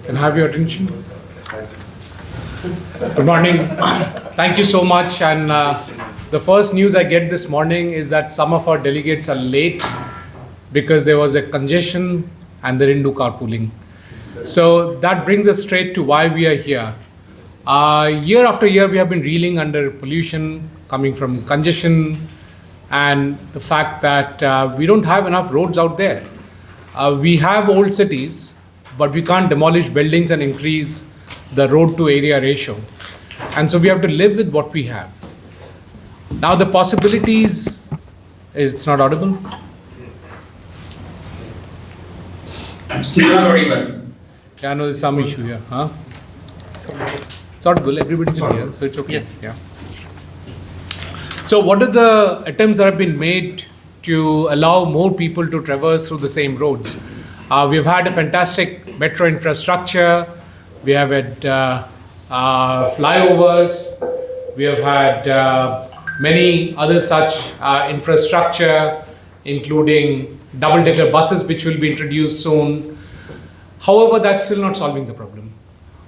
Can I have your attention? Good morning. Thank you so much. And the first news I get this morning is that some of our delegates are late because there was a congestion and they didn't do carpooling. So that brings us straight to why we are here. Year after year, we have been reeling under pollution coming from congestion and the fact that we don't have enough roads out there. We have old cities, but we can't demolish buildings and increase the road to area ratio. And so we have to live with what we have. Now the possibilities, it's not audible? Still not audible. Yeah, no, there's some issue here. Huh? It's audible, everybody can hear, so it's okay. Yes. Yeah. So what are the attempts that have been made to allow more people to traverse through the same roads? We've had a fantastic metro infrastructure. We have had flyovers. We have had many other such infrastructure, including double-decker buses, which will be introduced soon. However, that's still not solving the problem.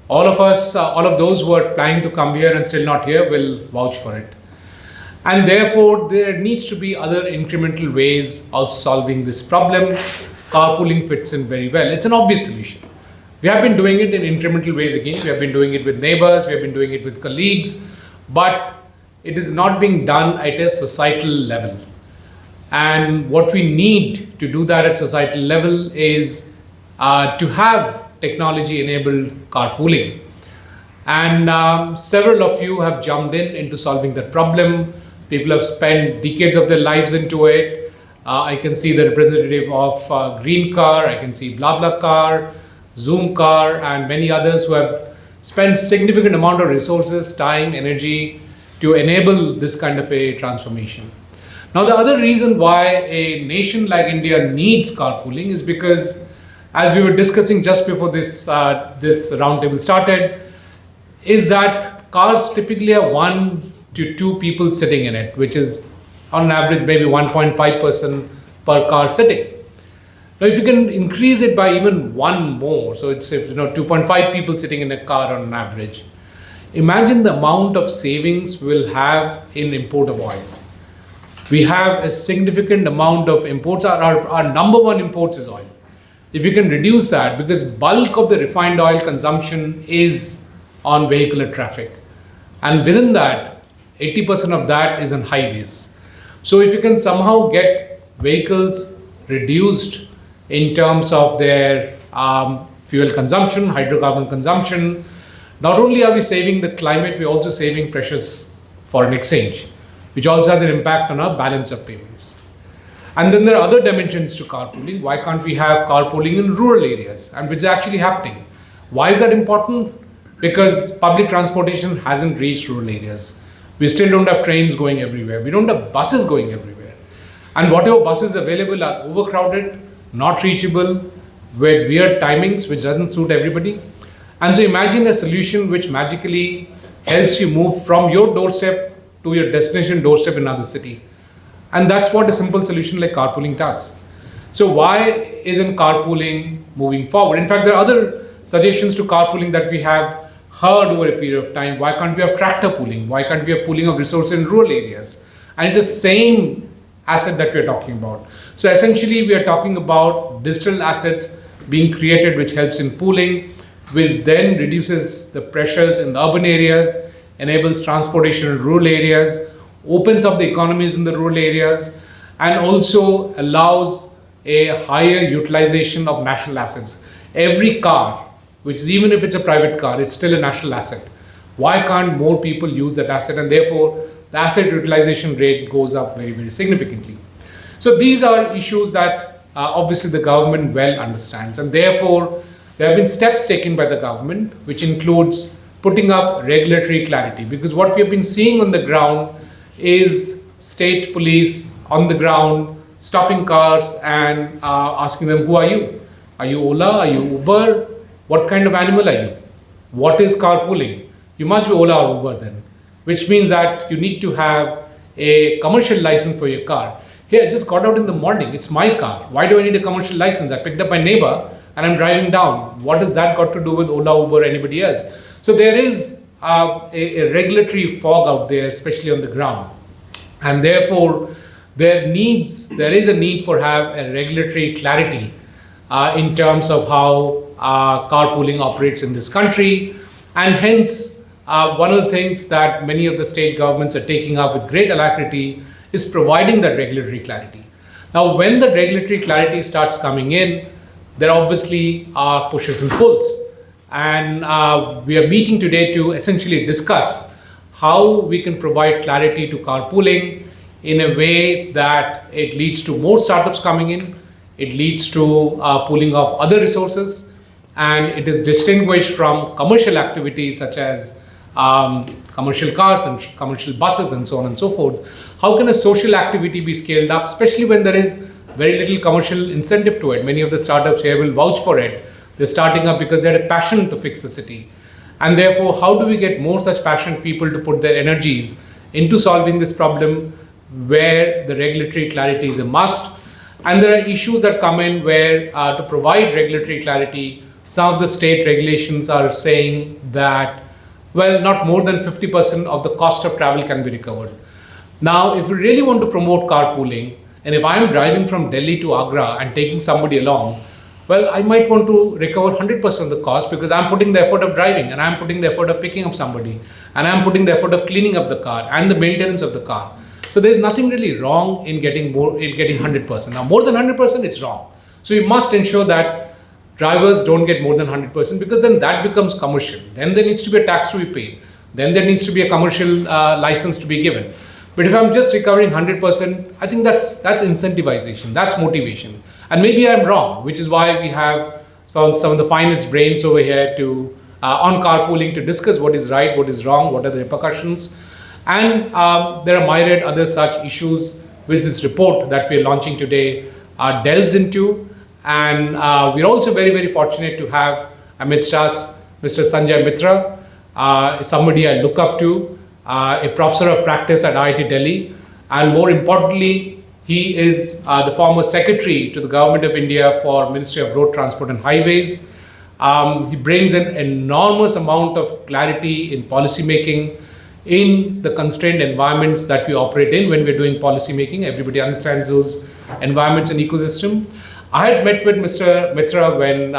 All of us, all of those who are planning to come here and still not here will vouch for it. And therefore, there needs to be other incremental ways of solving this problem. Carpooling fits in very well. It's an obvious solution. We have been doing it in incremental ways again. We have been doing it with neighbors, we have been doing it with colleagues, but it is not being done at a societal level. And what we need to do that at societal level is to have technology-enabled carpooling. And several of you have jumped into solving that problem. People have spent decades of their lives into it. I can see the representative of Green Car, I can see BlaBlaCar, Zoom Car, and many others who have spent significant amount of resources, time, energy to enable this kind of a transformation. Now, the other reason why a nation like India needs carpooling is because, as we were discussing just before this roundtable started, is that cars typically have 1 to 2 people sitting in it, which is on average maybe 1.5 person per car sitting. Now, if you can increase it by even one more, so it's 2.5 people sitting in a car on an average, imagine the amount of savings we'll have in import of oil. We have a significant amount of imports. Our number one imports is oil. If you can reduce that, because bulk of the refined oil consumption is on vehicular traffic. And within that, 80% of that is on highways. So if you can somehow get vehicles reduced in terms of their fuel consumption, hydrocarbon consumption, not only are we saving the climate, we're also saving precious foreign exchange, which also has an impact on our balance of payments. And then there are other dimensions to carpooling. Why can't we have carpooling in rural areas? And which is actually happening. Why is that important? Because public transportation hasn't reached rural areas. We still don't have trains going everywhere. We don't have buses going everywhere. And whatever buses available are overcrowded, not reachable, with weird timings, which doesn't suit everybody. And so imagine a solution which magically helps you move from your doorstep to your destination doorstep in another city. And that's what a simple solution like carpooling does. So why isn't carpooling moving forward? In fact, there are other suggestions to carpooling that we have heard over a period of time. Why can't we have tractor pooling? Why can't we have pooling of resources in rural areas? And it's the same asset that we're talking about. So essentially, we are talking about digital assets being created, which helps in pooling, which then reduces the pressures in the urban areas, enables transportation in rural areas, opens up the economies in the rural areas, and also allows a higher utilization of national assets. Every car, which is even if it's a private car, it's still a national asset. Why can't more people use that asset? And therefore, the asset utilization rate goes up very, very significantly. So these are issues that obviously the government well understands. And therefore, there have been steps taken by the government, which includes putting up regulatory clarity. Because what we have been seeing on the ground is state police on the ground stopping cars and asking them, who are you? Are you Ola? Are you Uber? What kind of animal are you? What is carpooling? You must be Ola or Uber then, which means that you need to have a commercial license for your car. Hey, I just got out in the morning. It's my car. Why do I need a commercial license? I picked up my neighbor. and I'm driving down. What does that got to do with Ola, Uber, or anybody else? So there is a regulatory fog out there, especially on the ground. And therefore, there is a need for have a regulatory clarity in terms of how carpooling operates in this country. And hence, one of the things that many of the state governments are taking up with great alacrity is providing that regulatory clarity. Now, when the regulatory clarity starts coming in, there obviously are pushes and pulls. And we are meeting today to essentially discuss how we can provide clarity to carpooling in a way that it leads to more startups coming in, it leads to pooling of other resources, and it is distinguished from commercial activities such as commercial cars and commercial buses and so on and so forth. How can a social activity be scaled up, especially when there is very little commercial incentive to it? Many of the startups here will vouch for it. They're starting up because they had a passion to fix the city. And therefore, how do we get more such passionate people to put their energies into solving this problem where the regulatory clarity is a must? And there are issues that come in where to provide regulatory clarity, some of the state regulations are saying that, well, not more than 50% of the cost of travel can be recovered. Now, if we really want to promote carpooling, and if I'm driving from Delhi to Agra and taking somebody along, well, I might want to recover 100% of the cost because I'm putting the effort of driving, and I'm putting the effort of picking up somebody, and I'm putting the effort of cleaning up the car and the maintenance of the car. So there's nothing really wrong in getting 100%. Now, more than 100%, it's wrong. So we must ensure that drivers don't get more than 100% because then that becomes commercial. Then there needs to be a tax to be paid. Then there needs to be a commercial license to be given. But if I'm just recovering 100%, I think that's incentivization, that's motivation. And maybe I'm wrong, which is why we have found some of the finest brains over here to on carpooling to discuss what is right, what is wrong, what are the repercussions. And there are myriad other such issues which this report that we are launching today delves into. And we're also very, very fortunate to have amidst us Mr. Sanjay Mitra, somebody I look up to, a professor of practice at IIT Delhi, and more importantly, he is the former secretary to the Government of India for Ministry of Road Transport and Highways. He brings an enormous amount of clarity in policy making, in the constrained environments that we operate in when we're doing policy making. Everybody understands those environments and ecosystem. I had met with Mr. Mitra when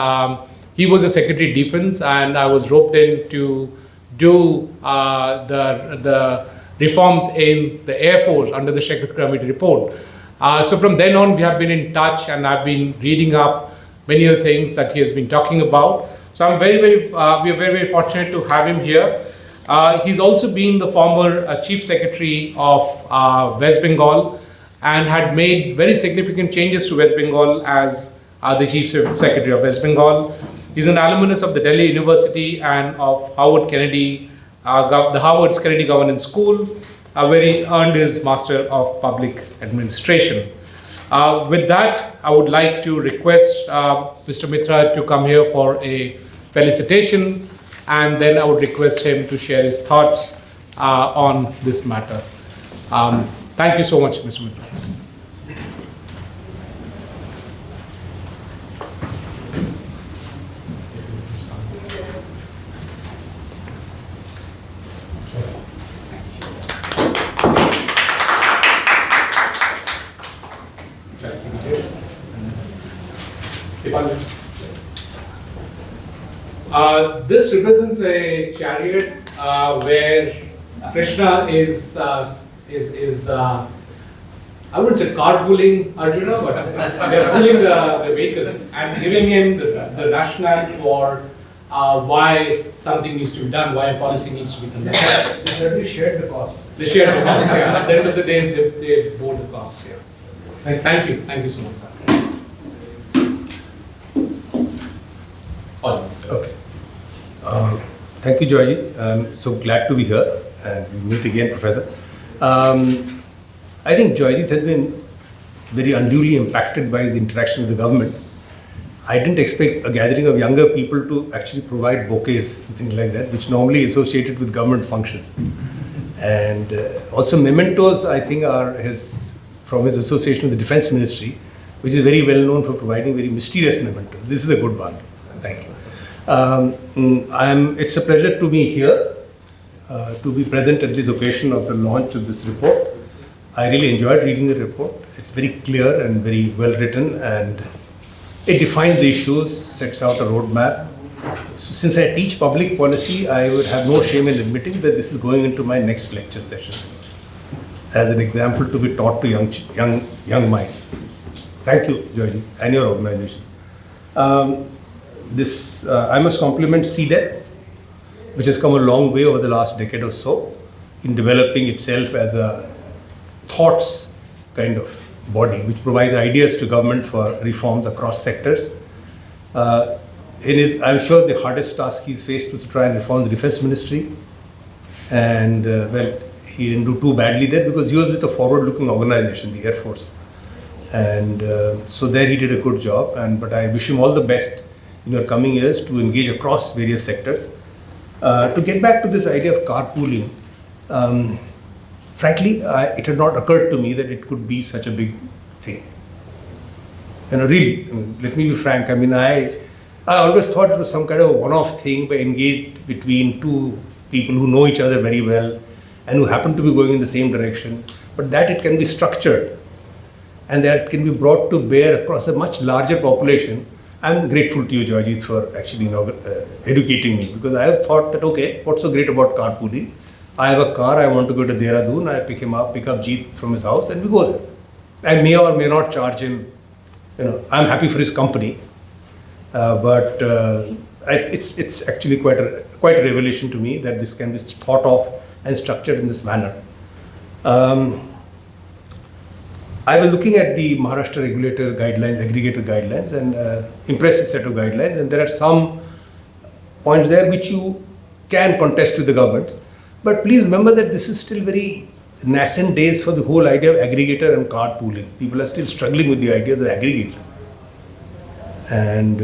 he was a Secretary of Defense, and I was roped in to do the reforms in the Air Force under the Shekhar Committee report. So from then on, we have been in touch, and I've been reading up many of the things that he has been talking about. So I'm we are very, very fortunate to have him here. He's also been the former Chief Secretary of West Bengal and had made very significant changes to West Bengal as the Chief Secretary of West Bengal. He's an alumnus of the Delhi University and of Howard Kennedy, the Harvard's Kennedy Governance School, where he earned his Master of Public Administration. With that, I would like to request Mr. Mitra to come here for a felicitation, and then I would request him to share his thoughts on this matter. Thank you so much, Mr. Mitra. This represents a chariot where Krishna is I wouldn't say carpooling Arjuna, but they're pulling the vehicle and giving him the rationale for why something needs to be done, why a policy needs to be conducted. They certainly shared the cost. They shared the cost, yeah. At the end of the day, they bore the cost, yeah. Thank you so much, sir. Okay. Thank you, Joyji. I'm so glad to be here and we meet again, Professor. I think Joyji has been very unduly impacted by his interaction with the government. I didn't expect a gathering of younger people to actually provide bouquets and things like that, which normally associated with government functions. And also mementos, I think, are from his association with the Defense Ministry, which is very well known for providing very mysterious memento. This is a good one. Thank you. It's a pleasure to be here, to be present at this occasion of the launch of this report. I really enjoyed reading the report. It's very clear and very well written, and it defines the issues, sets out a roadmap. So since I teach public policy, I would have no shame in admitting that this is going into my next lecture session as an example to be taught to young minds. Thank you, Georgie, and your organization. I must compliment C-DEP, which has come a long way over the last decade or so in developing itself as a thoughts kind of body, which provides ideas to government for reforms across sectors. I'm sure the hardest task he's faced was to try and reform the defense ministry. And well, he didn't do too badly there because he was with a forward-looking organization, the Air Force. And so there he did a good job. But I wish him all the best in your coming years to engage across various sectors. To get back to this idea of carpooling, frankly, it had not occurred to me that it could be such a big thing. Really, let me be frank. I always thought it was some kind of a one-off thing engaged between two people who know each other very well and who happen to be going in the same direction. But that it can be structured and that it can be brought to bear across a much larger population. I'm grateful to you, Georgie, for actually educating me, because I have thought that, okay, what's so great about carpooling? I have a car, I want to go to Dehradun, I pick up Jeet from his house and we go there. I may or may not charge him, I'm happy for his company, but it's actually quite a revelation to me that this can be thought of and structured in this manner. I was looking at the Maharashtra regulator guidelines, aggregator guidelines, and impressive set of guidelines, and there are some points there which you can contest with the governments. But please remember that this is still very nascent days for the whole idea of aggregator and carpooling. People are still struggling with the ideas of aggregator. And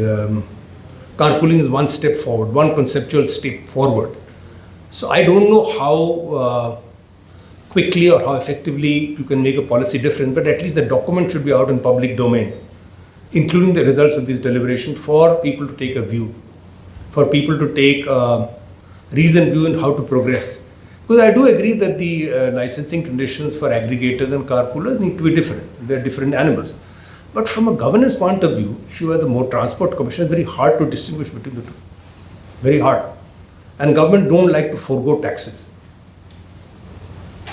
carpooling is one step forward, one conceptual step forward. So I don't know how quickly or how effectively you can make a policy different, but at least the document should be out in public domain, including the results of this deliberation, for people to take a view, for people to take a reasoned view in how to progress. Because I do agree that the licensing conditions for aggregators and carpoolers need to be different. They're different animals. But from a governance point of view, if you are the more transport commissioner, it's very hard to distinguish between the two. Very hard. And government don't like to forego taxes.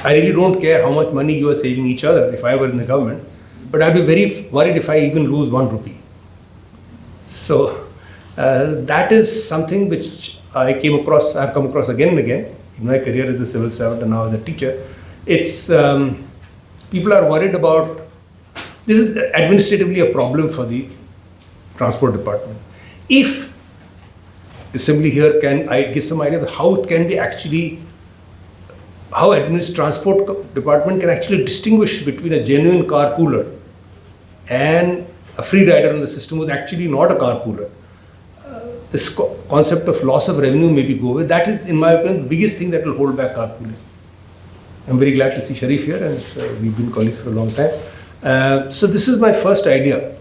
I really don't care how much money you are saving each other if I were in the government, but I'd be very worried if I even lose 1 rupee. So that is something which I've come across again and again in my career as a civil servant and now as a teacher. It's people are worried about, this is administratively a problem for the transport department. If assembly here can I give some idea of how it can be actually, how transport department can actually distinguish between a genuine carpooler and a free rider in the system who's actually not a carpooler. This concept of loss of revenue maybe go away. That is, in my opinion, the biggest thing that will hold back carpooling. I'm very glad to see Sharif here, and we've been colleagues for a long time. So this is my first idea.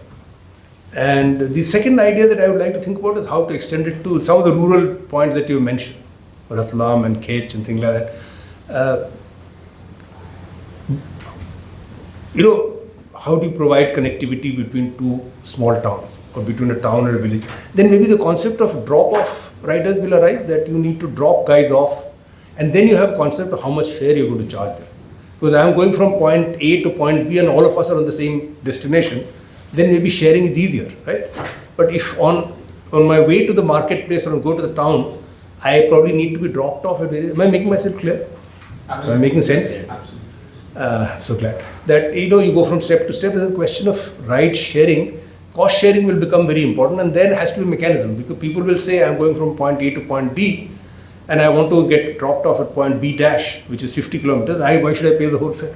And the second idea that I would like to think about is how to extend it to some of the rural points that you mentioned, Ratlam and Kech and things like that. How do you provide connectivity between two small towns or between a town and a village? Then maybe the concept of drop-off riders will arise, that you need to drop guys off, and then you have concept of how much fare you're going to charge them. Because I am going from point A to point B and all of us are on the same destination, then maybe sharing is easier, right? But if on my way to the marketplace or go to the town, I probably need to be dropped off at various. Am I making myself clear? Absolutely. Am I making sense? Yeah, absolutely. So glad that you go from step to step. There's a question of ride sharing. Cost sharing will become very important, and then has to be a mechanism, because people will say I'm going from point A to point B and I want to get dropped off at point B dash, which is 50 kilometers. Why should I pay the whole fare?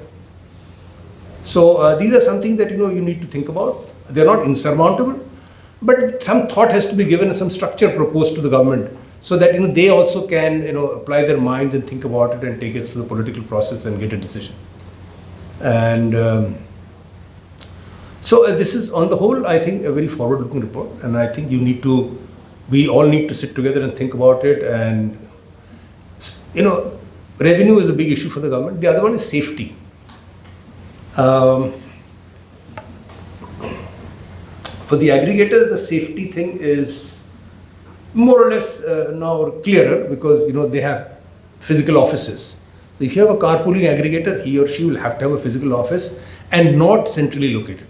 So these are something that you need to think about. They're not insurmountable, but some thought has to be given and some structure proposed to the government, so that they also can apply their minds and think about it and take it through the political process and get a decision. And So this is, on the whole, I think, a very forward-looking report, and I think we all need to sit together and think about it. And revenue is a big issue for the government. The other one is safety. For the aggregators, the safety thing is more or less now clearer, because they have physical offices. So if you have a carpooling aggregator, he or she will have to have a physical office and not centrally located.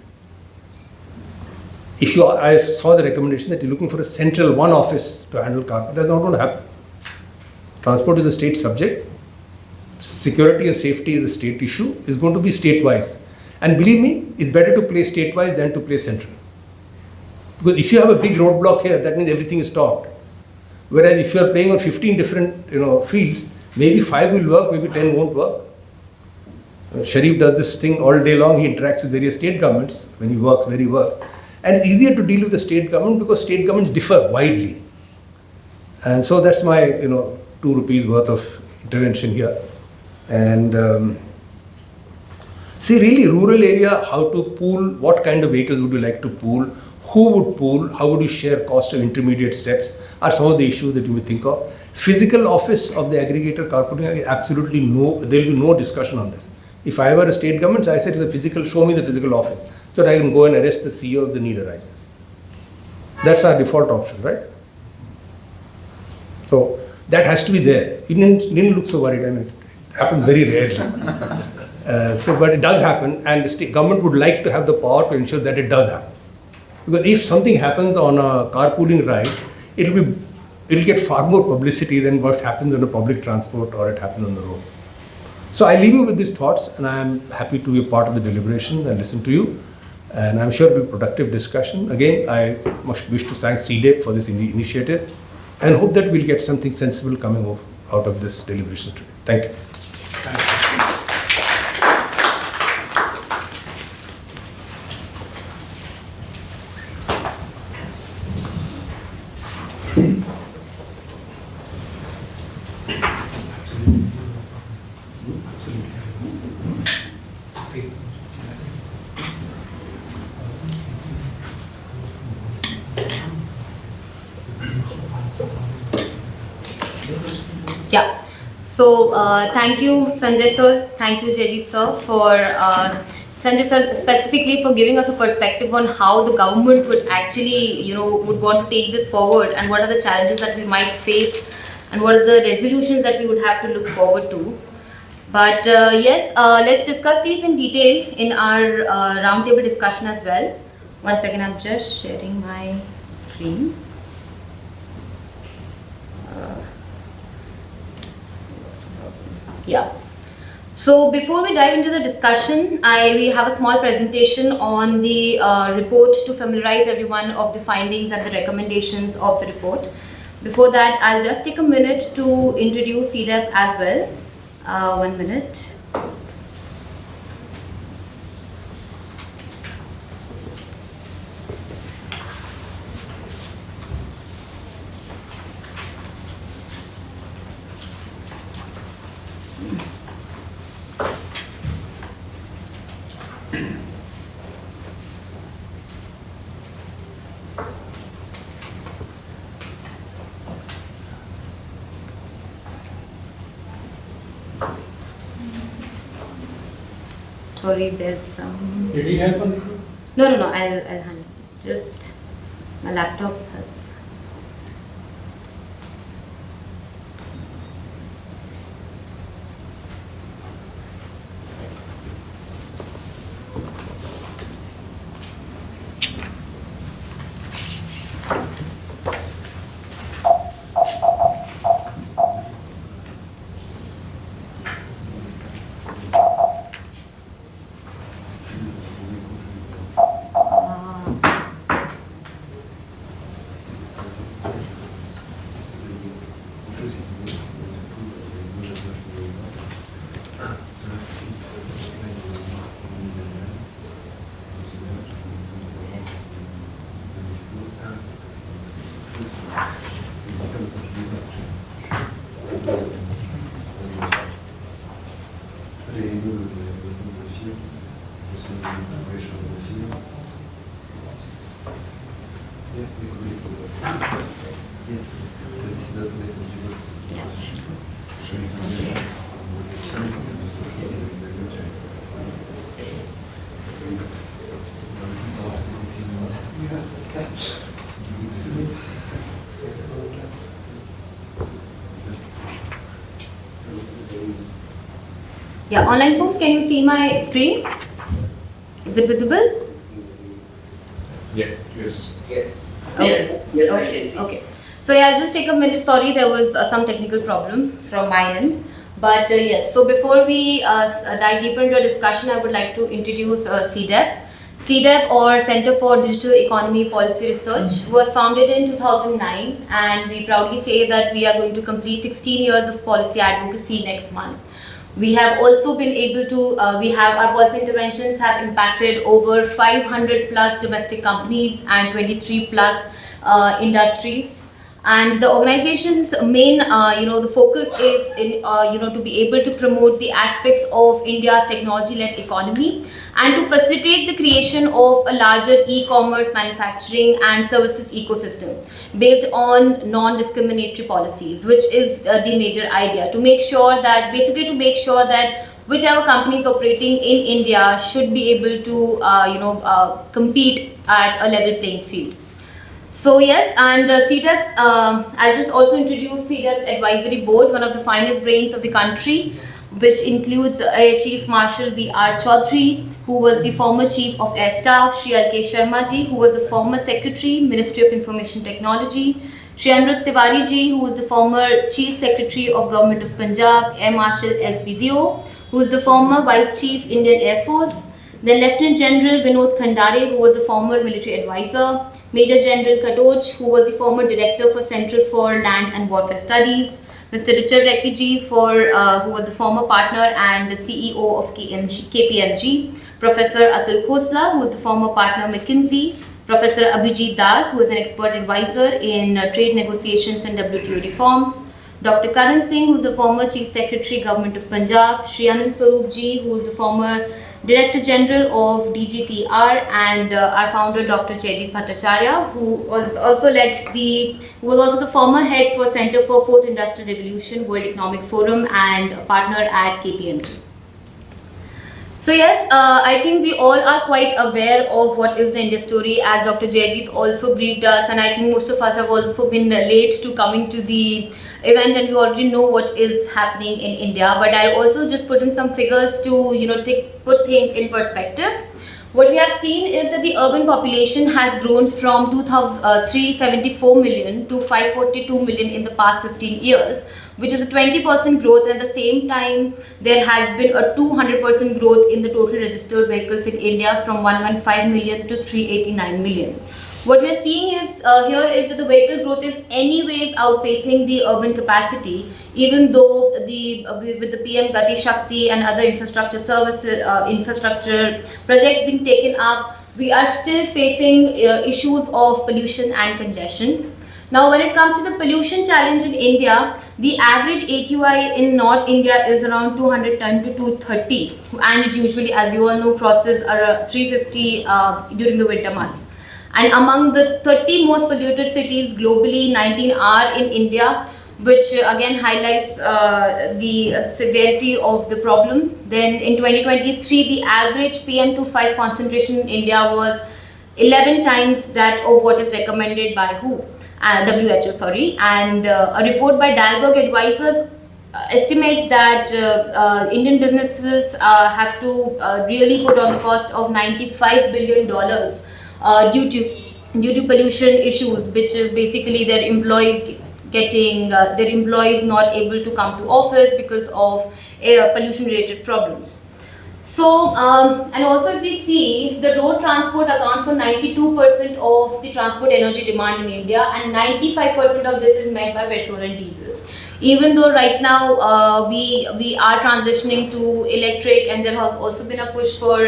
I saw the recommendation that you're looking for a central one office to handle carpooling. That's not going to happen. Transport is a state subject. Security and safety is a state issue. It's going to be state-wise. And believe me, it's better to play state-wise than to play central. Because if you have a big roadblock here, that means everything is stopped. Whereas if you are playing on 15 different fields, maybe 5 will work, maybe 10 won't work. Sharif does this thing all day long. He interacts with various state governments when he works, where he works. And it's easier to deal with the state government because state governments differ widely. And so that's my 2 rupees worth of intervention here. And see, really, rural area, how to pool, what kind of vehicles would you like to pool, who would pool, how would you share cost of intermediate steps, are some of the issues that you would think of. Physical office of the aggregator carpooling, absolutely there will be no discussion on this. If I were a state government, I said, show me the physical office, so that I can go and arrest the CEO if the need arises. That's our default option, right? So that has to be there. He didn't look so worried. I mean, it happened very rarely. But it does happen, and the state government would like to have the power to ensure that it does happen. Because if something happens on a carpooling ride, it'll get far more publicity than what happens on a public transport or it happens on the road. So I leave you with these thoughts, and I'm happy to be a part of the deliberation and listen to you. And I'm sure it will be a productive discussion. Again, I wish to thank C-DEP for this initiative, and hope that we'll get something sensible coming out of this deliberation today. Thank you. Thank you. Yeah. So thank you, Sanjay sir. Thank you, Jayjeet sir, for Sanjay sir specifically for giving us a perspective on how the government would actually, would want to take this forward, and what are the challenges that we might face, and what are the resolutions that we would have to look forward to. But yes, let's discuss these in detail in our roundtable discussion as well. One second, I'm just sharing my screen. Yeah. So before we dive into the discussion, we have a small presentation on the report to familiarize everyone of the findings and the recommendations of the report. Before that, I'll just take a minute to introduce C-DEP as well. 1 minute. Sorry, there's some... Did you help on this? No, I'll handle it. Just my laptop has... Yeah, online folks, can you see my screen? Is it visible? Yeah. Yes. Yes. Okay. Yes, I can see. Okay. So yeah, I'll just take a minute. Sorry, there was some technical problem from my end. But yes, so before we dive deeper into a discussion, I would like to introduce C-DEP. C-DEP, or Center for Digital Economy Policy Research, was founded in 2009, and we proudly say that we are going to complete 16 years of policy advocacy next month. We have also been able to, our policy interventions have impacted over 500 plus domestic companies and 23 plus industries. And the organization's main, the focus is in, to be able to promote the aspects of India's technology-led economy and to facilitate the creation of a larger e-commerce, manufacturing and services ecosystem based on non-discriminatory policies, which is the major idea, to make sure that, whichever company is operating in India should be able to, compete at a level playing field. So yes, and C-DEP's, I'll just also introduce C-DEP's advisory board, one of the finest brains of the country, which includes Air Chief Marshal B.R. Chaudhary, who was the former Chief of Air Staff, Shri L.K. Sharma ji, who was the former Secretary, Ministry of Information Technology, Shri Anirudh Tiwari ji, who was the former Chief Secretary of Government of Punjab, Air Marshal S.B. Dio, who was the former Vice Chief, Indian Air Force, then Lieutenant General Vinod Khandare, who was the former military advisor, Major General Katoj, who was the former Director for Central for Land and Warfare Studies, Mr. Richard Rekiji, who was the former partner and the CEO of KPMG, Professor Atul Khosla, who was the former partner McKinsey, Professor Abhijit Das, who was an expert advisor in trade negotiations and WTO reforms, Dr. Karan Singh, who is the former Chief Secretary, Government of Punjab, Shri Anand Swaroop ji, who is the former Director General of DGTR, and our founder, Dr. Jaideep Bhattacharya, who was also the former head for Center for Fourth Industrial Revolution, World Economic Forum, and a partner at KPMG. So yes, I think we all are quite aware of what is the India story, as Dr. Jaideep also briefed us, and I think most of us have also been late to coming to the event, and we already know what is happening in India. But I'll also just put in some figures to put things in perspective. What we have seen is that the urban population has grown from 374 million to 542 million in the past 15 years, which is a 20% growth, and at the same time there has been a 200% growth in the total registered vehicles in India from 115 million to 389 million. What we are seeing is here is that the vehicle growth is anyways outpacing the urban capacity, even though with the PM Gati Shakti and other infrastructure services, infrastructure projects being taken up, we are still facing issues of pollution and congestion. Now, when it comes to the pollution challenge in India, the average AQI in North India is around 210 to 230, and it usually, as you all know, crosses 350 during the winter months. And among the 30 most polluted cities globally, 19 are in India, which again highlights the severity of the problem. Then in 2023, the average PM2.5 concentration in India was 11 times that of what is recommended by WHO, and a report by Dalberg Advisors estimates that Indian businesses have to really put on the cost of $95 billion due to pollution issues, which is basically their employees not able to come to office because of pollution related problems. So, and also if we see, the road transport accounts for 92% of the transport energy demand in India, and 95% of this is met by petrol and diesel. Even though right now we are transitioning to electric, and there has also been a push for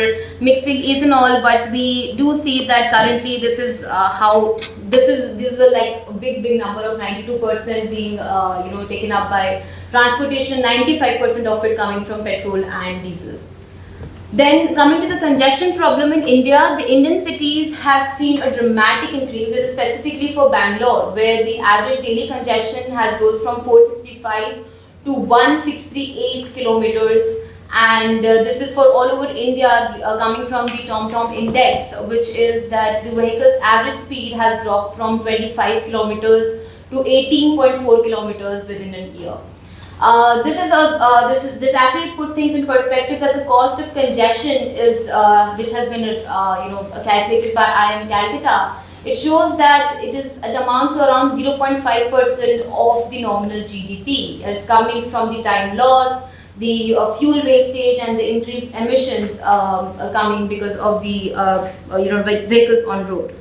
mixing ethanol, but we do see that currently this is like a big number of 92% being taken up by transportation, 95% of it coming from petrol and diesel. Then coming to the congestion problem in India, the Indian cities have seen a dramatic increase. This is specifically for Bangalore, where the average daily congestion has rose from 465 to 1638 kilometers. And this is for all over India, coming from the TomTom index, which is that the vehicle's average speed has dropped from 25 kilometers to 18.4 kilometers within a year. This actually put things in perspective that the cost of congestion is which has been calculated by IIM Calcutta. It shows that it amounts to around 0.5% of the nominal GDP. It's coming from the time lost, the fuel wastage, and the increased emissions coming because of the vehicles on road.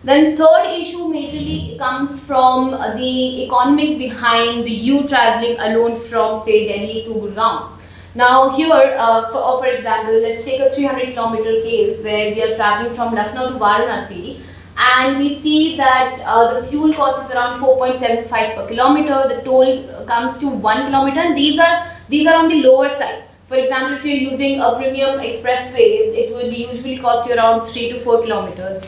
Then third issue majorly comes from the economics behind you traveling alone from, say, Delhi to Gurgaon. Now here, for example, let's take a 300-kilometer case where we are traveling from Lucknow to Varanasi, and we see that the fuel cost is around 4.75 per kilometer. The toll comes to 1 kilometer, and these are on the lower side. For example, if you're using a premium expressway, it would usually cost you around 3 to 4 kilometers.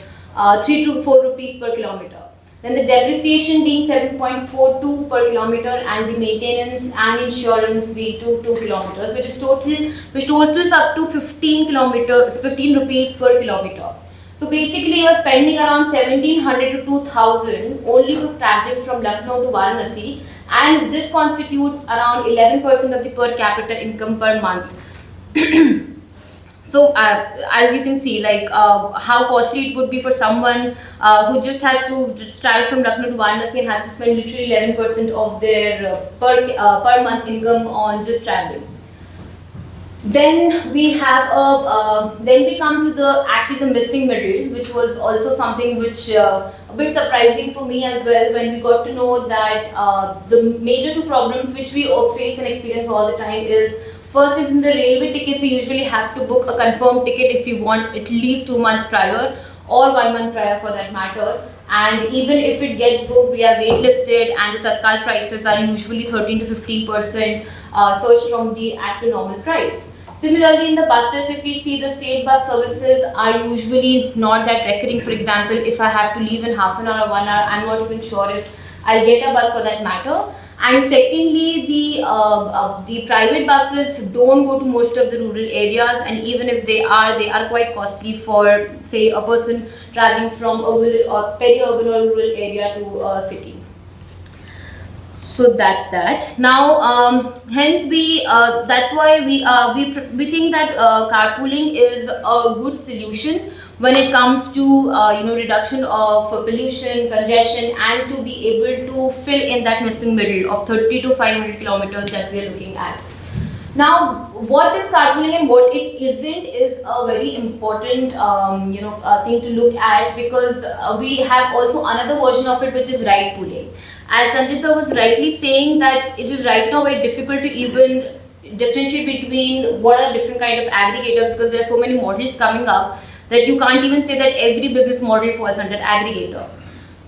3 to 4 rupees per kilometer. Then the depreciation being 7.42 per kilometer, and the maintenance and insurance being 2 kilometers, which totals up to 15 rupees per kilometer. So basically, you're spending around 1,700 to 2,000 only for traveling from Lucknow to Varanasi, and this constitutes around 11% of the per capita income per month. So as you can see, how costly it would be for someone who just has to travel from Lucknow to Varanasi and has to spend literally 11% of their per month income on just traveling. Then we come to the missing middle, which was also something which a bit surprising for me as well, when we got to know that the major two problems which we all face and experience all the time is, first is in the railway tickets, we usually have to book a confirmed ticket if we want at least 2 months prior or 1 month prior for that matter. And even if it gets booked, we are waitlisted, and the Tatkal prices are usually 13 to 15% surged from the actual normal price. Similarly, in the buses, if we see, the state bus services are usually not that recurring. For example, if I have to leave in half an hour or 1 hour, I'm not even sure if I'll get a bus for that matter. And secondly, the private buses don't go to most of the rural areas, and even if they are quite costly for, say, a person traveling from a village or peri-urban or rural area to a city. So that's that. Now, hence that's why we think that carpooling is a good solution when it comes to reduction of pollution, congestion, and to be able to fill in that missing middle of 30 to 500 kilometers that we are looking at. Now, what is carpooling and what it isn't is a very important thing to look at, because we have also another version of it, which is ride pooling. As Sanjay sir was rightly saying, that it is right now very difficult to even differentiate between what are different kind of aggregators, because there are so many models coming up that you can't even say that every business model falls under aggregator.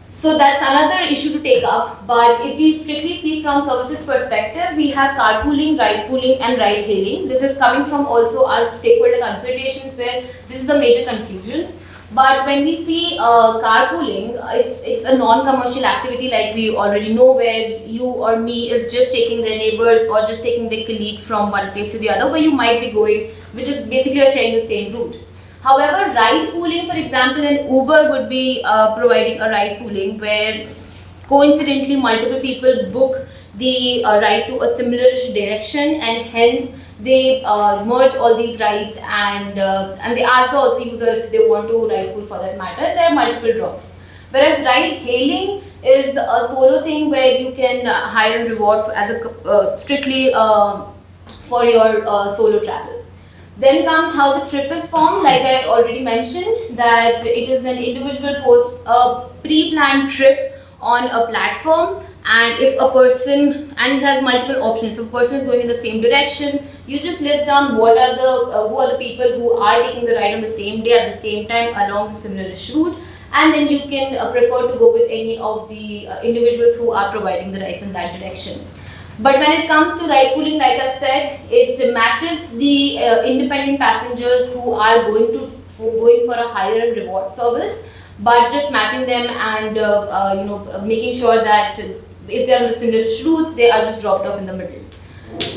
So that's another issue to take up. But if we strictly see from services perspective, we have carpooling, ride pooling, and ride hailing. This is coming from also our stakeholder consultations, where this is a major confusion. But when we see carpooling, it's a non-commercial activity, like we already know, where you or me is just taking their neighbors or just taking their colleague from one place to the other, where you might be going, which is basically you're sharing the same route. However, ride pooling, for example, an Uber would be providing a ride pooling where coincidentally multiple people book the ride to a similar direction, and hence they merge all these rides, and they ask the also user if they want to ride pool for that matter. There are multiple drops. Whereas ride hailing is a solo thing where you can hire and reward as a strictly for your solo travel. Then comes how the trip is formed. Like I already mentioned, that it is an individual posts a pre-planned trip on a platform, and if a person, and it has multiple options, if a person is going in the same direction, you just list down what are the who are the people who are taking the ride on the same day at the same time along the similar route, and then you can prefer to go with any of the individuals who are providing the rides in that direction. But when it comes to ride pooling, like I said, it matches the independent passengers who are going for a higher reward service, but just matching them and making sure that if they are on the similar routes, they are just dropped off in the middle.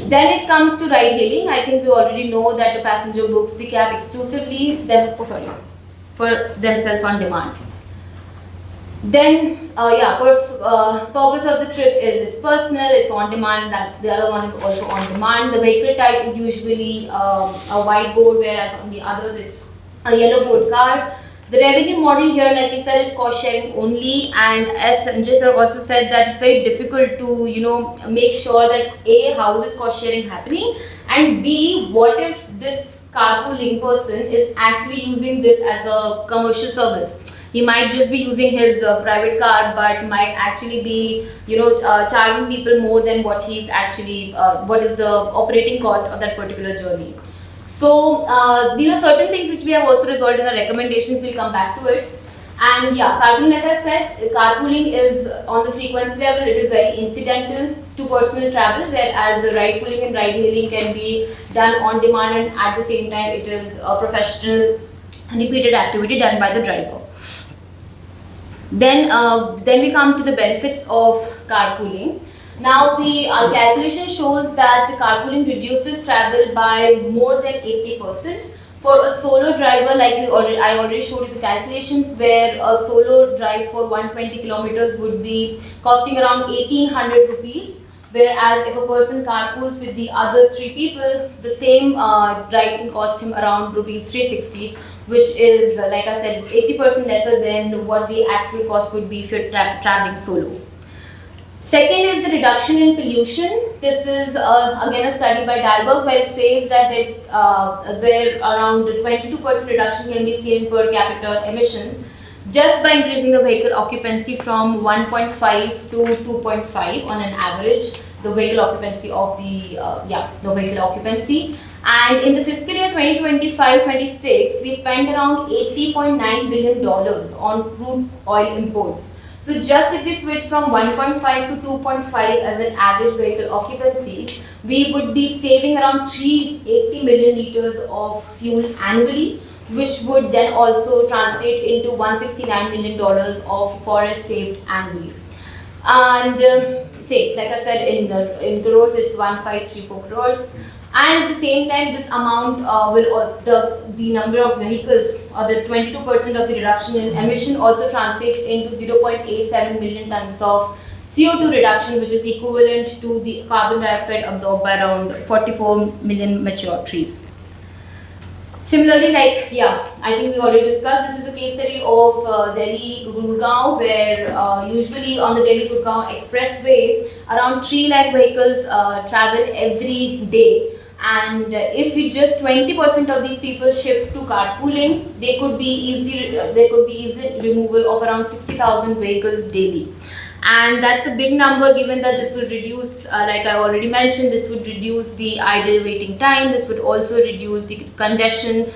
Then it comes to ride hailing. I think we already know that the passenger books the cab exclusively for themselves on demand. Then, purpose of the trip is it's personal, it's on demand, that the other one is also on demand. The vehicle type is usually a white board, whereas on the others it's a yellow board car. The revenue model here, like we said, is cost sharing only, and as Sanjay sir also said that it's very difficult to make sure that A, how is this cost sharing happening, and B, what if this carpooling person is actually using this as a commercial service. He might just be using his private car, but might actually be charging people more than what he's actually what is the operating cost of that particular journey. So these are certain things which we have also resolved in our recommendations. We'll come back to it. And yeah, carpooling, as I said, carpooling is on the frequency level, it is very incidental to personal travel, whereas the ride pooling and ride hailing can be done on demand, and at the same time it is a professional repeated activity done by the driver. Then we come to the benefits of carpooling. Now our calculation shows that the carpooling reduces travel by more than 80%. For a solo driver, like I already showed you the calculations, where a solo drive for 120 kilometers would be costing around 1800 rupees. Whereas if a person carpools with the other 3 people, the same ride can cost him around rupees 360, which is, like I said, it's 80% lesser than what the actual cost would be if you're traveling solo. Second is the reduction in pollution. This is again a study by Dalberg, where it says that where around 22% reduction can be seen per capita emissions just by increasing the vehicle occupancy from 1.5 to 2.5 on an average, the vehicle occupancy of the vehicle occupancy. And in the fiscal year 2025-26, we spent around $80.9 billion on crude oil imports. So just if we switch from 1.5 to 2.5 as an average vehicle occupancy, we would be saving around 380 million liters of fuel annually, which would then also translate into $169 million of forest saved annually. And like I said, in crores, it's 1534 crores. And at the same time, this amount the number of vehicles, or the 22% of the reduction in emission, also translates into 0.87 million tons of CO2 reduction, which is equivalent to the carbon dioxide absorbed by around 44 million mature trees. Similarly, I think we already discussed, this is a case study of Delhi-Gurgaon, where usually on the Delhi-Gurgaon expressway, around 3 lakh vehicles travel every day. And if we just 20% of these people shift to carpooling, they could be easy removal of around 60,000 vehicles daily. And that's a big number, given that this will reduce, like I already mentioned, this would reduce the idle waiting time. This would also reduce the congestion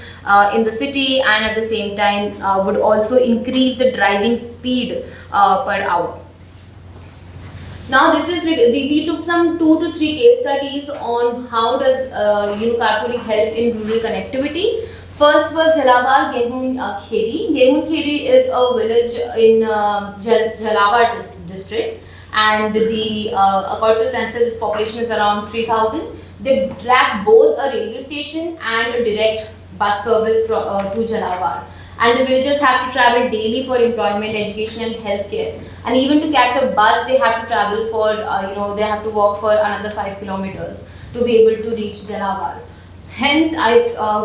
in the city, and at the same time would also increase the driving speed per hour. Now we took some 2 to 3 case studies on how does carpooling help in rural connectivity. First was Jhalawar Gehun Kheri. Gehun Kheri is a village in Jhalawar district, and according to the census, its population is around 3,000. They lack both a railway station and a direct bus service to Jhalawar. And the villagers have to travel daily for employment, education and healthcare. And even to catch a bus, they have to travel for, they have to walk for another 5 kilometers to be able to reach Jhalawar. Hence,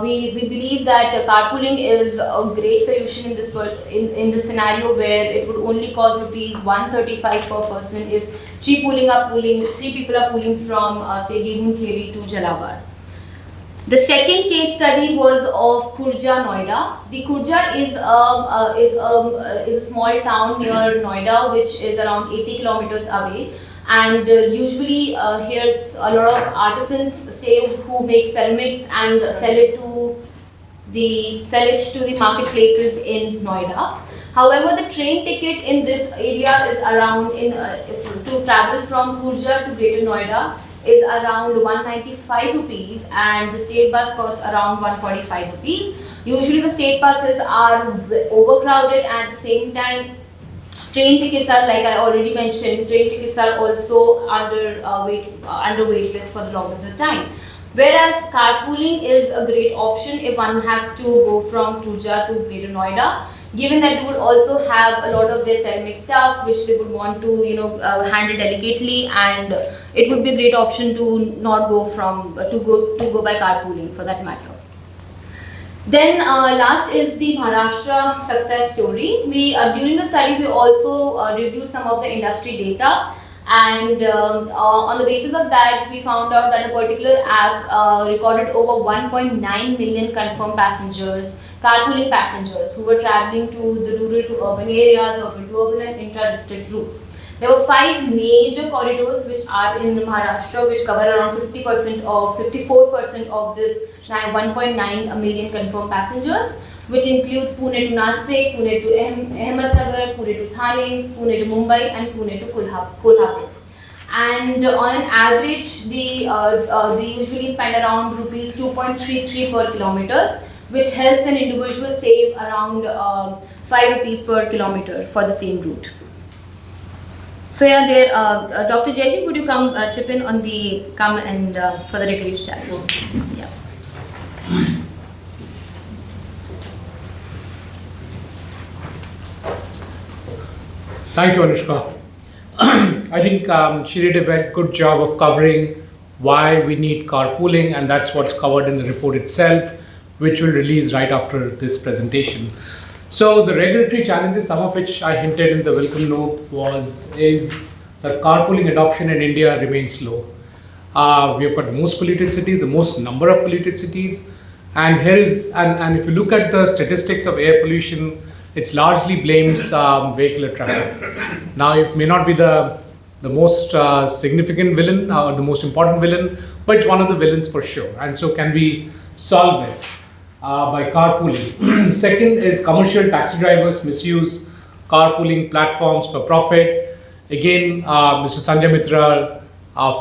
we believe that carpooling is a great solution in this scenario, where it would only cost rupees 135 per person if 3 people are pooling from say Gehun Kheri to Jhalawar. The second case study was of Khurja, Noida. The Khurja is a small town near Noida, which is around 80 kilometers away. And usually here a lot of artisans stay who make ceramics and sell it to the marketplaces in Noida. However, the train ticket in this area is around, to travel from Purja to Greater Noida, is around 195 rupees, and the state bus costs around 145 rupees. Usually the state buses are overcrowded, and at the same time train tickets are, like I already mentioned, train tickets are also under wait list for the longest time. Whereas carpooling is a great option if one has to go from Purja to Greater Noida, given that they would also have a lot of their ceramic stuff which they would want to handle delicately, and it would be a great option to not go from to go by carpooling for that matter. Then last is the Maharashtra success story. We during the study we also reviewed some of the industry data, and on the basis of that we found out that a particular app recorded over 1.9 million confirmed passengers, carpooling passengers who were traveling to the rural to urban areas, urban to urban and intra-district routes. There were 5 major corridors which are in Maharashtra, which cover around 54% of this 1.9 million confirmed passengers, which includes Pune to Nasik, Pune to Ahmednagar, Pune to Thane, Pune to Mumbai, and Pune to Kolhapur. And on an average, they usually spend around rupees 2.33 per kilometer, which helps an individual save around 5 rupees per kilometer for the same route. So yeah, Dr. Jayji, would you come chip in on the for the regulatory challenges? Yeah. Thank you, Anushka. I think she did a very good job of covering why we need carpooling, and that's what's covered in the report itself, which will release right after this presentation. So the regulatory challenges, some of which I hinted in the welcome note, is that carpooling adoption in India remains low. We have got the most polluted cities, the most number of polluted cities, and if you look at the statistics of air pollution, it largely blames vehicular traffic. Now, it may not be the most significant villain or the most important villain, but it's one of the villains for sure. And so, can we solve it by carpooling? The second is commercial taxi drivers misuse carpooling platforms for profit. Again, Mr. Sanjay Mitra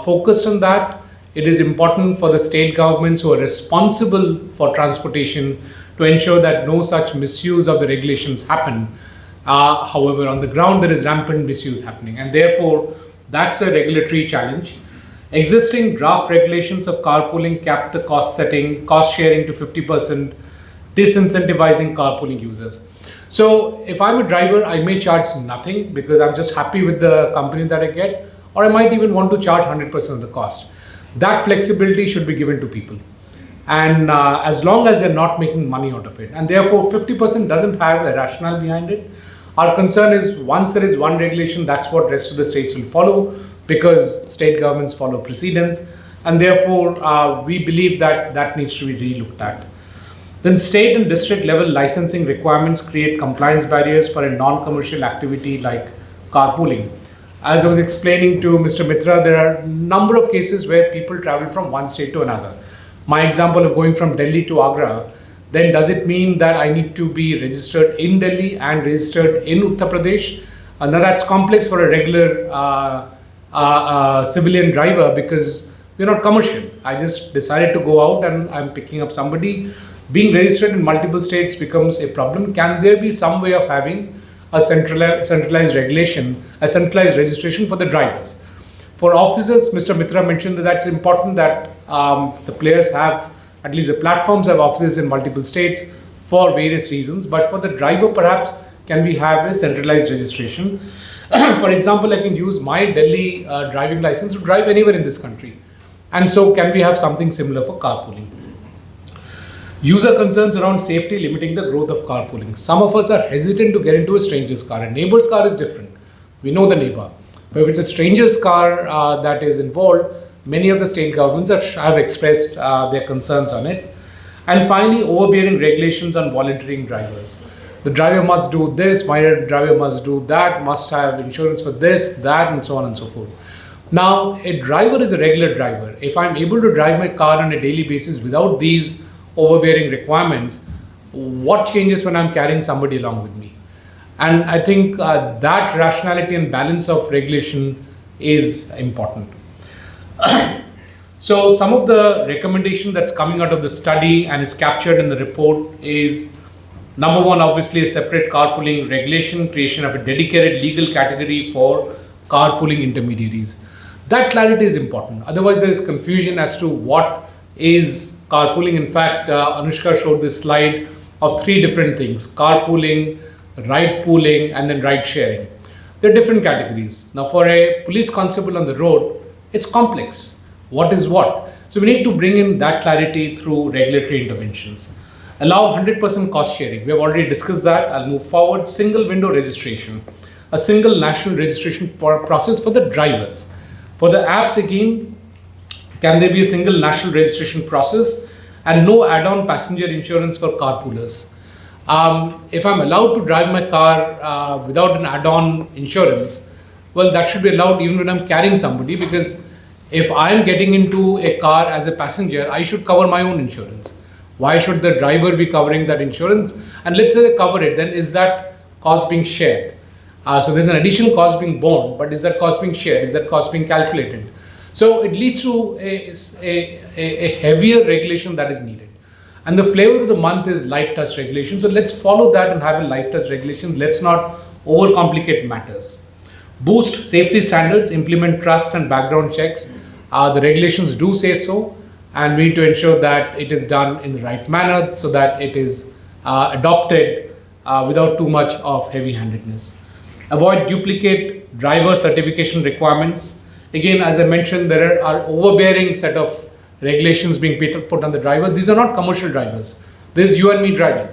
focused on that. It is important for the state governments who are responsible for transportation to ensure that no such misuse of the regulations happen. However, on the ground, there is rampant misuse happening, and therefore, that's a regulatory challenge. Existing draft regulations of carpooling cap the cost sharing to 50%, disincentivizing carpooling users. So, if I'm a driver, I may charge nothing because I'm just happy with the company that I get, or I might even want to charge 100% of the cost. That flexibility should be given to people. And as long as they're not making money out of it. And therefore, 50% doesn't have a rationale behind it. Our concern is once there is one regulation, that's what rest of the states will follow, because state governments follow precedents. And therefore, we believe that that needs to be re-looked at. Then state and district level licensing requirements create compliance barriers for a non-commercial activity like carpooling. As I was explaining to Mr. Mitra, there are a number of cases where people travel from one state to another. My example of going from Delhi to Agra, then does it mean that I need to be registered in Delhi and registered in Uttar Pradesh? And that's complex for a regular civilian driver because we're not commercial. I just decided to go out and I'm picking up somebody. Being registered in multiple states becomes a problem. Can there be some way of having a centralized regulation, a centralized registration for the drivers? For officers, Mr. Mitra mentioned that that's important that the players have, at least the platforms have offices in multiple states for various reasons. But for the driver, perhaps, can we have a centralized registration? For example, I can use my Delhi driving license to drive anywhere in this country. And so can we have something similar for carpooling? User concerns around safety limiting the growth of carpooling. Some of us are hesitant to get into a stranger's car. A neighbor's car is different. We know the neighbor. But if it's a stranger's car that is involved, many of the state governments have expressed their concerns on it. And finally, overbearing regulations on volunteering drivers. The driver must do this, my driver must do that, must have insurance for this, that, and so on and so forth. Now, a driver is a regular driver. If I'm able to drive my car on a daily basis without these overbearing requirements, what changes when I'm carrying somebody along with me? And I think that rationality and balance of regulation is important. So some of the recommendation that's coming out of the study and is captured in the report is, number one, obviously a separate carpooling regulation, creation of a dedicated legal category for carpooling intermediaries. That clarity is important. Otherwise, there is confusion as to what is carpooling. In fact, Anushka showed this slide of 3 different things: carpooling, ride pooling, and then ride sharing. They're different categories. Now, for a police constable on the road, it's complex. What is what? So we need to bring in that clarity through regulatory interventions. Allow 100% cost sharing. We have already discussed that. I'll move forward. Single window registration. A single national registration process for the drivers. For the apps, again, can there be a single national registration process and no add-on passenger insurance for carpoolers? If I'm allowed to drive my car without an add-on insurance, well, that should be allowed even when I'm carrying somebody, because if I'm getting into a car as a passenger, I should cover my own insurance. Why should the driver be covering that insurance? And let's say they cover it, then is that cost being shared? So there's an additional cost being borne, but is that cost being shared? Is that cost being calculated? So it leads to a heavier regulation that is needed. And the flavor of the month is light touch regulation. So let's follow that and have a light touch regulation. Let's not overcomplicate matters. Boost safety standards, implement trust and background checks. The regulations do say so, and we need to ensure that it is done in the right manner so that it is adopted without too much of heavy-handedness. Avoid duplicate driver certification requirements. Again, as I mentioned, there are overbearing set of regulations being put on the drivers. These are not commercial drivers. This is you and me driving.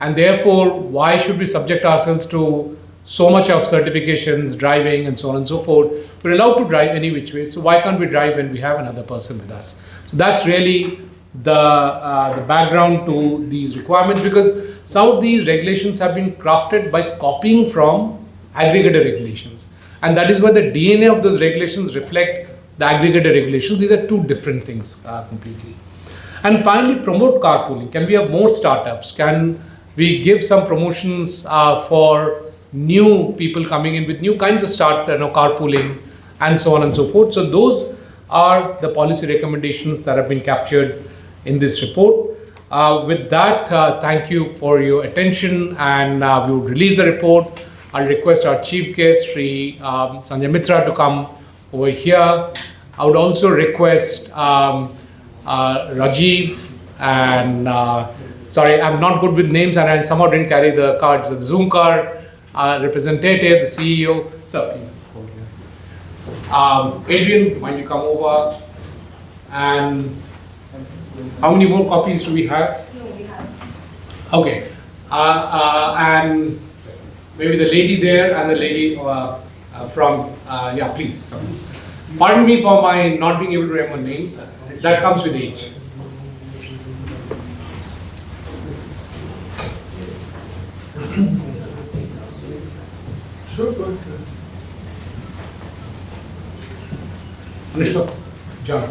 And therefore, why should we subject ourselves to so much of certifications, driving, and so on and so forth? We're allowed to drive any which way, so why can't we drive when we have another person with us? So that's really the background to these requirements, because some of these regulations have been crafted by copying from aggregator regulations. And that is why the DNA of those regulations reflect the aggregator regulations. These are 2 different things completely. And finally, promote carpooling. Can we have more startups? Can we give some promotions for new people coming in with new kinds of carpooling, and so on and so forth? So those are the policy recommendations that have been captured in this report. With that, thank you for your attention, and we will release the report. I'll request our chief guest, Sri Sanjay Mitra, to come over here. I would also request Rajiv and sorry, I'm not good with names and I somehow didn't carry the cards. The Zoom card representative, the CEO. Sir, please hold here. Adrian, mind you come over? And how many more copies do we have? No, we have. Okay. And maybe the lady there and the lady from, yeah, please come. Pardon me for my not being able to remember names. That comes with age. Sure, go ahead. Anushka, John.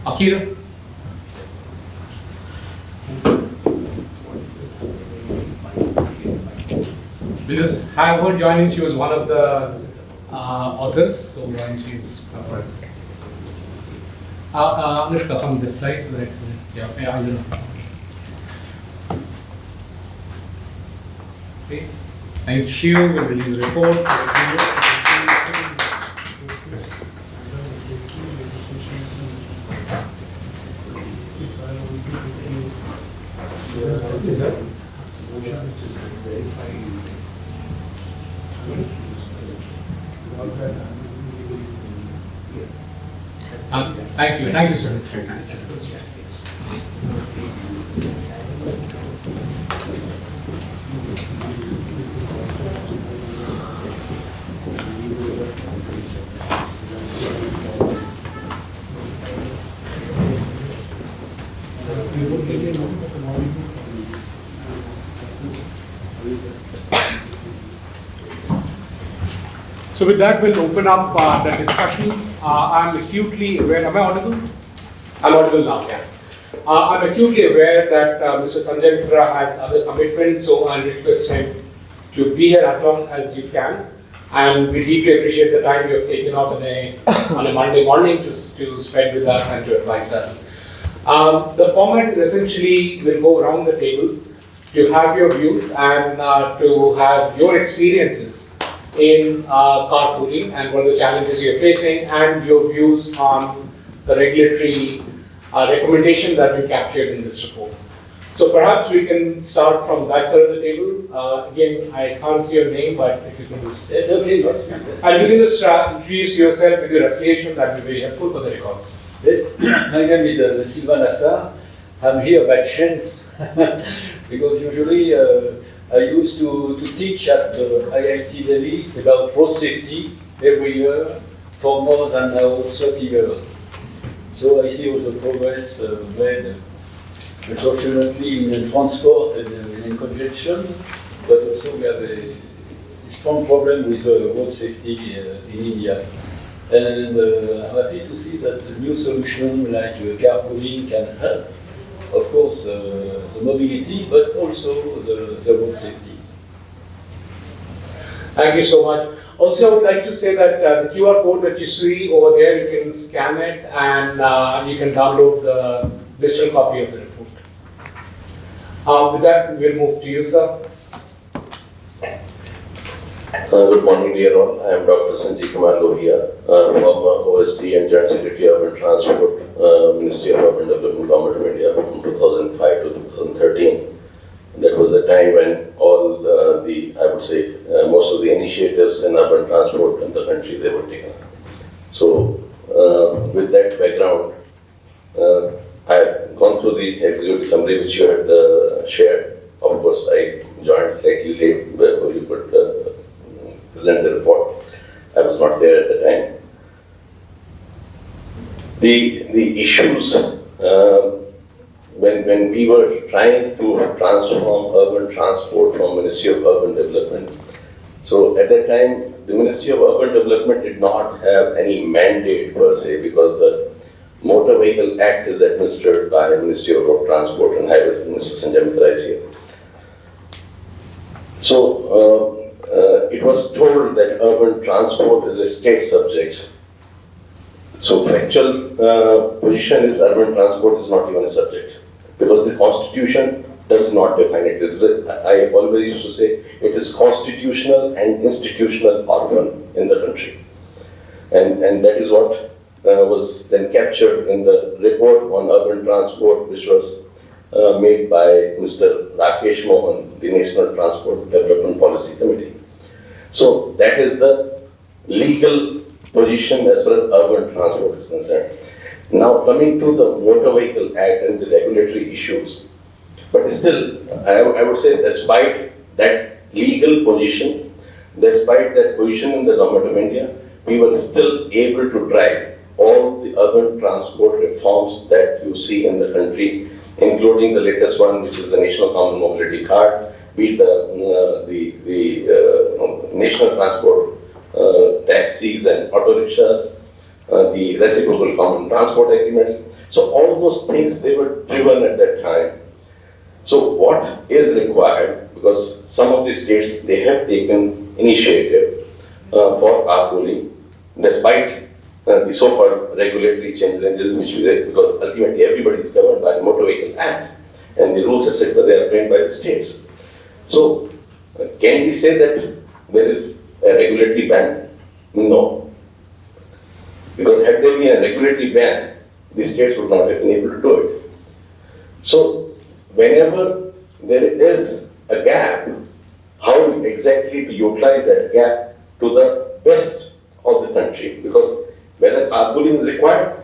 Akira. We'll just have her joining. She was one of the authors, so she's Anushka, come this side so that's yeah, I don't know. Okay. Thank you. We'll release the report. Thank you, sir. So with that, we'll open up the discussions. I'm acutely aware. Am I audible? I'm audible now. Yeah. I'm acutely aware that Mr. Sanjay Mitra has other commitments, so I'll request him to be here as long as you can. And we deeply appreciate the time you have taken out on a Monday morning to spend with us and to advise us. The format is essentially, we'll go around the table to have your views and to have your experiences in carpooling and what are the challenges you're facing and your views on the regulatory recommendation that we captured in this report. So perhaps we can start from that side of the table. Again, I can't see your name, but if you can just... It's okay, yes. And you can just introduce yourself with your affiliation, that would be very helpful for the records. Yes, my name is Sylvain Assar. I'm here by chance because usually I used to teach at the IIT Delhi about road safety every year for more than now 30 years. So I see all the progress made, unfortunately, in transport and in congestion, but also we have a strong problem with road safety in India. And I'm happy to see that the new solution like carpooling can help, of course, the mobility, but also the road safety. Thank you so much. Also, I would like to say that the QR code that you see over there, you can scan it and you can download the digital copy of the report. With that, we'll move to you, sir. Good morning, dear all. I am Dr. Sanjeev Kumar Lohia, former OSD and Joint Secretary of Urban Transport, Ministry of Urban Development, Government of India from 2005 to 2013. That was the time when all most of the initiatives in urban transport in the country, they were taken. So, with that background, I have gone through the executive summary which you had shared. Of course, I joined slightly late before you could present the report. I was not there at the time. The issues, when we were trying to transform urban transport from Ministry of Urban Development, so at that time, the Ministry of Urban Development did not have any mandate per se because the Motor Vehicle Act is administered by the Ministry of Road Transport and Highways, Mr. Sanjay Mitra is here. So, it was told that urban transport is a state subject. So factual position is urban transport is not even a subject because the Constitution does not define it. I always used to say it is constitutional and institutional organ in the country. And that is what was then captured in the report on urban transport which was made by Mr. Rakesh Mohan, the National Transport Development Policy Committee. So that is the legal position as far as urban transport is concerned. Now coming to the Motor Vehicle Act and the regulatory issues, but still, I would say despite that legal position, despite that position in the Government of India, we were still able to drive all the urban transport reforms that you see in the country, including the latest one, which is the National Common Mobility Card, be it the National Transport taxis and auto rickshaws, the reciprocal common transport agreements. So all those things, they were driven at that time. So what is required, because some of the states, they have taken initiative for carpooling, despite the so-called regulatory changes, which we did, because ultimately everybody is governed by the Motor Vehicle Act, and the rules, etc., they are framed by the states. So, can we say that there is a regulatory ban? No. Because had there been a regulatory ban, the states would not have been able to do it. So, whenever there is a gap, how exactly to utilize that gap to the best of the country? Because whether carpooling is required,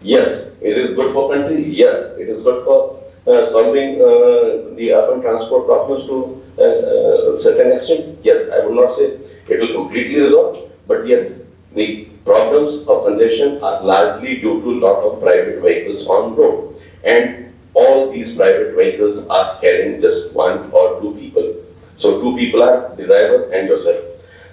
yes, it is good for country, yes, it is good for solving the urban transport problems to a certain extent. Yes, I would not say it will completely resolve, but yes, the problems of congestion are largely due to a lot of private vehicles on road, and all these private vehicles are carrying just one or two people. So two people are the driver and yourself.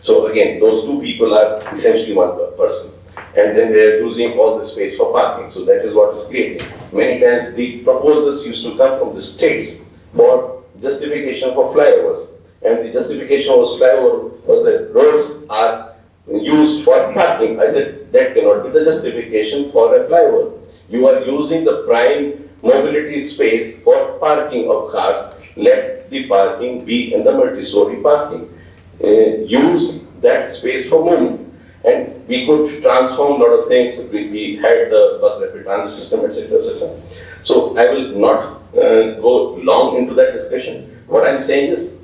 So again, those two people are essentially one person. and then they are using all the space for parking. So that is what is creating. Many times the proposals used to come from the states for justification for flyovers, and the justification was flyover was that roads are used for parking. I said that cannot be the justification for a flyover. You are using the prime mobility space for parking of cars. Let the parking be in the multi-story parking. Use that space for movement. And we could transform a lot of things. We had the bus rapid transit system, etc., etc. So I will not go long into that discussion. What I'm saying is,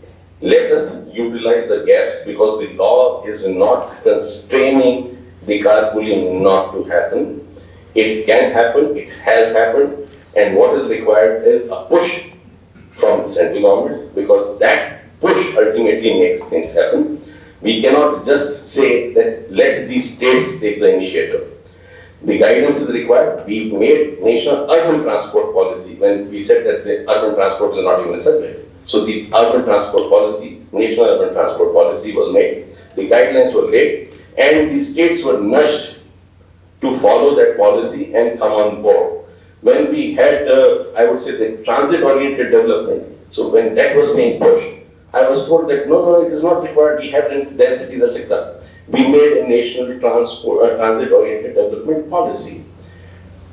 let us utilize the gaps, because the law is not constraining the carpooling not to happen. It can happen, it has happened, and what is required is a push from the central government, because that push ultimately makes things happen. We cannot just say that let the states take the initiative. The guidance is required. We made national urban transport policy when we said that the urban transport is not even a subject. So the urban transport policy, national urban transport policy was made. The guidelines were laid, and the states were nudged to follow that policy and come on board. When we had, I would say, the transit-oriented development, so when that was being pushed, I was told that no, it is not required, we have densities, etc. We made a national transit-oriented development policy.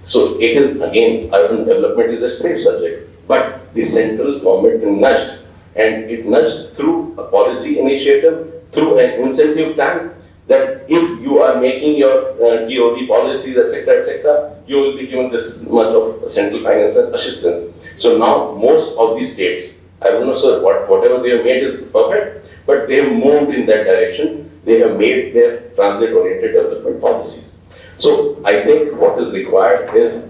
So it is, again, urban development is a safe subject, but the central government nudged, and it nudged through a policy initiative, through an incentive plan, that if you are making your TOD policies, etc., you will be given this much of central financial assistance. So now most of these states, I don't know, sir, whatever they have made is perfect, but they have moved in that direction. They have made their transit-oriented development policies. So I think what is required is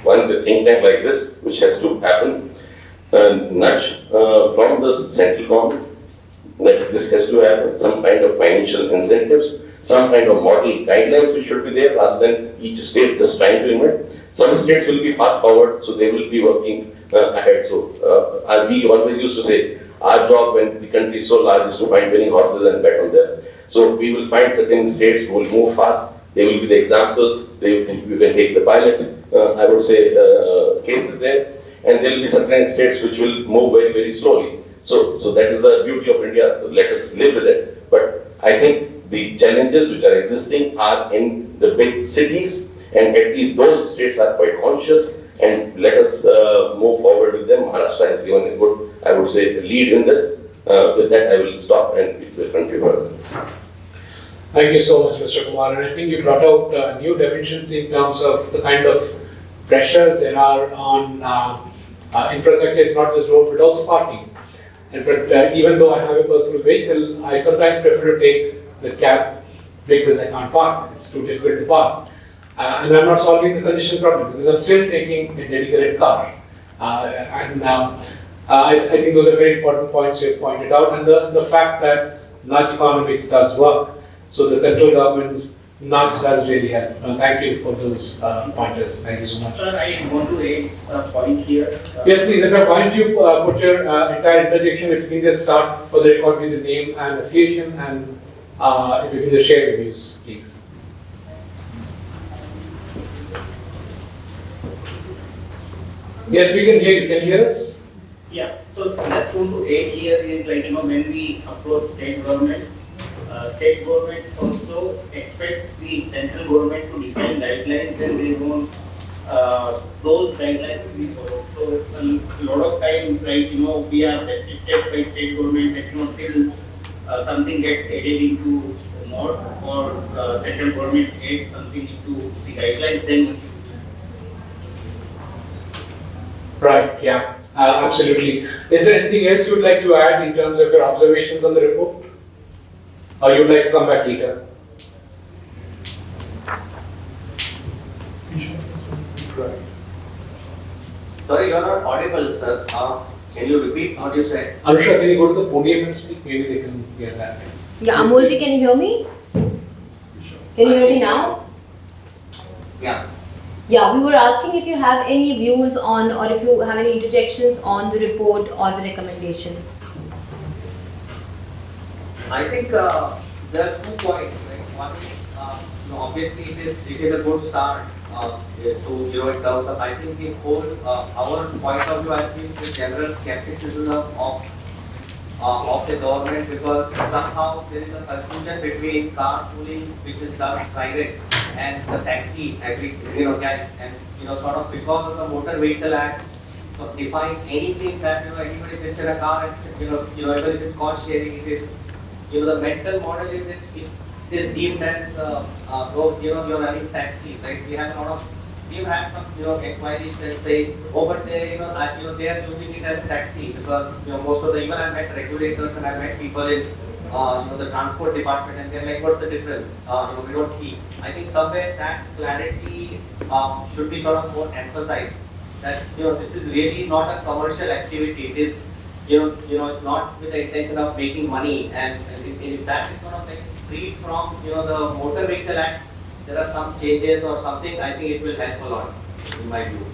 one think tank like this, which has to happen, nudge from the central government, that this has to happen, some kind of financial incentives, some kind of model guidelines which should be there, rather than each state just trying to invent. Some states will be fast forward, so they will be working ahead. So we always used to say, our job when the country is so large is to find winning horses and bet on them. So we will find certain states who will move fast. They will be the examples. You can take the pilot, I would say, cases there. And there will be certain states which will move very, very slowly. So that is the beauty of India. So let us live with it. But I think the challenges which are existing are in the big cities, and at least those states are quite conscious, and let us move forward with them. Maharashtra has given a good, I would say, lead in this. With that, I will stop and it will continue further. Thank you so much, Mr. Kumar. And I think you brought out new dimensions in terms of the kind of pressures there are on infrastructure. It's not just road, but also parking. And even though I have a personal vehicle, I sometimes prefer to take the cab because I can't park. It's too difficult to park. And I'm not solving the congestion problem because I'm still taking a dedicated car. I think those are very important points you have pointed out. And the fact that nudge economics does work. So the central government's nudge does really help. Thank you for those pointers. Thank you so much. Sir, I want to add a point here. Yes, please. Why don't you put your entire interjection? If you can just start for the record with the name and affiliation, and if you can just share your views, please. Yes, we can hear you. Can you hear us? Yeah. So just want to add here is when we approach state government, state governments also expect the central government to define guidelines, and they want those guidelines to be followed. So a lot of time, we are restricted by state government till something gets added into more, or central government adds something into the guidelines, then. Right. Yeah. Absolutely. Is there anything else you would like to add in terms of your observations on the report? Or you would like to come back later? Sorry, you are not audible, sir. Can you repeat what you said? Anusha, can you go to the podium and speak? Maybe they can hear that. Yeah, Amolji, can you hear me? Can you hear me now? Yeah. Yeah, we were asking if you have any views on, or if you have any interjections on the report or the recommendations. I think there are 2 points. Right? One is obviously it is a good start to, in terms of, I think the whole, our point of view, I think the general skepticism of the government, because somehow there is a confusion between carpooling, which is done private, and the taxi, and sort of because of the Motor Vehicle Act, define anything that anybody sits in a car and even if it's cost sharing, it is the mental model is that it is deemed as you're running taxis, right? We've had some inquiries that say, oh, but they they are using it as taxi because most of the, even I met regulators and I met people in the transport department, and they're like, what's the difference? We don't see. I think somewhere that clarity should be sort of more emphasized. That this is really not a commercial activity. It is it's not with the intention of making money, and if that is sort of like freed from the Motor Vehicle Act, there are some changes or something. I think it will help a lot, in my view.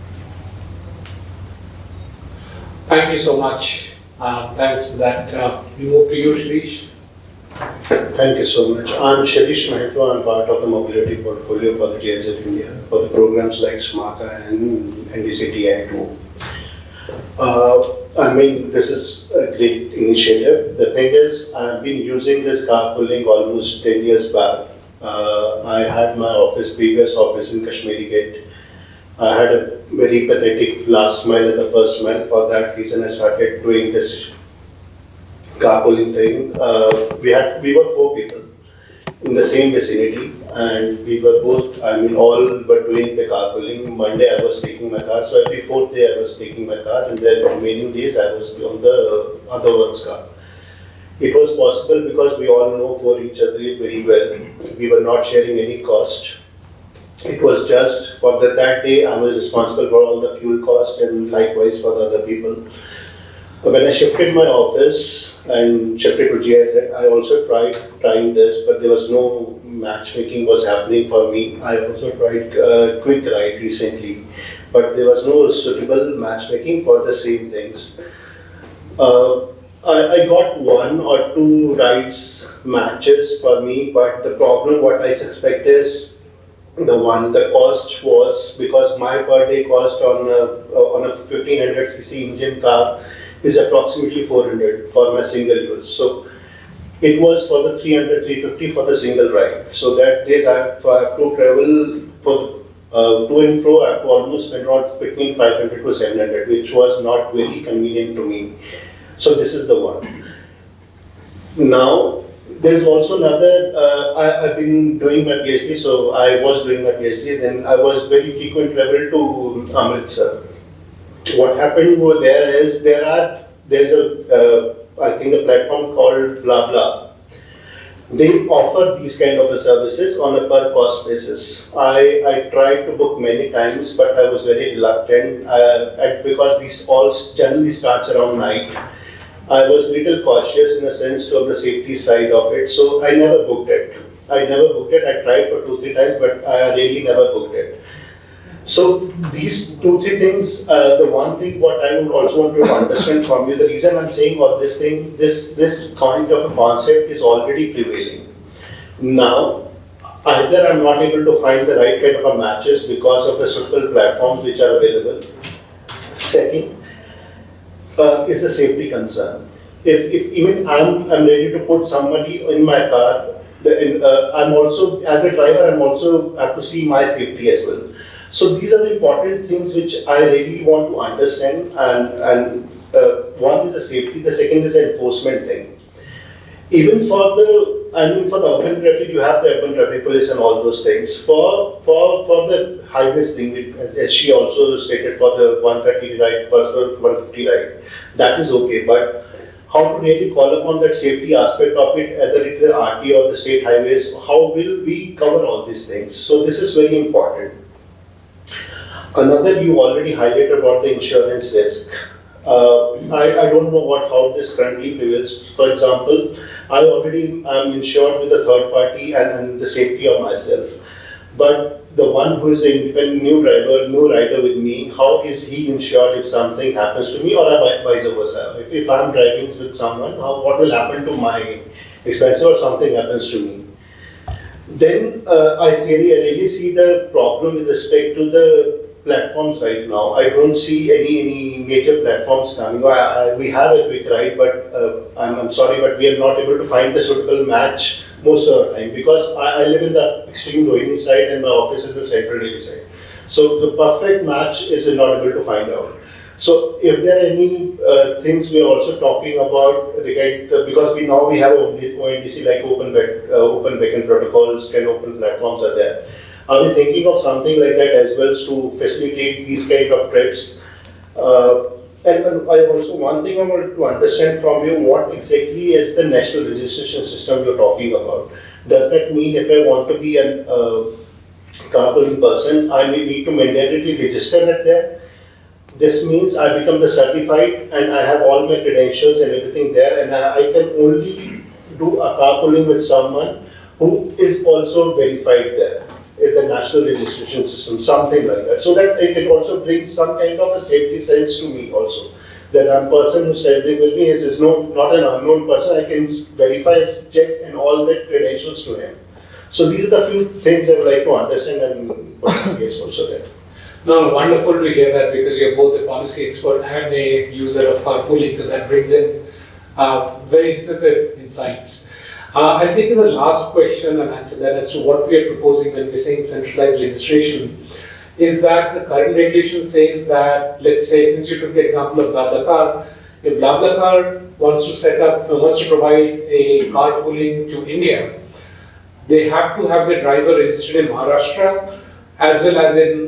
Thank you so much. Thanks for that. We move to you, Shirish. Thank you so much. I'm Shirish Mahitwa. I'm part of the mobility portfolio for the GIZ India for the programs like SMARTA and NDCTI2. I mean, this is a great initiative. The thing is, I've been using this carpooling almost 10 years back. I had my previous office in Kashmiri Gate. I had a very pathetic last mile and the first mile. For that reason, I started doing this carpooling thing. We were 4 people in the same vicinity, and we were both, all were doing the carpooling. Monday I was taking my car, so every 4th day I was taking my car, and then the remaining days I was on the other one's car. It was possible because we all know for each other very well. We were not sharing any cost. It was just for that day I was responsible for all the fuel cost, and likewise for the other people. When I shifted my office and shifted to GIZ, I also trying this, but there was no matchmaking was happening for me. I also tried Quick Ride recently, but there was no suitable matchmaking for the same things. I got 1 or 2 rides matches for me, but the problem what I suspect is the cost was, because my per day cost on a 1500cc engine car is approximately 400 for my single use. So it was for the 300, 350 for the single ride. So that days I have to travel for to and fro. I have to almost spend around between 500 to 700, which was not very convenient to me. So this is the one. Now there's also another. I've been doing my PhD, so I was doing my PhD. Then I was very frequent travel to Amritsar. What happened over there is there's a I think a platform called Blah Blah. They offer these kind of services on a per cost basis. I tried to book many times, but I was very reluctant because these all generally starts around night. I was little cautious in the sense of the safety side of it, so I never booked it. I tried for 2-3 times, but I really never booked it. So these 2-3 things, the one thing what I would also want to understand from you, the reason I'm saying all this thing, this kind of a concept is already prevailing. Now, either I'm not able to find the right kind of matches because of the suitable platforms which are available. Second, is the safety concern. If even I'm ready to put somebody in my car, I'm also, as a driver, I'm also have to see my safety as well. So these are the important things which I really want to understand, and one is the safety, the second is the enforcement thing. Even for the urban traffic, you have the urban traffic police and all those things. For the highways thing, as she also stated, for the 130 ride, 150 ride, that is okay, but how to really call upon that safety aspect of it, whether it is the RT or the state highways, how will we cover all these things? So this is very important. Another, you already highlighted about the insurance risk. I don't know how this currently prevails. For example, I already am insured with a third party and the safety of myself. But the one who is an independent new rider with me, how is he insured if something happens to me, or vice versa? If I'm driving with someone, what will happen to my expense or something happens to me? Then I really see the problem with respect to the platforms right now. I don't see any major platforms coming. We have a quick ride, but I'm sorry, but we are not able to find the suitable match most of the time because I live in the extreme Rohini side and my office is the central Delhi side. So the perfect match is not able to find out. So if there are any things we are also talking about because we have ONDC like open backend protocols and open platforms are there. Are we thinking of something like that as well to facilitate these kind of trips? And I also one thing I wanted to understand from you, what exactly is the national registration system you're talking about? Does that mean if I want to be a carpooling person, I may need to mandatorily register it there? This means I become the certified and I have all my credentials and everything there, and I can only do a carpooling with someone who is also verified there in the national registration system, something like that. So that it also brings some kind of a safety sense to me also. That a person who's traveling with me is not an unknown person. I can verify, check, and all the credentials to him. So these are the few things I would like to understand and put in case also there. No, wonderful to hear that because you're both a policy expert and a user of carpooling, so that brings in very incisive insights. I'll take the last question and answer that as to what we are proposing when we're saying centralized registration. Is that the current regulation says that, let's say, since you took the example of BlaBlaCar, if BlaBlaCar wants to provide a carpooling to India, they have to have their driver registered in Maharashtra as well as in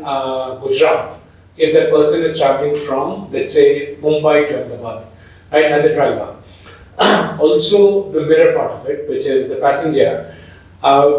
Gujarat, if that person is traveling from, let's say, Mumbai to Ahmedabad, right, as a driver. Also, the mirror part of it, which is the passenger,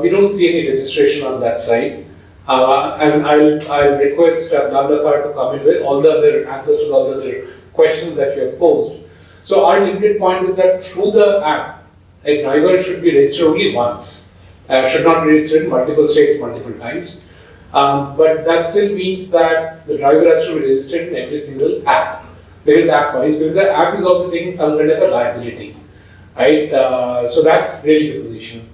we don't see any registration on that side. And I'll request BlaBlaCar to come in with all the other answers to all the other questions that you have posed. So our limited point is that through the app, a driver should be registered only once, should not be registered in multiple states multiple times. But that still means that the driver has to be registered in every single app. There is app-wise, because the app is also taking some kind of a liability, right? So that's really the position.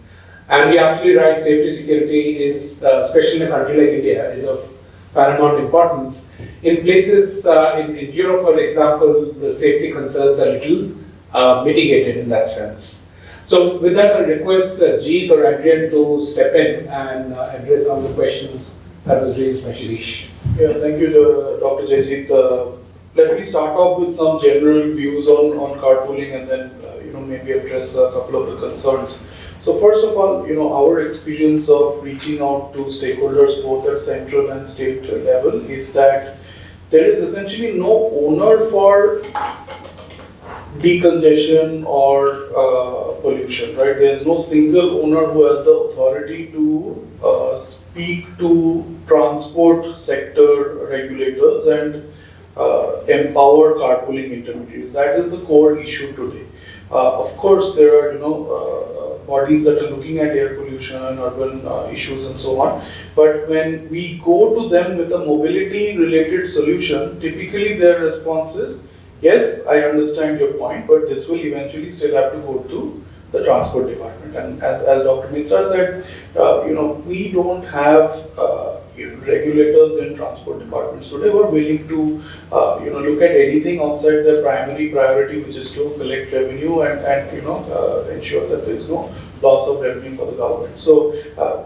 And you're absolutely right, safety security is, especially in a country like India, is of paramount importance. In places, in Europe, for example, the safety concerns are a little mitigated in that sense. So with that, I'll request Jeet or Adrian to step in and address all the questions that was raised by Shirish. Yeah, thank you, Dr. Jayjeet. Let me start off with some general views on carpooling and then maybe address a couple of the concerns. So first of all, our experience of reaching out to stakeholders both at central and state level is that there is essentially no owner for decongestion or pollution, right? There's no single owner who has the authority to speak to transport sector regulators and empower carpooling intermediaries. That is the core issue today. Of course, there are bodies that are looking at air pollution, urban issues, and so on. But when we go to them with a mobility-related solution, typically their response is, yes, I understand your point, but this will eventually still have to go to the transport department. And as Dr. Mitra said, we don't have regulators in transport departments today who are willing to look at anything outside their primary priority, which is to collect revenue and ensure that there is no loss of revenue for the government. So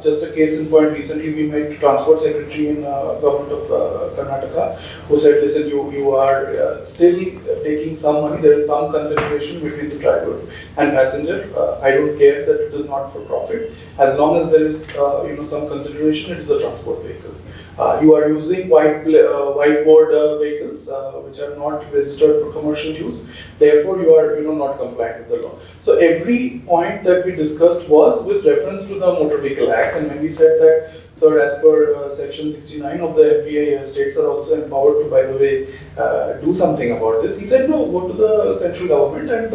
just a case in point, recently we met Transport Secretary in government of Karnataka who said, listen, you are still taking some money, there is some consideration between the driver and passenger. I don't care that it is not for profit. As long as there is some consideration, it is a transport vehicle. You are using whiteboard vehicles which are not registered for commercial use. Therefore, you are not compliant with the law. So every point that we discussed was with reference to the Motor Vehicle Act, and when we said that, sir, as per section 69 of the MPA, states are also empowered to, by the way, do something about this. He said, no, go to the central government and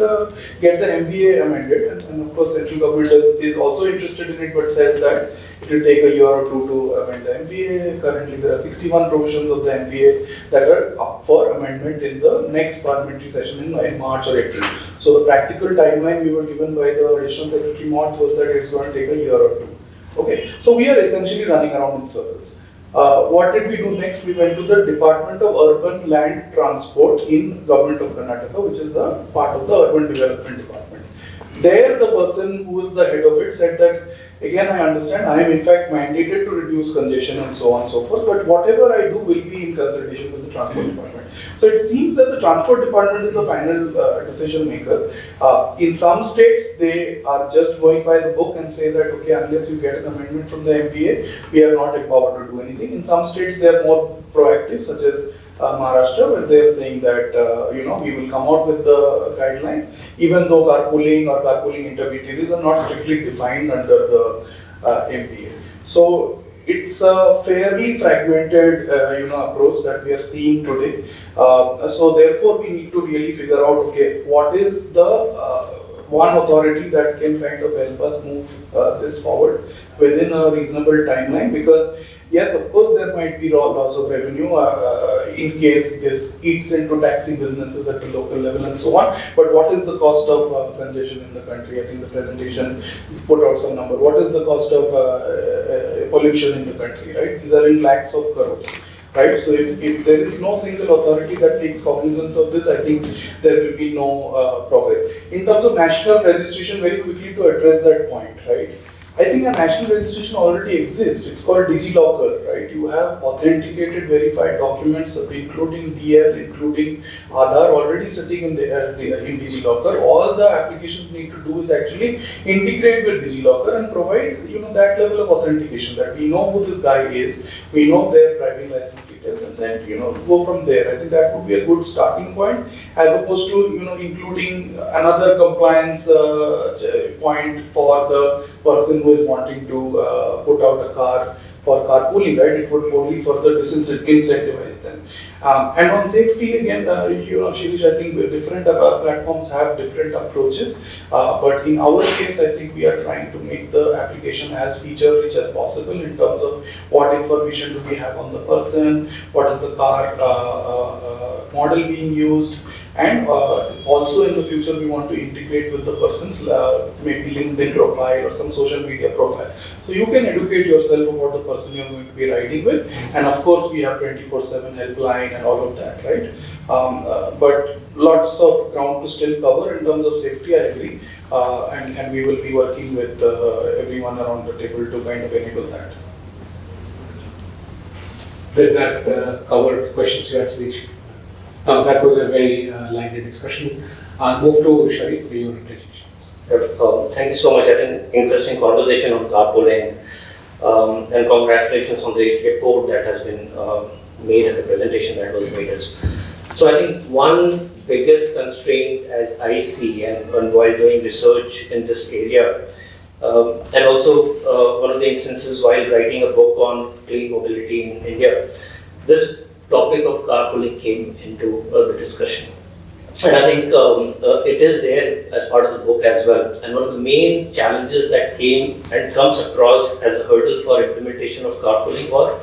get the MPA amended. And of course, central government is also interested in it, but says that it will take a year or two to amend the MPA. Currently, there are 61 provisions of the MPA that are up for amendment in the next parliamentary session in March or April. So the practical timeline we were given by the Additional Secretary Mott was that it's going to take a year or two. Okay, so we are essentially running around in circles. What did we do next? We went to the Department of Urban Land Transport in Government of Karnataka, which is a part of the Urban Development Department. There, the person who is the head of it said that, again, I understand, I am in fact mandated to reduce congestion and so on and so forth, but whatever I do will be in consultation with the Transport Department. So it seems that the Transport Department is the final decision maker. In some states, they are just going by the book and say that, okay, unless you get an amendment from the MPA, we are not empowered to do anything. In some states, they are more proactive, such as Maharashtra, where they are saying that we will come out with the guidelines, even though carpooling or carpooling intermediaries are not strictly defined under the MPA. So it's a fairly fragmented approach that we are seeing today. So therefore, we need to really figure out, okay, what is the one authority that can kind of help us move this forward within a reasonable timeline, because yes, of course, there might be loss of revenue in case this eats into taxi businesses at the local level and so on. But what is the cost of congestion in the country? I think the presentation put out some number. What is the cost of pollution in the country, right? These are in lakhs of crores, right? So if there is no single authority that takes cognizance of this, I think there will be no progress. In terms of national registration, very quickly to address that point, right? I think a national registration already exists. It's called DigiLocker, right? You have authenticated, verified documents, including DL, including Aadhaar, already sitting in DigiLocker. All the applications need to do is actually integrate with DigiLocker and provide, that level of authentication, that we know who this guy is, we know their driving license details, and then, go from there. I think that would be a good starting point, as opposed to, including another compliance point for the person who is wanting to put out a car for carpooling, right? It would only further disincentivize them. And on safety, again, Shirish, I think different platforms have different approaches. But in our case, I think we are trying to make the application as feature-rich as possible in terms of what information do we have on the person, what is the car model being used, and also in the future we want to integrate with the person's maybe LinkedIn profile or some social media profile. So you can educate yourself about the person you're going to be riding with, and of course we have 24/7 helpline and all of that, right? But lots of ground to still cover in terms of safety, I agree, and we will be working with everyone around the table to kind of enable that. Did that cover questions you had, Sadiq? That was a very lively discussion. I'll move to Sharif for your interjections. Thank you so much. I think interesting conversation on carpooling, and congratulations on the report that has been made and the presentation that was made as well. So I think one biggest constraint as I see, and while doing research in this area, and also one of the instances while writing a book on clean mobility in India, this topic of carpooling came into the discussion. And I think it is there as part of the book as well. And one of the main challenges that came and comes across as a hurdle for implementation of carpooling or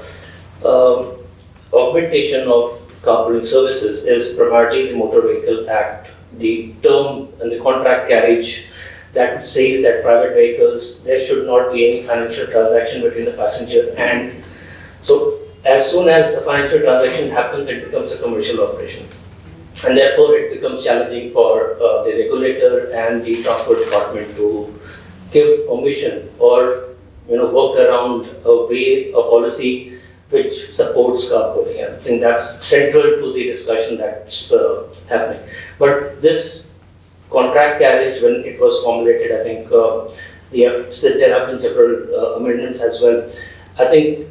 augmentation of carpooling services is primarily the Motor Vehicle Act, the term and the contract carriage that says that private vehicles, there should not be any financial transaction between the passenger and. So as soon as a financial transaction happens, it becomes a commercial operation. And therefore, it becomes challenging for the regulator and the transport department to give permission or work around a policy which supports carpooling. I think that's central to the discussion that's happening. But this contract carriage, when it was formulated, I think there have been several amendments as well. I think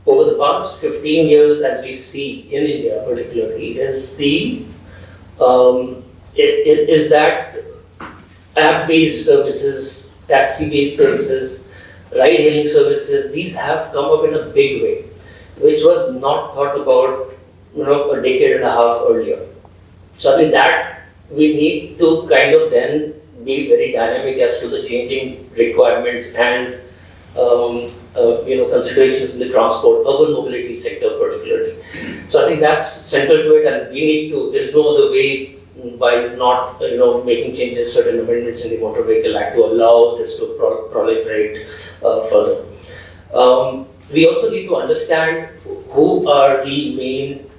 over the past 15 years, as we see in India particularly, is that app-based services, taxi-based services, ride-hailing services, these have come up in a big way, which was not thought about a decade and a half earlier. So I think that we need to kind of then be very dynamic as to the changing requirements and considerations in the transport, urban mobility sector particularly. So I think that's central to it, and we need to, there is no other way by not making changes, certain amendments in the Motor Vehicle Act to allow this to proliferate further. We also need to understand who are the main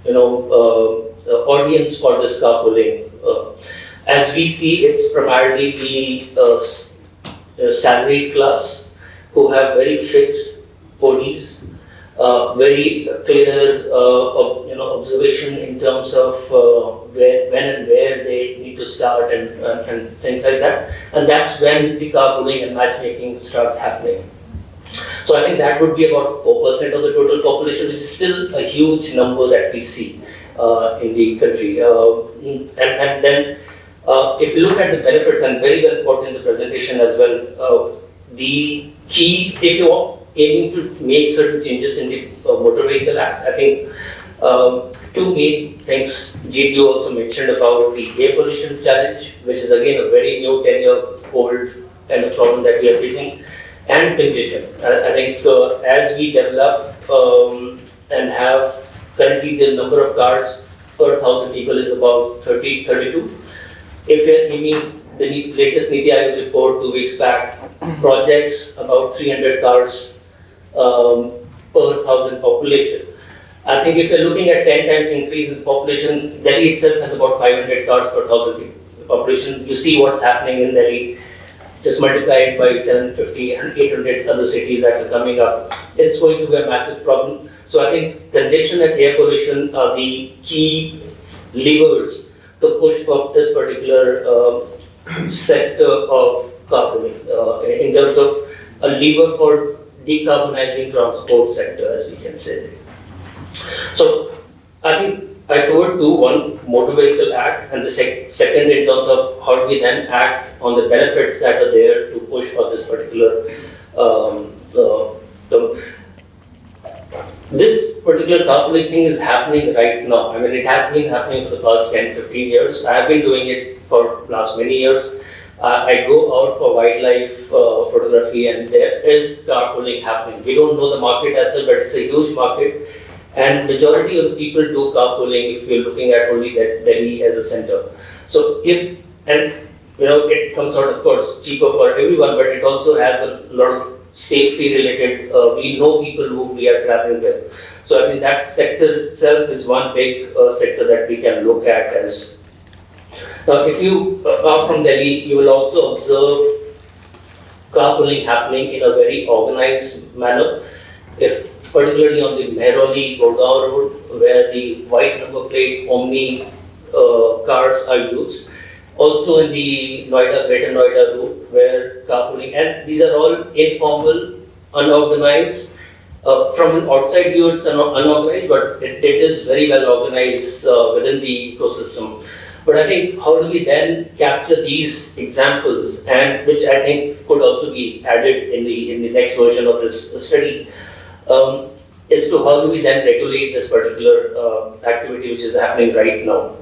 audience for this carpooling. As we see, it's primarily the salaried class who have very fixed bodies, very clear observation in terms of when and where they need to start and things like that. And that's when the carpooling and matchmaking start happening. So I think that would be about 4% of the total population, which is still a huge number that we see in the country. And then if you look at the benefits, and very well put in the presentation as well, the key, if you are aiming to make certain changes in the Motor Vehicle Act, I think two main things GTO also mentioned about the air pollution challenge, which is again a very new 10-year-old kind of problem that we are facing, and congestion. I think as we develop and have currently the number of cars per 1,000 people is about 32. If you're aiming the latest NITI Aayog report 2 weeks back projects about 300 cars per 1,000 population. I think if you're looking at 10 times increase in the population, Delhi itself has about 500 cars per 1,000 population. You see what's happening in Delhi. Just multiply it by 750 and 800 other cities that are coming up. It's going to be a massive problem. So I think congestion and air pollution are the key levers to push for this particular sector of carpooling in terms of a lever for decarbonizing transport sector, as we can say. So I think I covered two: one, Motor Vehicle Act, and the second in terms of how do we then act on the benefits that are there to push for this particular this particular carpooling thing is happening right now. I mean, it has been happening for the past 10, 15 years. I have been doing it for last many years. I go out for wildlife photography, and there is carpooling happening. We don't know the market as such, but it's a huge market. And majority of the people do carpooling if you're looking at only that Delhi as a center. So it comes out, of course, cheaper for everyone, but it also has a lot of safety related, we know people who we are traveling with. So I think that sector itself is one big sector that we can look at as. Now, if you are from Delhi, you will also observe carpooling happening in a very organized manner. If particularly on the Mehrauli Gurgaon road, where the white number plate Omni cars are used. Also in the Noida, Greater Noida route, where carpooling, and these are all informal, unorganized. From an outside view, it's unorganized, but it is very well organized within the ecosystem. But I think how do we then capture these examples, and which I think could also be added in the next version of this study, as to how do we then regulate this particular activity which is happening right now.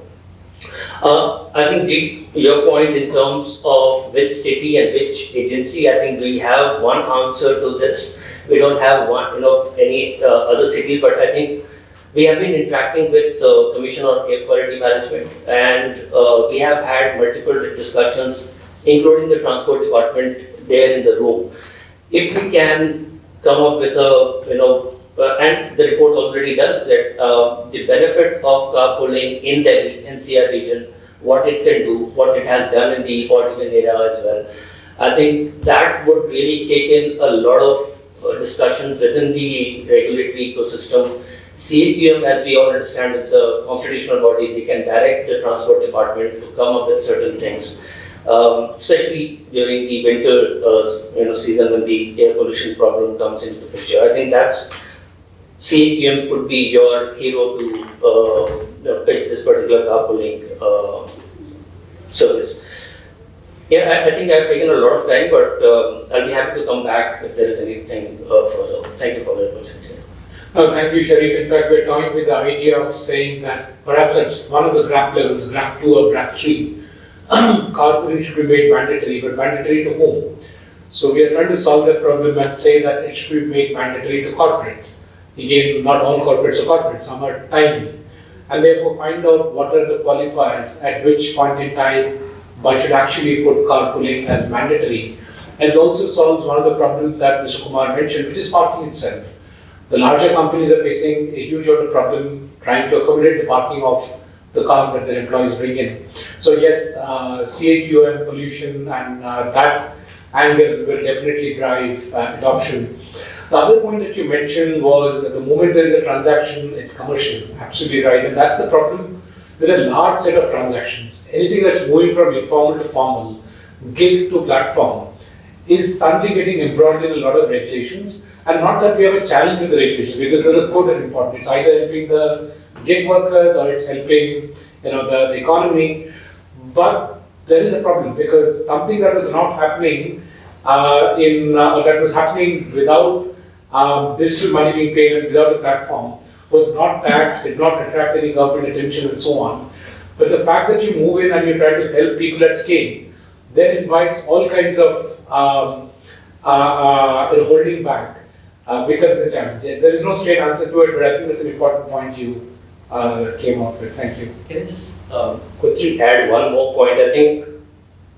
I think your point in terms of which city and which agency, I think we have one answer to this. We don't have any other cities, but I think we have been interacting with the Commission on Air Quality Management, and we have had multiple discussions, including the Transport Department there in the room. If we can come up with and the report already does it, the benefit of carpooling in Delhi, NCR region, what it can do, what it has done in the odd even area as well. I think that would really kick in a lot of discussion within the regulatory ecosystem. C-DEP, as we all understand, it's a constitutional body. They can direct the Transport Department to come up with certain things, especially during the winter season when the air pollution problem comes into the picture. I think that's C-DEP could be your hero to pitch this particular carpooling service. Yeah, I think I've taken a lot of time, but I'll be happy to come back if there is anything further. Thank you for the opportunity. No, thank you, Sharif. In fact, we're toying with the idea of saying that perhaps at one of the GRAP levels, GRAP 2 or GRAP 3, carpooling should be made mandatory, but mandatory to whom? So we are trying to solve that problem and say that it should be made mandatory to corporates. Again, not all corporates are corporates, some are tiny. and therefore find out what are the qualifiers at which point in time one should actually put carpooling as mandatory. And it also solves one of the problems that Mr. Kumar mentioned, which is parking itself. The larger companies are facing a huge amount of problem trying to accommodate the parking of the cars that their employees bring in. So yes, CAQM, pollution, and that angle will definitely drive adoption. The other point that you mentioned was that the moment there is a transaction, it's commercial. Absolutely right, and that's the problem with a large set of transactions. Anything that's moving from informal to formal, gig to platform, is suddenly getting embroiled in a lot of regulations. And not that we have a challenge with the regulations, because there's a code that important. It's either helping the gig workers or it's helping the economy. But there is a problem, because something that was not happening that was happening without digital money being paid and without a platform was not taxed, did not attract any government attention and so on. But the fact that you move in and you try to help people at scale, then invites all kinds of holding back becomes a challenge. There is no straight answer to it, but I think that's an important point you came up with. Thank you. Can I just quickly add one more point? I think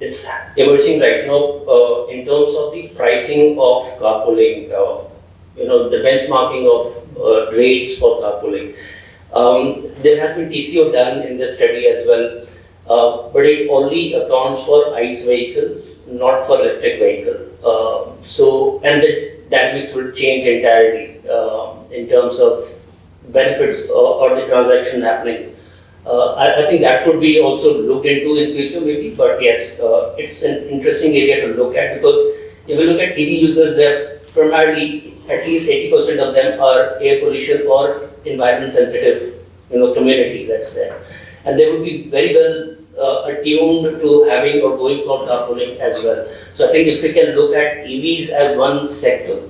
it's emerging right now in terms of the pricing of carpooling, the benchmarking of rates for carpooling. There has been TCO done in this study as well, but it only accounts for ICE vehicles, not for electric vehicle. And the dynamics will change entirely in terms of benefits or the transaction happening. I think that could be also looked into in future maybe, but yes, it's an interesting area to look at, because if you look at EV users, they're primarily, at least 80% of them are air pollution or environment sensitive community that's there. And they would be very well attuned to having or going for carpooling as well. So I think if we can look at EVs as one sector,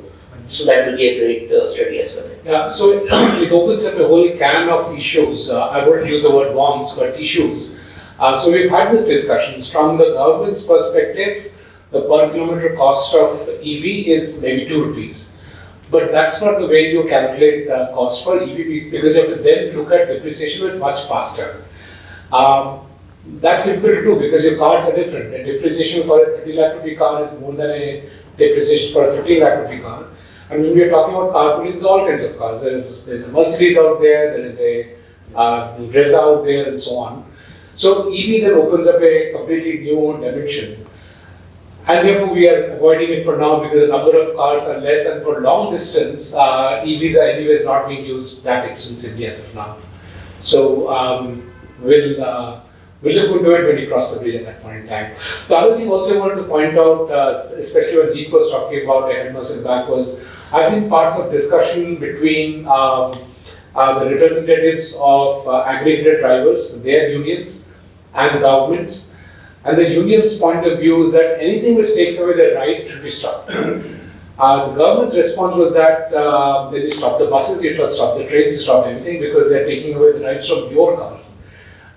so that will be a great study as well. Yeah, so it opens up a whole can of issues. I wouldn't use the word bombs, but issues. So we've had these discussions. From the government's perspective, the per kilometer cost of EV is maybe 2 rupees. But that's not the way you calculate the cost for EV, because you have to then look at depreciation rate much faster. That's simple to do because your cars are different. And depreciation for a 30 lakh rupee car is more than a depreciation for a 15 lakh rupee car. And when we are talking about carpooling, there's all kinds of cars. There's a Mercedes out there is a Brezza out there, and so on. So EV then opens up a completely new dimension. And therefore we are avoiding it for now because the number of cars are less, and for long distance, EVs are anyways not being used that extensively as of now. So we'll look into it when you cross the bridge at that point in time. The other thing also I wanted to point out, especially when Jeet was talking about a headmaster back, was I've been parts of discussion between the representatives of aggregated drivers, their unions, and governments. And the union's point of view is that anything which takes away their right should be stopped. The government's response was that they will stop the buses, you have to stop the trains, stop everything, because they're taking away the rights from your cars.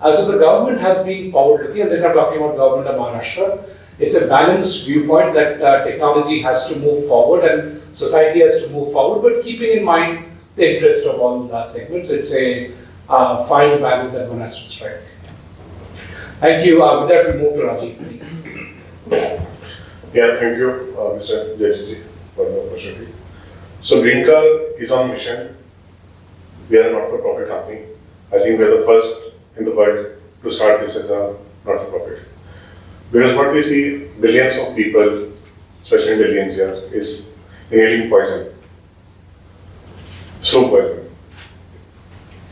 So the government has been forward-looking, and this I'm talking about government of Maharashtra. It's a balanced viewpoint that technology has to move forward and society has to move forward, but keeping in mind the interest of all segments. It's a fine balance that one has to strike. Thank you. With that, we move to Rajiv, please. Yeah, thank you, Mr. Jajji, for the opportunity. So Green Car is on mission. We are a not-for-profit company. I think we are the first in the world to start this as a not-for-profit. Because what we see, billions of people, especially billions here, is inhaling poison. Slow poison.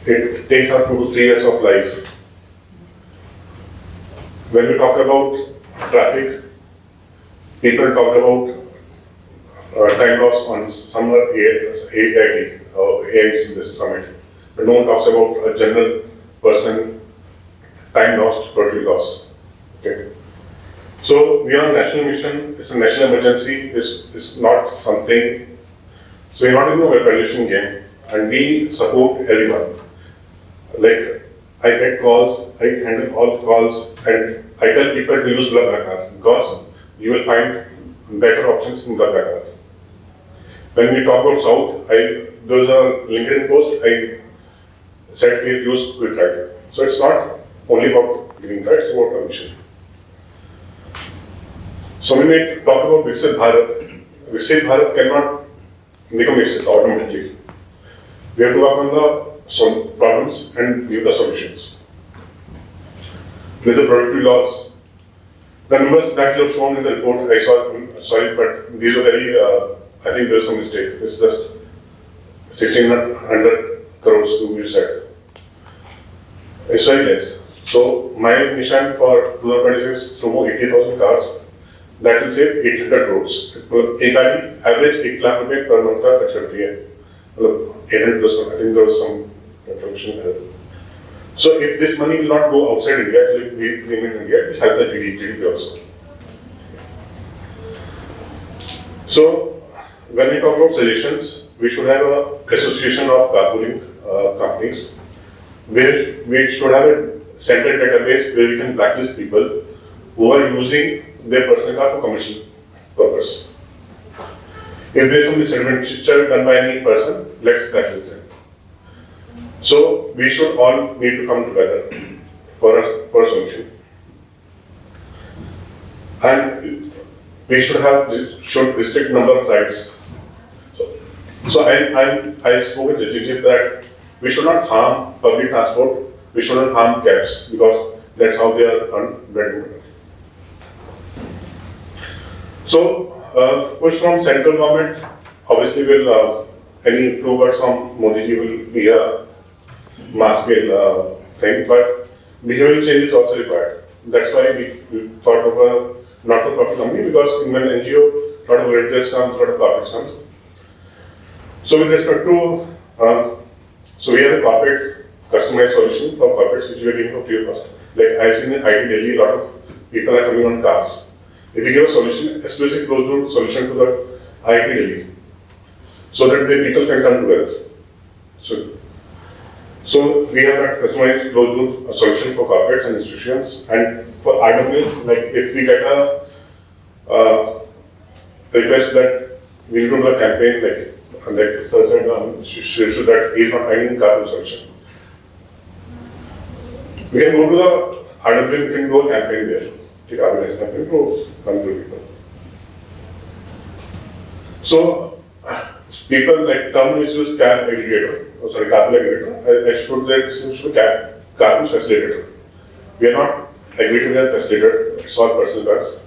It takes up 2 to 3 years of life. When we talk about traffic, people talk about time loss on some AIT or AIs in this summit, but no one talks about a general person, time lost, property loss. Okay. So we are on a national mission. It's a national emergency. It's not something. So we're not in a valuation game, and we support everyone. Like, I get calls, I handle all calls, and I tell people to use BlaBlaCar because you will find better options in BlaBlaCar. When we talk about South, those are LinkedIn posts. said we use quick ride. So it's not only about giving rides, it's about permission. So when we talk about Viksit Bharat cannot become Viksit automatically. We have to work on the problems and give the solutions. There's a productivity loss. The numbers that you have shown in the report, I saw, sorry, but these are very, I think there's some mistake. It's just 1,600 crores to be said. It's very less. So my mission for 2026 is to move 80,000 cars. That will save 800 crores. एक गाड़ी average 1 lakh रुपए per month का खर्च करती है. मतलब 800 plus, I think there was some information there. So if this money will not go outside India, it will remain in India, it will help the GDP also. So when we talk about suggestions, we should have an association of carpooling companies, where we should have a central database where we can blacklist people who are using their personal car for commercial purpose. If there is some misadventure done by any person, let's blacklist them. So we should all need to come together for a solution. And we should restrict number of rides. So I spoke with JTG that we should not harm public transport, we should not harm cabs, because that's how they are earned. So push from central government, obviously will any improvements from Modi ji will be a mass scale thing, but behavioral change is also required. That's why we thought of a not-for-profit company, because in an NGO, a lot of volunteers comes, a lot of corporates comes. So with respect to, so we have a corporate customized solution for corporates which we are giving for free of cost. Like I've seen in IT Delhi, a lot of people are coming on cars. If we give a solution, exclusive closed-door solution to the IIT Delhi, so that the people can come together. So we have a customized closed-door solution for corporates and institutions, and for RWs, like if we get a request that we need to do a campaign, like sir said, so that he is not finding carpool solution. We can go to the RW, we can do a campaign there. Take organized campaign to come to people. So people like term is use cab aggregator, carpool aggregator. I should say this is carpool facilitator. We are not agreed to be a facilitator, it's all personal cars.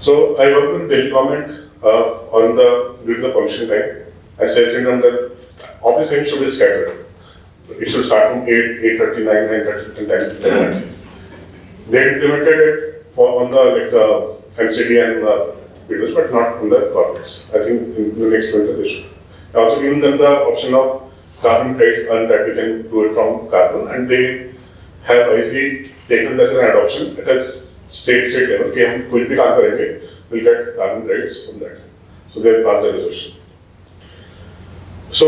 So I worked with Delhi government during the permission time. I said on the obviously it should be scattered. It should start from 8:30, 9:30, 10:30. They implemented it on the MCD and builders, but not on the corporates. I think in the next winter they should. I also given them the option of carbon credits and that we can do it from carbon, and they have wisely taken this as an adoption at a state level. कि हम कुछ भी काम करेंगे, we'll get carbon credits from that. So they have passed the resolution. So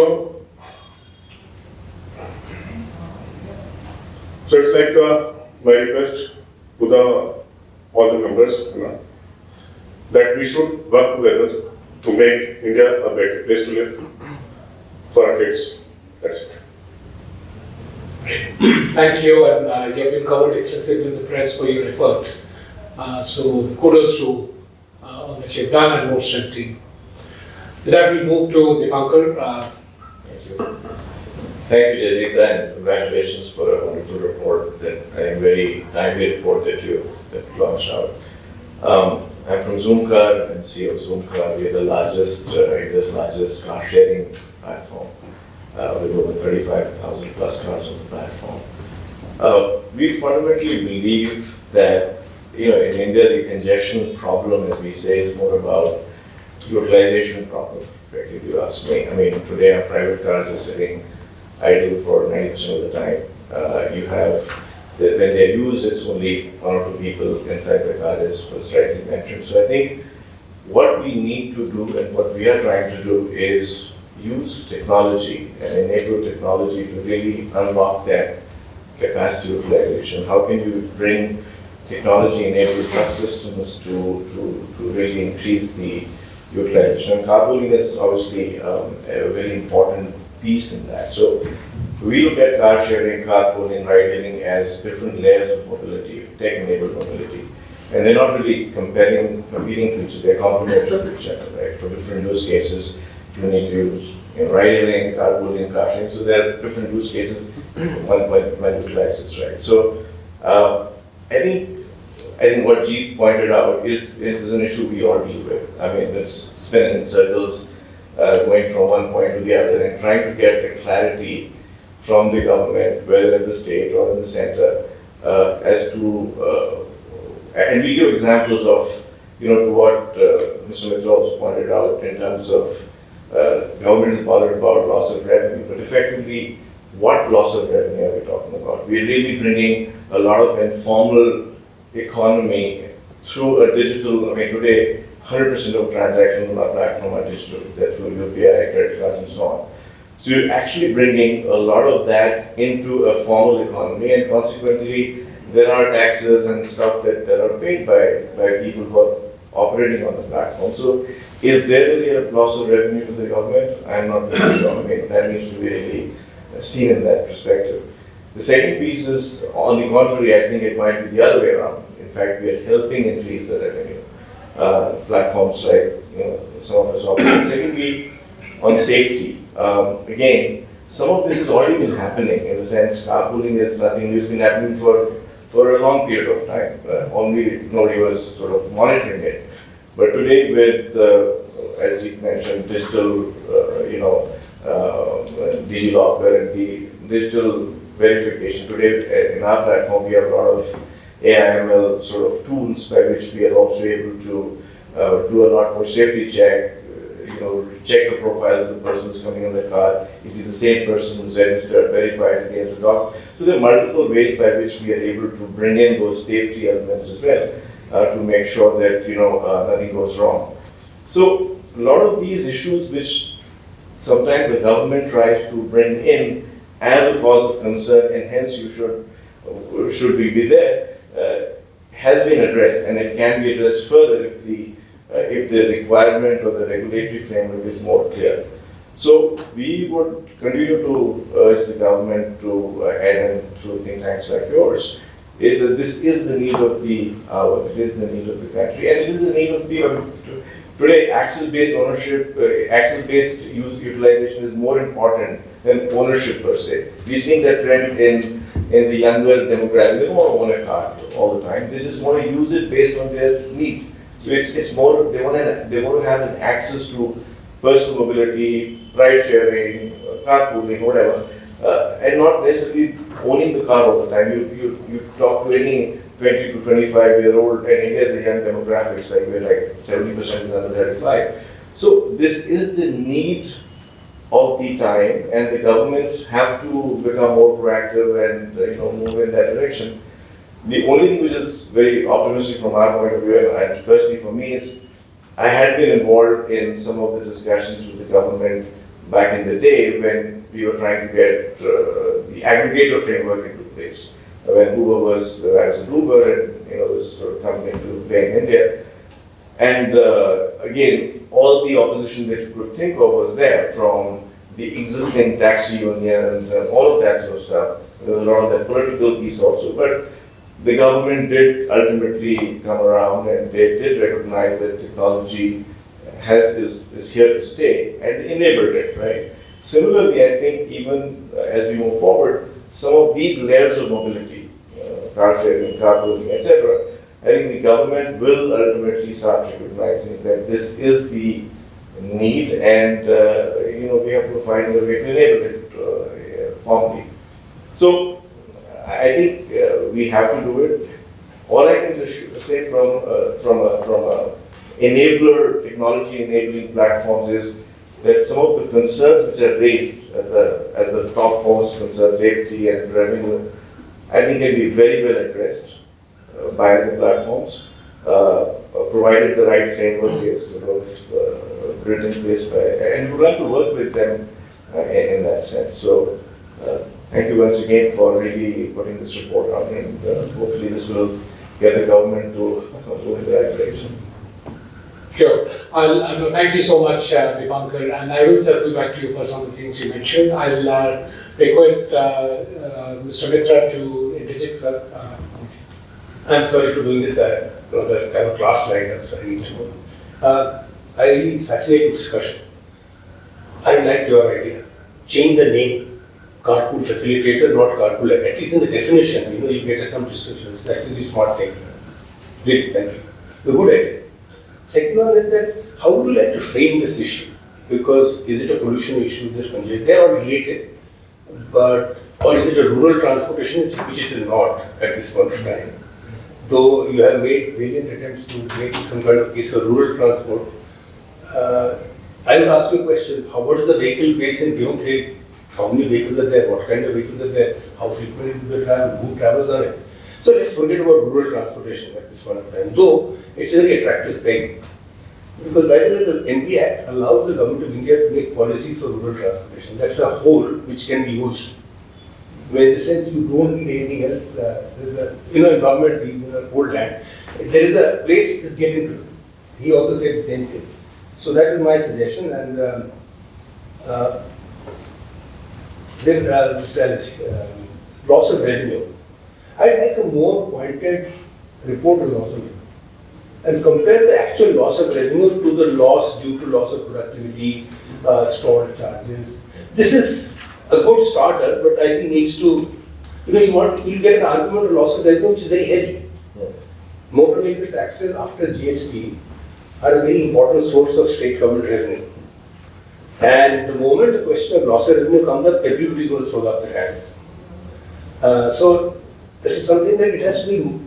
it's like my request to all the members, that we should work together to make India a better place to live for our kids. That's it. Thank you, and you have been covered extensively in the press for your efforts. So kudos to all that you've done and more strength to you. With that, we move to Dipankar. Thank you, Jaideep, and congratulations for a wonderful report. That I am very timely report that you launched out. I'm from Zoomcar and CEO of Zoomcar. We are the largest, India's largest car sharing platform with over 35,000 plus cars on the platform. We fundamentally believe that in India the congestion problem, as we say, is more about utilization problem. If you ask me, I mean, today our private cars are sitting idle for 90% of the time. When they're used, it's only one or two people inside the car, as was rightly mentioned. So I think what we need to do and what we are trying to do is use technology and enable technology to really unlock that capacity utilization. How can you bring technology-enabled bus systems to really increase the utilization? And carpooling is obviously a very important piece in that. So we look at car sharing, carpooling, ride-hailing as different layers of mobility, tech-enabled mobility. And they're not really competing to each other, they're complementary to each other, right? For different use cases, you need to use ride-hailing, carpooling, car sharing, so there are different use cases one utilizes, right? So I think what Jeet pointed out is an issue we all deal with. I mean, it's spinning in circles, going from one point to the other and trying to get the clarity from the government, whether at the state or in the center, as to, and we give examples of, to what Mr. Mitra also pointed out in terms of government is bothered about loss of revenue, but effectively, what loss of revenue are we talking about? We're really bringing a lot of informal economy through a digital, today, 100% of transactions on our platform are digital, that's through UPI, credit cards, and so on. So you're actually bringing a lot of that into a formal economy, and consequently, there are taxes and stuff that are paid by people who are operating on the platform. So is there really a loss of revenue to the government? I'm not really sure. That needs to be really seen in that perspective. The second piece is, on the contrary, I think it might be the other way around. In fact, we are helping increase the revenue. Platforms like some of us operate. Secondly, on safety. Again, some of this has already been happening in the sense carpooling is nothing new, it's been happening for a long period of time. Only nobody was sort of monitoring it. But today with, as you mentioned, digital, DigiLocker and the digital verification, today in our platform we have a lot of AI/ML sort of tools by which we are also able to do a lot more safety check, check the profile of the person who's coming in the car. Is he the same person who's registered, verified against the doc? So there are multiple ways by which we are able to bring in those safety elements as well to make sure that nothing goes wrong. So a lot of these issues which sometimes the government tries to bring in as a cause of concern, and hence you should we be there, has been addressed, and it can be addressed further if the requirement or the regulatory framework is more clear. So we would continue to urge the government to, and through think tanks like yours, is that this is the need of the hour, it is the need of the country, and it is the need of the today, access-based ownership, access-based utilization is more important than ownership per se. We're seeing that trend in the younger demographic. They don't want to own a car all the time. They just want to use it based on their need. So it's more, they want to have an access to personal mobility, ride sharing, carpooling, whatever, and not necessarily owning the car all the time. You talk to any 20 to 25-year-old, and India is a young demographic, we're like 70% is under 35. So this is the need of the time, and the governments have to become more proactive and move in that direction. The only thing which is very optimistic from our point of view, and personally for me, is I had been involved in some of the discussions with the government back in the day when we were trying to get the aggregator framework into place. When Uber was Uber and was sort of coming into play in India. And again, all the opposition that you could think of was there, from the existing taxi unions and all of that sort of stuff. There was a lot of that political piece also, but the government did ultimately come around and they did recognize that technology is here to stay and enabled it, right? Similarly, I think even as we move forward, some of these layers of mobility, car sharing, carpooling, etc., I think the government will ultimately start recognizing that this is the need, and we have to find a way to enable it formally. So I think we have to do it. All I can just say from a enabler, technology enabling platforms is that some of the concerns which are raised as the top most concern, safety and revenue, I think can be very well addressed by the platforms, provided the right framework is built in place by, and we'd like to work with them in that sense. So thank you once again for really putting this report out, and hopefully this will get the government to move in the right direction. Sure. No, thank you so much, Dipankar, and I will circle back to you for some of the things you mentioned. I'll request Mr. Mitra to interject, sir. I'm sorry for doing this. I have a class line up, so I need to go. I really fascinating discussion. I like your idea. Change the name, carpool facilitator, not carpool. At least in the definition, you get some description. It's actually a smart thing. Great, thank you. The good idea. Second one is that how would you like to frame this issue? Because is it a pollution issue? They are all related, but or is it a rural transportation issue, which it is not at this point of time? Though you have made valiant attempts to make some kind of case for rural transport, I will ask you a question. What is the vehicle base in Gurukhed? How many vehicles are there? What kind of vehicles are there? How frequently do they travel? Who travels on it? So let's forget about rural transportation at this point of time. Though it's a very attractive thing. Because by the way, the MB Act allows the government of India to make policies for rural transportation. That's a whole which can be used. Where in the sense you don't need anything else. There's a, government, old land. There is a place to get into. He also said the same thing. So that is my suggestion, and then says loss of revenue. I'd like a more pointed report on loss of revenue and compare the actual loss of revenue to the loss due to loss of productivity, stored charges. This is a good starter, but I think needs to, you'll get an argument of loss of revenue which is very heavy. Motor vehicle taxes after GST are a very important source of state government revenue. And the moment the question of loss of revenue comes up, everybody's going to throw up their hands. So this is something that it has to be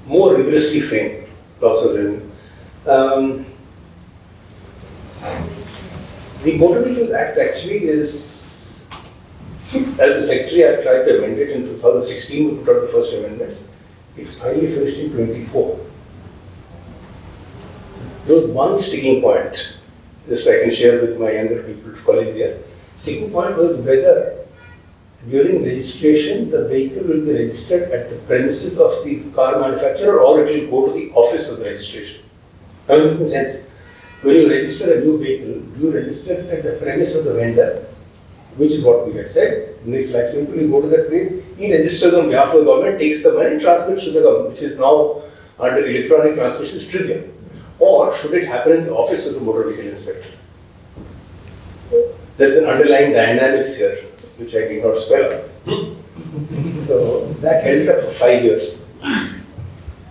more rigorously framed, loss of revenue. The Motor Vehicles Act actually is, as the Secretary, I tried to amend it in 2016, we put out the first amendments. It's finally finished in 24. There was one sticking point, just I can share with my younger people, colleagues here. Sticking point was whether during registration the vehicle will be registered at the premises of the car manufacturer or it will go to the office of the registration. Now, it makes sense. When you register a new vehicle, you register it at the premise of the vendor, which is what we had said. Next life simple, you go to that place, he registers on behalf of the government, takes the money, transmits to the government, which is now under electronic transmission is trivial. Or should it happen in the office of the motor vehicle inspector? There is an underlying dynamics here, which I did not spell out. So that held up for 5 years.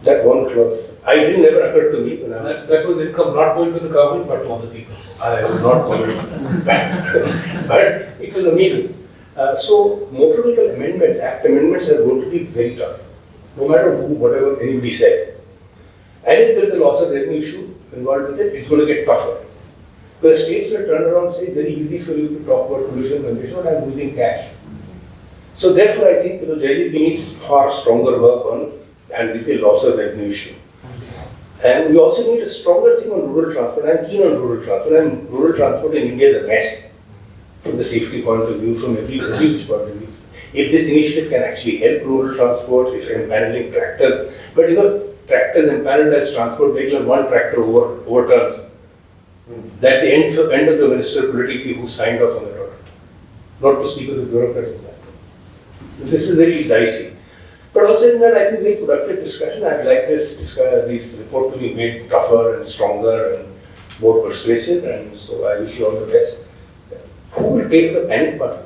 That one clause. I didn't never occur to me when I was. That was income not going to the government but to other people. I was not comment. But it was amazing. So motor vehicle amendments, act amendments are going to be very tough. No matter who, whatever anybody says. And if there is a loss of revenue issue involved with it, it's going to get tougher. Because states will turn around and say, very easy for you to talk about pollution condition, I'm losing cash. So therefore, I think JLP needs far stronger work on and with the loss of revenue issue. And we also need a stronger thing on rural transport. I'm keen on rural transport. And rural transport in India is a mess from the safety point of view, from every point of view. If this initiative can actually help rural transport, if empaneling tractors, but tractors empaneled as transport vehicle and one tractor overturns. That the end of the minister politically who signed off on the order. Not to speak of the bureaucrats. So this is very dicey. But also in that, I think very productive discussion. I'd like this report to be made tougher and stronger and more persuasive. And so I wish you all the best. Who will pay for the panic button?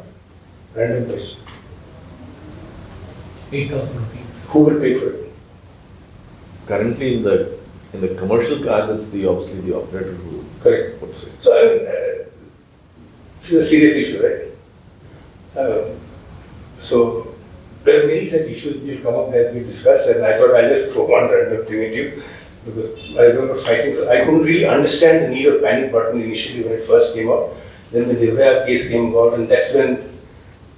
Random question. 8,000 rupees. Who will pay for it? Currently in the commercial cars, it's obviously the operator who puts it. So this is a serious issue, right? So there are many such issues which will come up that we discuss, and I thought I'll just throw one random thing at you. Because I remember I couldn't really understand the need of panic button initially when it first came out. Then the Nirvaya case came about, and that's when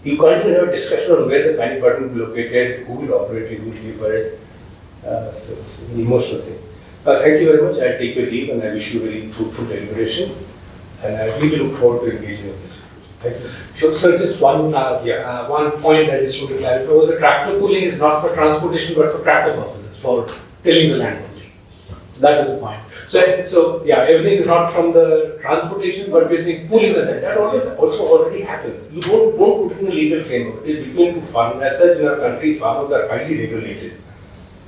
you can't even have a discussion on where the panic button will be located, who will operate it, who will pay for it. So it's an emotional thing. Thank you very much. I'll take your leave and I wish you very fruitful deliberations. And I really look forward to engaging with this. Thank you. Sure, sir, just one point I just want to clarify was that tractor pooling is not for transportation but for tractor purposes, for tilling the land only. So that is the point. So yeah, everything is not from the transportation, but we're saying pooling aside. That also already happens. You don't put in a legal framework. It between two farmers. As such, in our country, farmers are highly regulated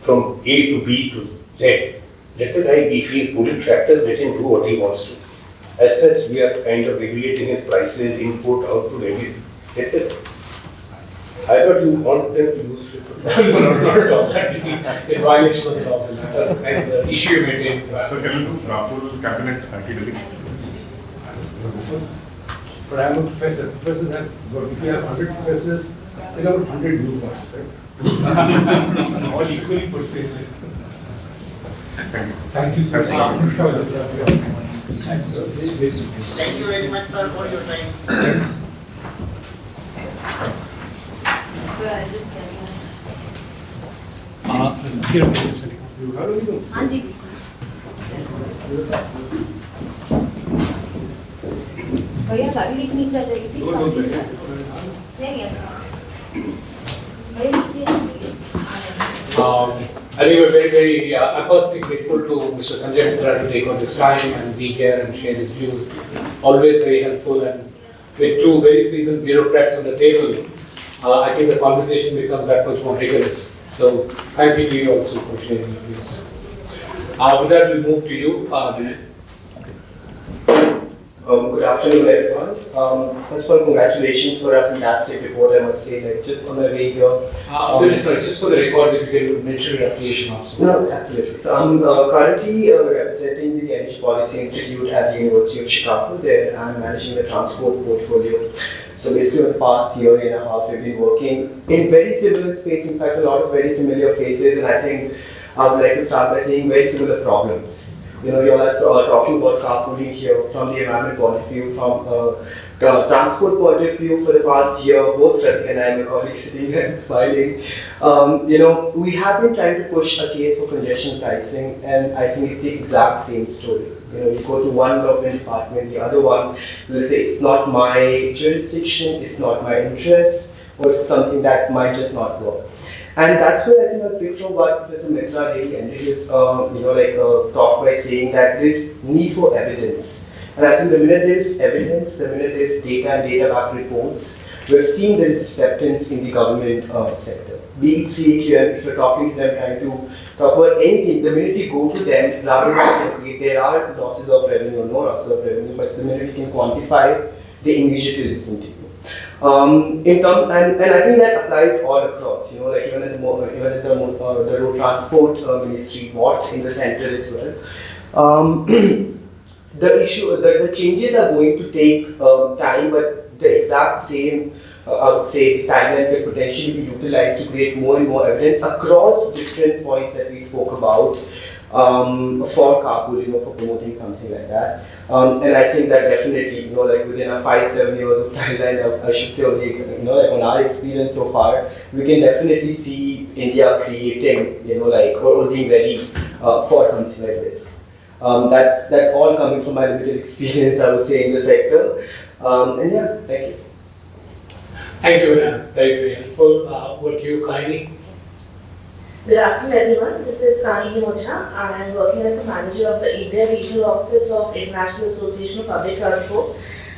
from A to B to Z. Let the guy be, if he is pulling tractors, let him do what he wants to. As such, we are kind of regulating his prices, input, output, everything. Let it. I thought you want them to use it. No, not at all. That would be in violation of the law and the issue you maintain. So can you do carpool cabinet anti-delivery? But I'm a professor. Professors have, but if you have 100 professors, then about 100 new ones, right? All equally persuasive. Thank you. Thank you so much. Thank you very much, sir, for your time. हाँ जी भैया गाड़ी लेके नीचे आ जाएगी ठीक नहीं I think we're very, I'm personally grateful to Mr. Sanjay Mitra to take on this time and be here and share his views. Always very helpful, and with two very seasoned bureaucrats on the table, I think the conversation becomes that much more rigorous. So thank you to you also for sharing your views. With that, we'll move to you, Vinay. Good afternoon, everyone. First of all, congratulations for a fantastic report, I must say, like just on the way here. Sorry, just for the record, if you can mention your affiliation also. No, absolutely. So I'm currently representing the Energy Policy Institute at the University of Chicago. There I'm managing the transport portfolio. So basically, over the past year and a half, we've been working in very similar space. In fact, a lot of very similar faces, and I think I would like to start by saying very similar problems. You know, you all are talking about carpooling here from the environment point of view, from transport point of view for the past year. Both Ratik and I, my colleagues sitting here and smiling. You know, we have been trying to push a case for congestion pricing, and I think it's the exact same story. You know, you go to one government department, the other one will say it's not my jurisdiction, it's not my interest, or it's something that might just not work. And that's where I think a big from what Professor Mitra really ended his talk by saying that there is need for evidence. And I think the minute there is evidence, the minute there is data and data-backed reports, we're seeing there is acceptance in the government sector. Be it CAQM, if you're talking to them, trying to talk about anything, the minute you go to them, rather than say, there are losses of revenue or no losses of revenue, but the minute you can quantify, they immediately listen to you. And I think that applies all across, you know, like even at the road transport ministry, what in the center as well. The issue, the changes are going to take time, but the exact same, I would say, the timeline can potentially be utilized to create more and more evidence across different points that we spoke about for carpooling or for promoting something like that. And I think that definitely, you know, like within a 5-7 years of timeline, I should say, on the, you know, like on our experience so far, we can definitely see India creating, you know, like or being ready for something like this. That's all coming from my limited experience, I would say, in the sector. And yeah, thank you. Thank you, Vinay. Very, very helpful. What do you, Kaini? Good afternoon, everyone. This is Kani Mocha. I am working as the manager of the India Regional Office of International Association of Public Transport.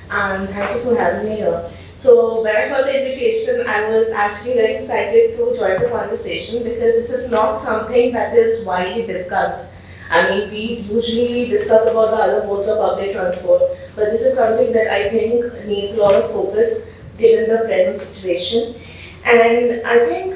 And thank you for having me here. So when I got the invitation, I was actually very excited to join the conversation because this is not something that is widely discussed. I mean, we usually discuss about the other modes of public transport, but this is something that I think needs a lot of focus given the present situation. And I think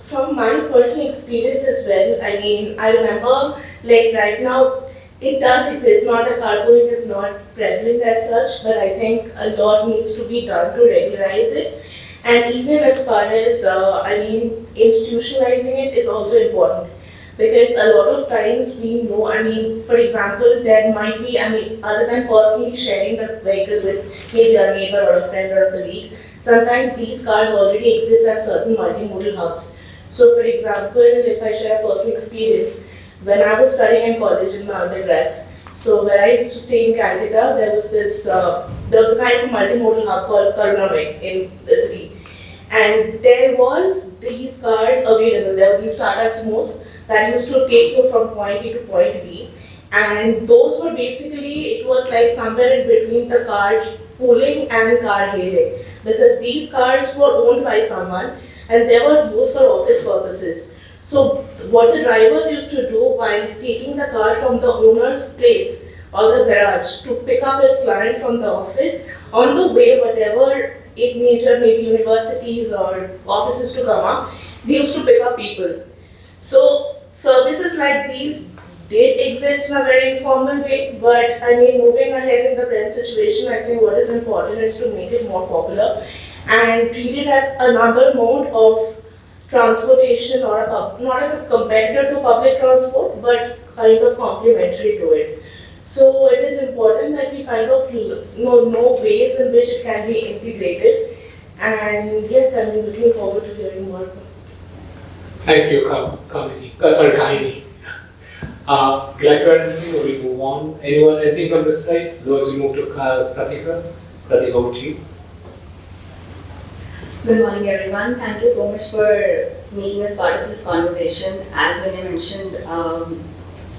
from my personal experience as well, I mean, I remember like right now, it does exist, not that carpooling is not prevalent as such, but I think a lot needs to be done to regularize it. And even as far as, I mean, institutionalizing it is also important. Because a lot of times we know, I mean, for example, there might be, I mean, other than personally sharing the vehicle with maybe a neighbor or a friend or a colleague, sometimes these cars already exist at certain multimodal hubs. So for example, if I share a personal experience, when I was studying in college in my undergrads, so where I used to stay in Calcutta, there was this, there was a kind of multimodal hub called Karunamay in the city. And there was these cars available, there were these Tata Sumos that used to take you from point A to point B. And those were basically, it was like somewhere in between the car pooling and car hailing, because these cars were owned by someone and they were used for office purposes. So what the drivers used to do while taking the car from the owner's place or the garage to pick up its client from the office, on the way, whatever it needed, maybe universities or offices to come up, they used to pick up people. So services like these did exist in a very informal way, but I mean, moving ahead in the present situation, I think what is important is to make it more popular and treat it as another mode of transportation, or not as a competitor to public transport, but kind of complementary to it. So it is important that we kind of know ways in which it can be integrated. And yes, I'm looking forward to hearing more. Thank you, Kahini. Glad to anything, or we move on. Anyone, anything from this side? Those we move to Pratika. Pratika, over to you. Good morning, everyone. Thank you so much for making us part of this conversation. As Vinay mentioned,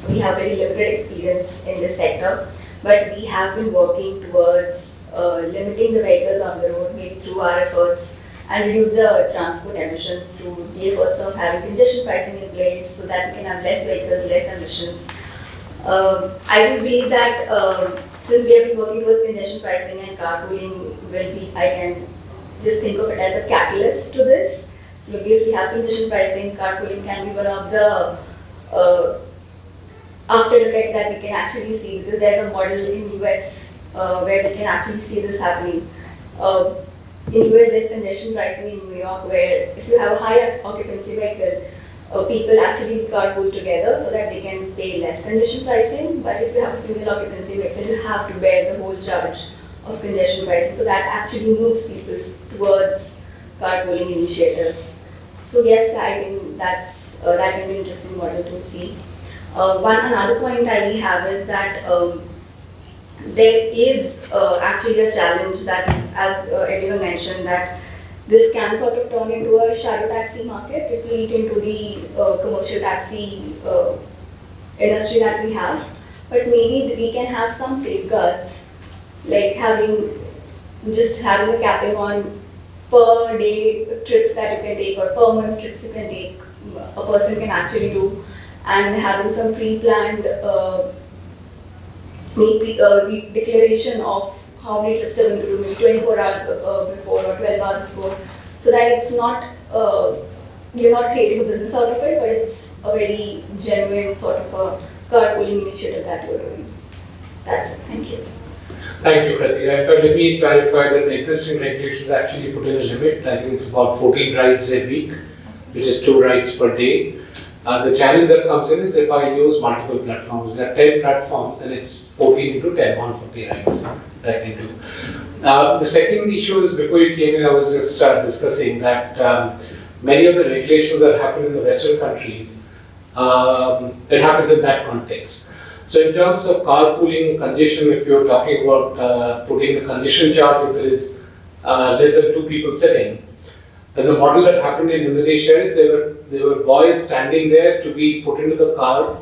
we have very limited experience in this sector, but we have been working towards limiting the vehicles on the road, maybe through our efforts, and reduce the transport emissions through the efforts of having congestion pricing in place so that we can have less vehicles, less emissions. I just believe that since we have been working towards congestion pricing, and carpooling will be, I can just think of it as a catalyst to this. So maybe if we have congestion pricing, carpooling can be one of the after effects that we can actually see, because there's a model in US where we can actually see this happening. In US, there's congestion pricing in New York, where if you have a high occupancy vehicle, people actually carpool together so that they can pay less congestion pricing. But if you have a single occupancy vehicle, you have to bear the whole charge of congestion pricing. So that actually moves people towards carpooling initiatives. So yes, I think that can be an interesting model to see. Another point I have is that there is actually a challenge that, as everyone mentioned, that this can sort of turn into a shadow taxi market if we eat into the commercial taxi industry that we have. But maybe we can have some safeguards, like having a capping on per day trips that you can take, or per month trips you can take, a person can actually do, and having some pre-planned declaration of how many trips you're going to do, maybe 24 hours before or 12 hours before, so that it's not, you're not creating a business out of it, but it's a very genuine sort of a carpooling initiative that you're doing. So that's it. Thank you. Thank you, Pratika. Let me clarify that the existing regulations actually put in a limit. I think it's about 14 rides a week, which is 2 rides per day. The challenge that comes in is if I use multiple platforms. There are 10 platforms and it's 14 into 10, 140 rides that I can do. The second issue is, before you came in, I was just discussing that many of the regulations that happen in the Western countries, it happens in that context. So in terms of carpooling congestion, if you're talking about putting a congestion charge if there is less than 2 people sitting, then the model that happened in Indonesia is there were boys standing there to be put into the car,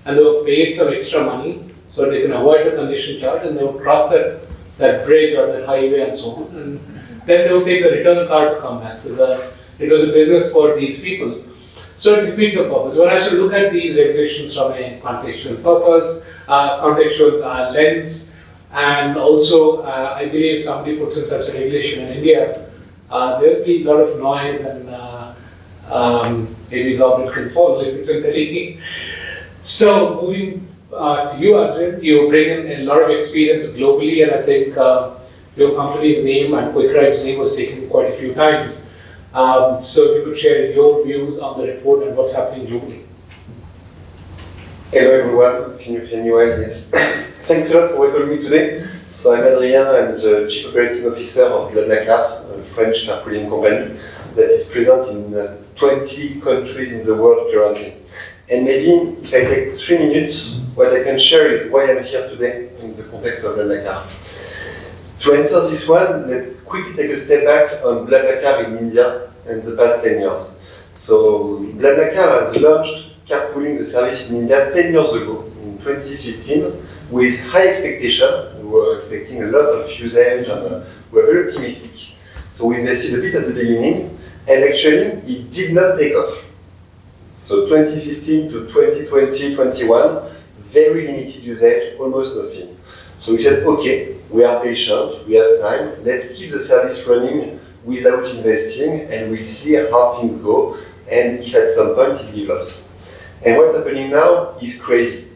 and they were paid some extra money so they can avoid the congestion charge, and they would cross that bridge or that highway and so on, and then they would take the return car to come back. So it was a business for these people. So it defeats the purpose. One has to look at these regulations from a contextual purpose, contextual lens, and also I believe if somebody puts in such a regulation in India, there will be a lot of noise, and maybe government can fall if it's in Delhi. So moving to you, Arjun, you bring in a lot of experience globally, and I think your company's name and Quick Ride's name was taken quite a few times. So if you could share your views on the report and what's happening globally. Hello everyone, can you hear me well? Yes. Thanks a lot for welcoming me today. So I'm Adrien, I'm the Chief Operating Officer of BlaBlaCar, a French carpooling company that is present in 20 countries in the world currently. And maybe if I take 3 minutes, what I can share is why I'm here today in the context of BlaBlaCar. To answer this one, let's quickly take a step back on BlaBlaCar in India in the past 10 years. So BlaBlaCar has launched carpooling the service in India 10 years ago, in 2015 with high expectation. We were expecting a lot of usage and we were very optimistic. So we invested a bit at the beginning and actually it did not take off. So 2015 to 2020, 21, very limited usage, almost nothing. So we said, okay, we are patient, we have time, let's keep the service running without investing and we'll see how things go and if at some point it develops. And what's happening now is crazy.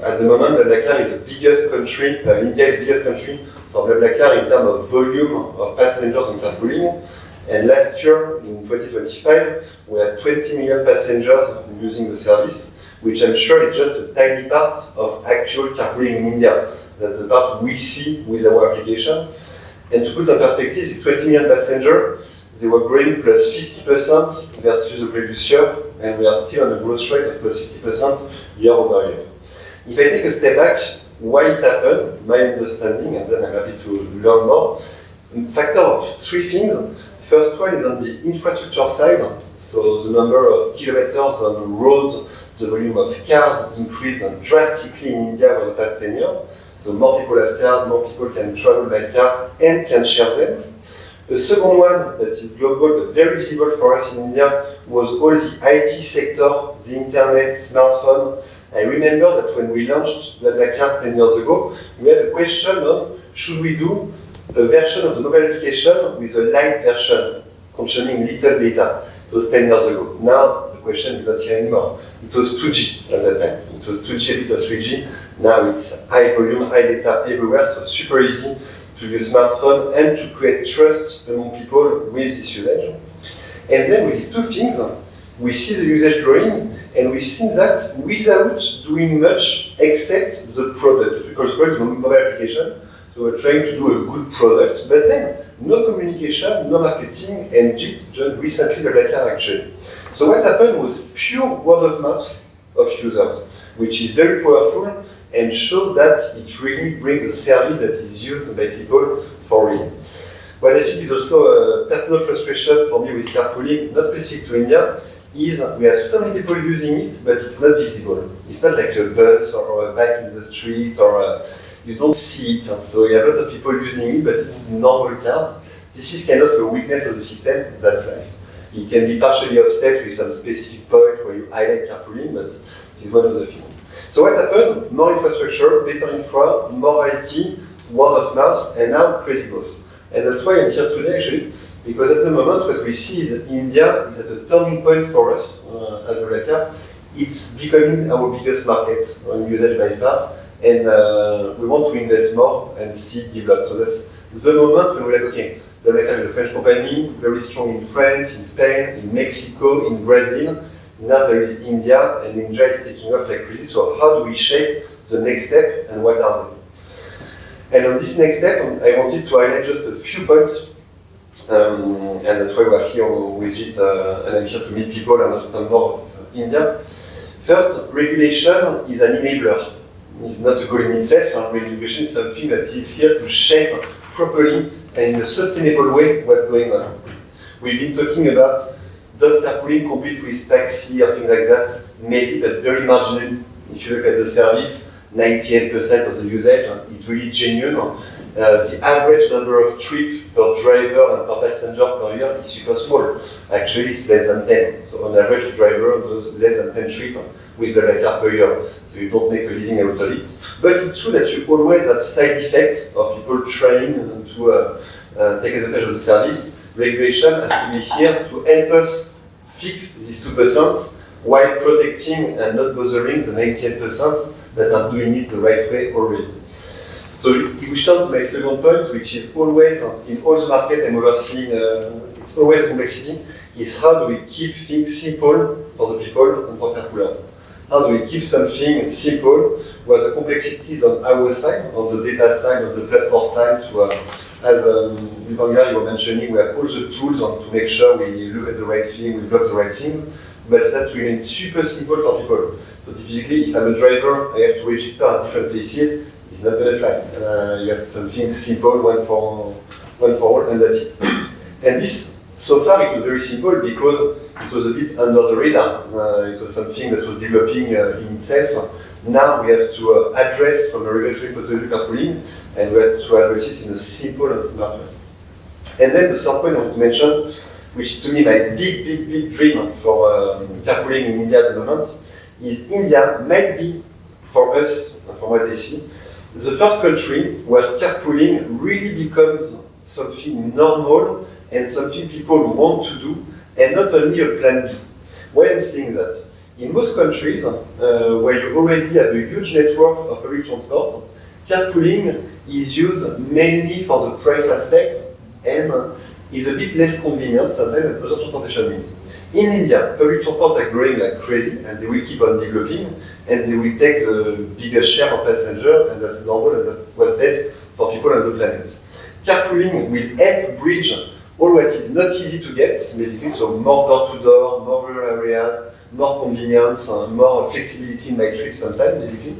At the moment, BlaBlaCar is the biggest country, India is the biggest country for BlaBlaCar in terms of volume of passengers in carpooling. And last year, in 2025, we had 20 million passengers using the service, which I'm sure is just a tiny part of actual carpooling in India. That's the part we see with our application. And to put some perspective, these 20 million passengers, they were growing plus 50% versus the previous year, and we are still on a growth rate of plus 50% year over year. If I take a step back, why it happened, my understanding, and then I'm happy to learn more, a factor of three things. First one is on the infrastructure side, so the number of kilometers on roads, the volume of cars increased drastically in India over the past 10 years. So more people have cars, more people can travel by car and can share them. The second one that is global but very visible for us in India was all the IT sector, the internet, smartphone. I remember that when we launched BlaBlaCar 10 years ago, we had a question on should we do a version of the mobile application with a light version consuming little data. It was 10 years ago. Now the question is not here anymore. It was 2G at that time. It was 2G, a bit of 3G. Now it's high volume, high data everywhere, so super easy to use smartphone and to create trust among people with this usage. And then with these two things, we see the usage growing, and we've seen that without doing much except the product. Because the product is a mobile application, so we're trying to do a good product, but then no communication, no marketing, and just recently BlaBlaCar actually. So what happened was pure word of mouth of users, which is very powerful and shows that it really brings a service that is used by people for real. What I think is also a personal frustration for me with carpooling, not specific to India, is we have so many people using it, but it's not visible. It's not like a bus or a bike in the street, or you don't see it. So you have a lot of people using it, but it's normal cars. This is kind of a weakness of the system, that's life. It can be partially offset with some specific point where you highlight carpooling, but this is one of the things. So what happened? More infrastructure, better infra, more IT, word of mouth, and now crazy growth. And that's why I'm here today actually, because at the moment what we see is that India is at a turning point for us as BlaBlaCar. It's becoming our biggest market on usage by far, and we want to invest more and see it develop. So that's the moment when we're like, okay, BlaBlaCar is a French company, very strong in France, in Spain, in Mexico, in Brazil. Now there is India, and India is taking off like crazy. So how do we shape the next step, and what are they? And on this next step, I wanted to highlight just a few points, and that's why we're here with it, and I'm here to meet people and understand more of India. First, regulation is an enabler. It's not a goal in itself. Regulation is something that is here to shape properly and in a sustainable way what's going on. We've been talking about does carpooling compete with taxi or things like that? Maybe, but very marginal. If you look at the service, 98% of the usage is really genuine. The average number of trips per driver and per passenger per year is super small. Actually, it's less than 10. So on average, a driver does less than 10 trips with BlaBlaCar per year. So you don't make a living out of it. But it's true that you always have side effects of people trying to take advantage of the service. Regulation has to be here to help us fix these 2% while protecting and not bothering the 98% that are doing it the right way already. So if we turn to my second point, which is always in all the market I'm overseeing, it's always complexity, is how do we keep things simple for the people and for carpoolers? How do we keep something simple where the complexity is on our side, on the data side, on the platform side, to as Vivanga, you were mentioning, we have all the tools to make sure we look at the right thing, we block the right thing, but it has to remain super simple for people. So typically, if I'm a driver, I have to register at different places, it's not going to fly. You have something simple, one for all, and that's it. And this, so far, it was very simple because it was a bit under the radar. It was something that was developing in itself. Now we have to address from a regulatory point of view carpooling, and we have to address it in a simple and smart way. And then the third point I want to mention, which is to me my big dream for carpooling in India at the moment, is India might be, for us, from what I see, the first country where carpooling really becomes something normal and something people want to do, and not only a plan B. Why I'm saying that? In most countries, where you already have a huge network of public transport, carpooling is used mainly for the price aspect and is a bit less convenient sometimes than other transportation means. In India, public transport are growing like crazy, and they will keep on developing, and they will take the biggest share of passengers, and that's normal, and that's what's best for people on the planet. Carpooling will help bridge all what is not easy to get, basically, so more door-to-door, more rural areas, more convenience, more flexibility in my trip sometimes, basically.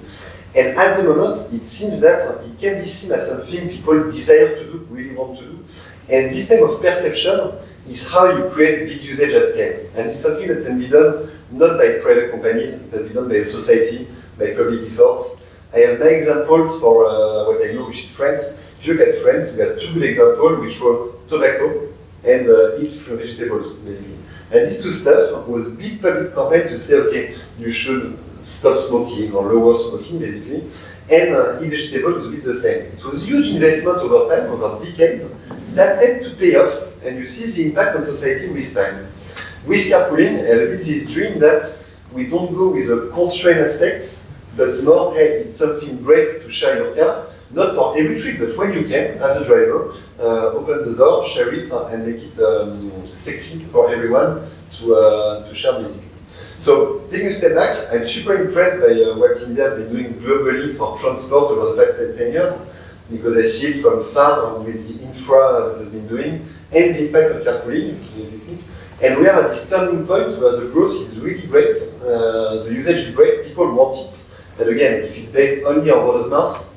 And at the moment, it seems that it can be seen as something people desire to do, really want to do. And this type of perception is how you create big usage at scale. And it's something that can be done not by private companies, it can be done by a society, by public efforts. I have my examples for what I know, which is France. If you look at France, we have two good examples, which were tobacco and eat from vegetables, basically. And these two stuff was a big public campaign to say, okay, you should stop smoking or lower smoking, basically. And eat vegetables was a bit the same. It was a huge investment over time, over decades, that tend to pay off, and you see the impact on society with time. With carpooling, I have a bit this dream that we don't go with a constraint aspect, but more, hey, it's something great to share your car, not for every trip, but when you can, as a driver, open the door, share it, and make it sexy for everyone to share music. So, taking a step back, I'm super impressed by what India has been doing globally for transport over the past 10 years, because I see it from far with the infra that has been doing, and the impact of carpooling, basically. And we are at this turning point where the growth is really great, the usage is great, people want it. And again, if it's based only on word of mouth,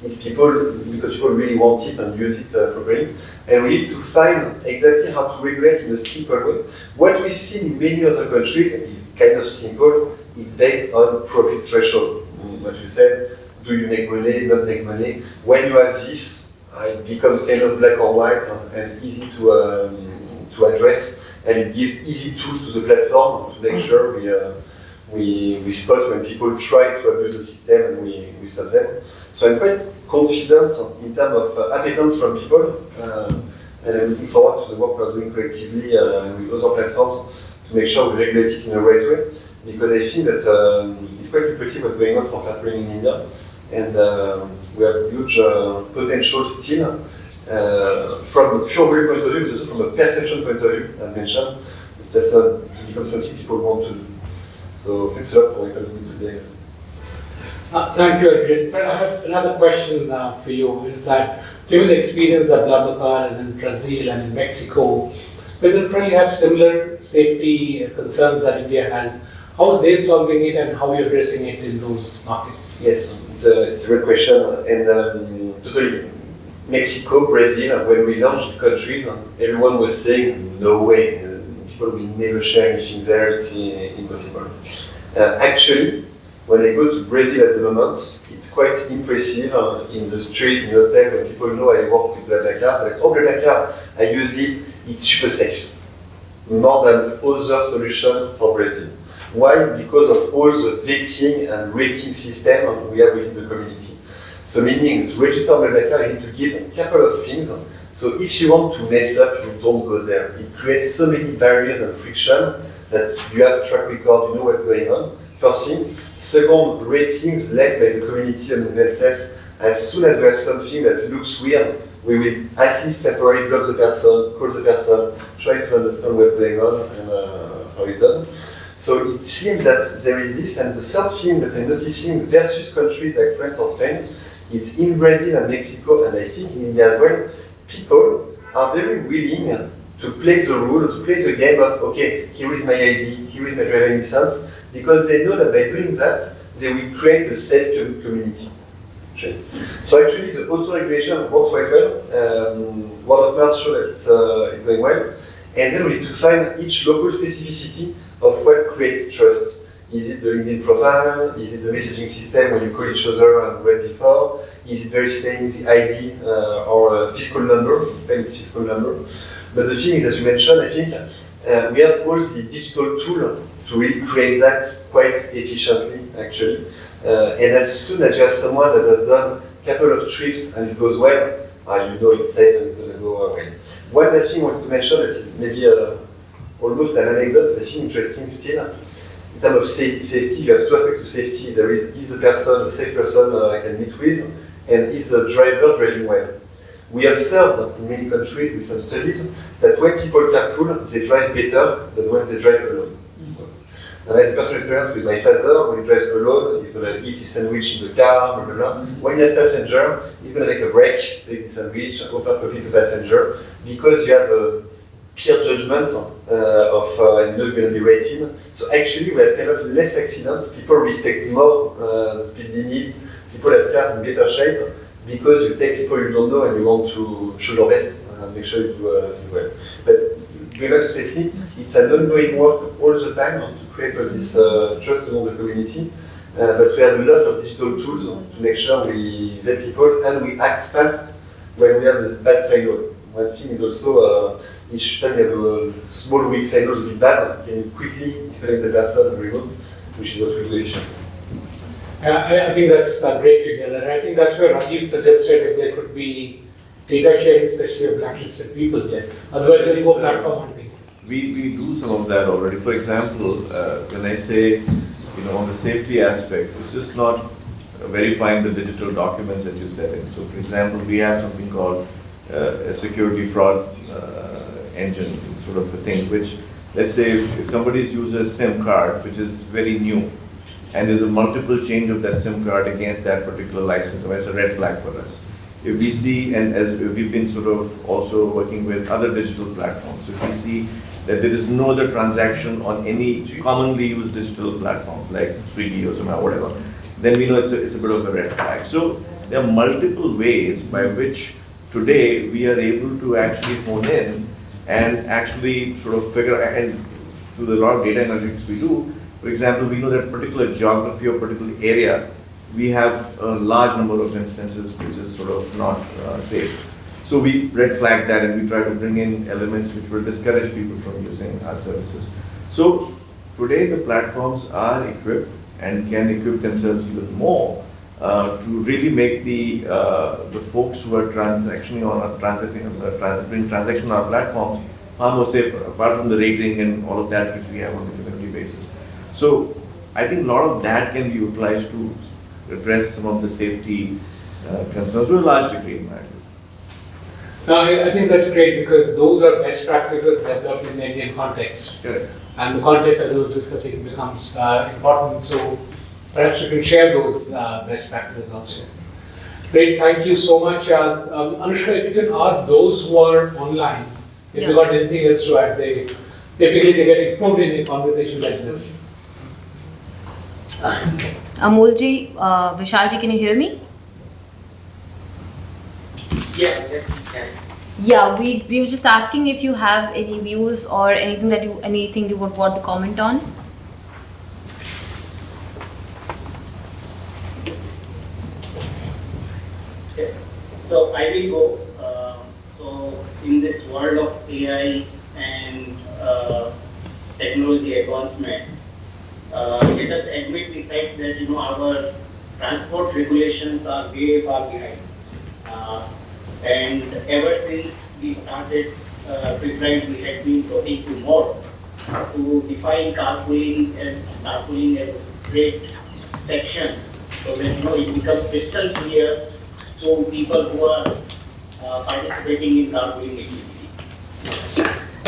it's people, because people really want it and use it properly. And we need to find exactly how to regulate in a simple way. What we've seen in many other countries is kind of simple. It's based on profit threshold. What you said, do you make money, not make money? When you have this, it becomes kind of black or white and easy to address. And it gives easy tools to the platform to make sure we spot when people try to abuse the system and we stop them. So I'm quite confident in terms of appetence from people, and I'm looking forward to the work we're doing collectively with other platforms to make sure we regulate it in a right way, because I think that it's quite impressive what's going on for carpooling in India, and we have huge potential still from a pure value point of view, but also from a perception point of view, as mentioned. That's to become something people want to do. So thanks a lot for welcoming me today. Thank you, Adrian. But I have another question for you, is that given the experience that BlaBlaCar is in Brazil and in Mexico, where they probably have similar safety concerns that India has, how are they solving it and how are you addressing it in those markets? Yes, it's a great question, and totally. Mexico, Brazil, when we launched these countries, everyone was saying, no way, people will never share anything there, it's impossible. Actually, when I go to Brazil at the moment, it's quite impressive in the street, in the hotel, when people know I work with BlaBlaCar, they're like, oh, BlaBlaCar, I use it, it's super safe. More than other solutions for Brazil. Why? Because of all the vetting and rating system we have within the community. So meaning, to register BlaBlaCar, you need to give a couple of things. So if you want to mess up, you don't go there. It creates so many barriers and friction that you have a track record, you know what's going on. First thing. Second, ratings left by the community and themselves. As soon as we have something that looks weird, we will at least temporarily block the person, call the person, try to understand what's going on and how it's done. So it seems that there is this, and the third thing that I'm noticing versus countries like France or Spain, it's in Brazil and Mexico, and I think in India as well, people are very willing to play the rule, to play the game of, okay, here is my ID, here is my driving license, because they know that by doing that, they will create a safe community. So actually, the auto-regulation works quite well. Word of mouth shows that it's going well. And then we need to find each local specificity of what creates trust. Is it the LinkedIn profile? Is it the messaging system when you call each other and read before? Is it verifying the ID or fiscal number? In Spain, it's fiscal number. But the thing is, as you mentioned, I think we have all the digital tool to really create that quite efficiently, actually. And as soon as you have someone that has done a couple of trips and it goes well, you know it's safe and it's going to go well. One last thing I want to mention that is maybe almost an anecdote, but I think interesting still. In terms of safety, you have two aspects of safety. There is the person, the safe person I can meet with, and is the driver driving well. We observed in many countries with some studies that when people carpool, they drive better than when they drive alone. And I had a personal experience with my father. When he drives alone, he's going to eat his sandwich in the car, blah, blah, blah. When he has passenger, he's going to make a break, take the sandwich, offer coffee to passenger, because you have a peer judgment and you're going to be rated. So actually, we have kind of less accidents. People respect more the speed limits. People have cars in better shape because you take people you don't know and you want to show your best and make sure you do well. But going back to safety, it's an ongoing work all the time to create all this trust among the community. But we have a lot of digital tools to make sure we vet people and we act fast when we have this bad signal. One thing is also each time you have a small weak signal to be bad, you can quickly disconnect the person and remove, which is what we do efficiently. I think that's great to hear that. I think that's where Rajiv suggested if there could be data sharing, especially of blacklisted people. Yes. Otherwise, they'll go platform hunting. We do some of that already. For example, when I say, on the safety aspect, it's just not verifying the digital documents that you set in. So, for example, we have something called a security fraud engine sort of a thing, which, let's say, if somebody's used a SIM card, which is very new, and there's a multiple change of that SIM card against that particular license, it's a red flag for us. If we see, and as we've been sort of also working with other digital platforms, if we see that there is no other transaction on any commonly used digital platform, like Swiggy or something, whatever, then we know it's a bit of a red flag. So there are multiple ways by which today we are able to actually phone in and actually sort of figure, and through the lot of data analytics we do, for example, we know that particular geography or particular area, we have a large number of instances which is sort of not safe. So we red flag that and we try to bring in elements which will discourage people from using our services. So today the platforms are equipped and can equip themselves even more to really make the folks who are transacting on our platforms far more safer, apart from the rating and all of that which we have on a community basis. So I think a lot of that can be utilized to address some of the safety concerns to a large degree in my view. No, I think that's great because those are best practices developed in the Indian context. Correct. And the context, as I was discussing, becomes important. So perhaps we can share those best practices also. Great, thank you so much. Anushka, if you can ask those who are online, if they got anything else to add, typically they get ignored in a conversation like this. Amolji, Vishalji, can you hear me? Yes, yes, we can. Yeah, we were just asking if you have any views or anything you would want to comment on. Okay. So I will go. So in this world of AI and technology advancement, let us admit the fact that our transport regulations are way far behind. And ever since we started Prepride, we had been talking to more to define carpooling as a straight section, so that it becomes crystal clear to people who are participating in carpooling activity.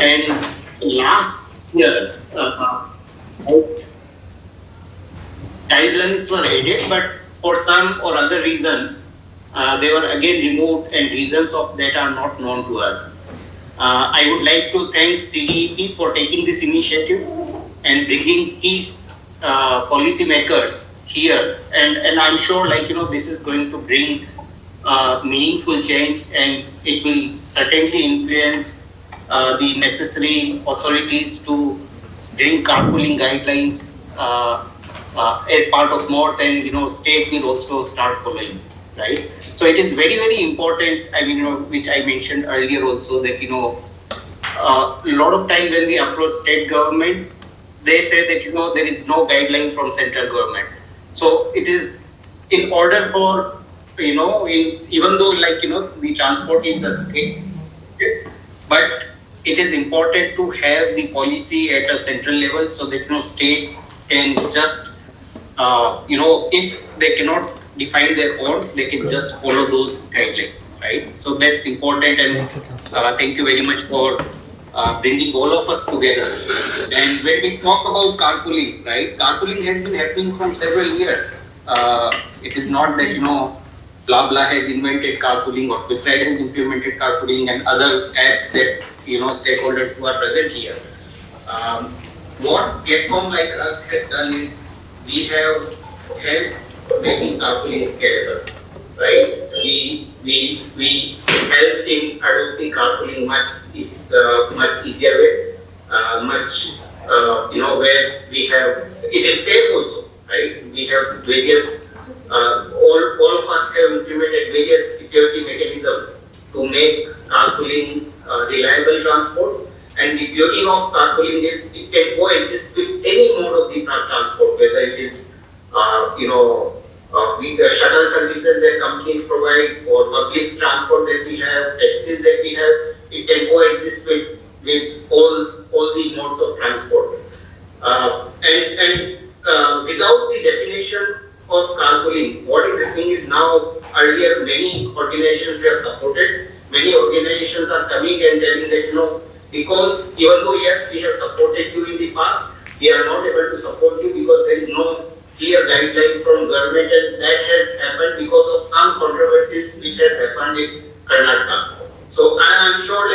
And last year, guidelines were added, but for some or other reason, they were again removed, and reasons of that are not known to us. I would like to thank C-DEP for taking this initiative and bringing these policymakers here, and I'm sure this is going to bring meaningful change, and it will certainly influence the necessary authorities to bring carpooling guidelines as part of MOT, and state will also start following, right? So it is very, very important. I mean, which I mentioned earlier also, that a lot of time when we approach state government, they say that there is no guideline from central government. So it is in order for even though the transport is a state, but it is important to have the policy at a central level so that states can just if they cannot define their own, they can just follow those guidelines, right? So that's important, and thank you very much for bringing all of us together. And when we talk about carpooling, right? Carpooling has been happening from several years. It is not that blah blah has invented carpooling or Quick-Ride has implemented carpooling and other apps that stakeholders who are present here. What platform like us has done is we have helped making carpooling scalable, right? We helped in adopting carpooling much easier way, where we have it is safe also, right? We have various all of us have implemented various security mechanisms to make carpooling reliable transport. And the beauty of carpooling is it can coexist with any mode of the transport, whether it is shuttle services that companies provide or public transport that we have, taxis that we have. It can coexist with all the modes of transport. Without the definition of carpooling, what is happening is now, earlier many organizations have supported, many organizations are coming and telling that because even though yes, we have supported you in the past, we are not able to support you because there is no clear guidelines from government, and that has happened because of some controversies which has happened in Karnataka. So I am sure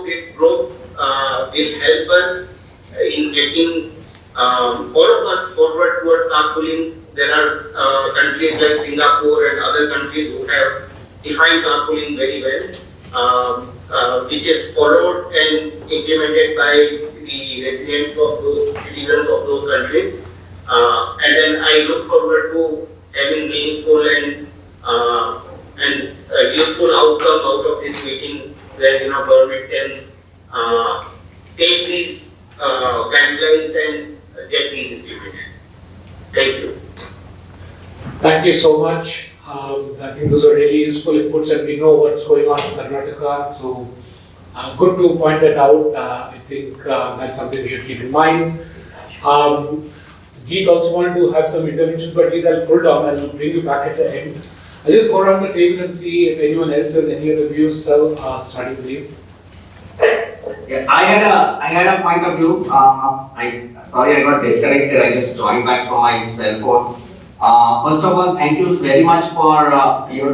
this group will help us in getting all of us forward towards carpooling. There are countries like Singapore and other countries who have defined carpooling very well, which is followed and implemented by the residents of those citizens of those countries. And then I look forward to having meaningful and useful outcome out of this meeting, where government can take these guidelines and get these implemented. Thank you. Thank you so much. I think those are really useful inputs, and we know what's going on in Karnataka. So good to point that out. I think that's something we should keep in mind. Jeet also wanted to have some interventions, but Jeet, I'll pull down and I'll bring you back at the end. I'll just go around the table and see if anyone else has any other views. So, starting with you. Yeah, I had a point of view. Sorry I got disconnected. I just joined back from my cell phone. First of all, thank you very much for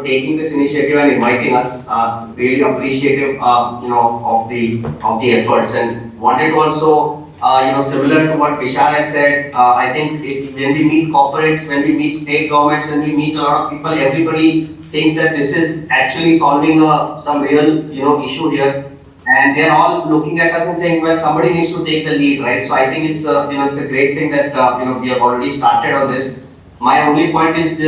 taking this initiative and inviting us. Really appreciative of the efforts, and wanted to also similar to what Vishal has said. I think when we meet corporates, when we meet state governments, when we meet a lot of people, everybody thinks that this is actually solving some real issue here. And they're all looking at us and saying, well, somebody needs to take the lead, right? So I think it's it's a great thing that we have already started on this. My only point is,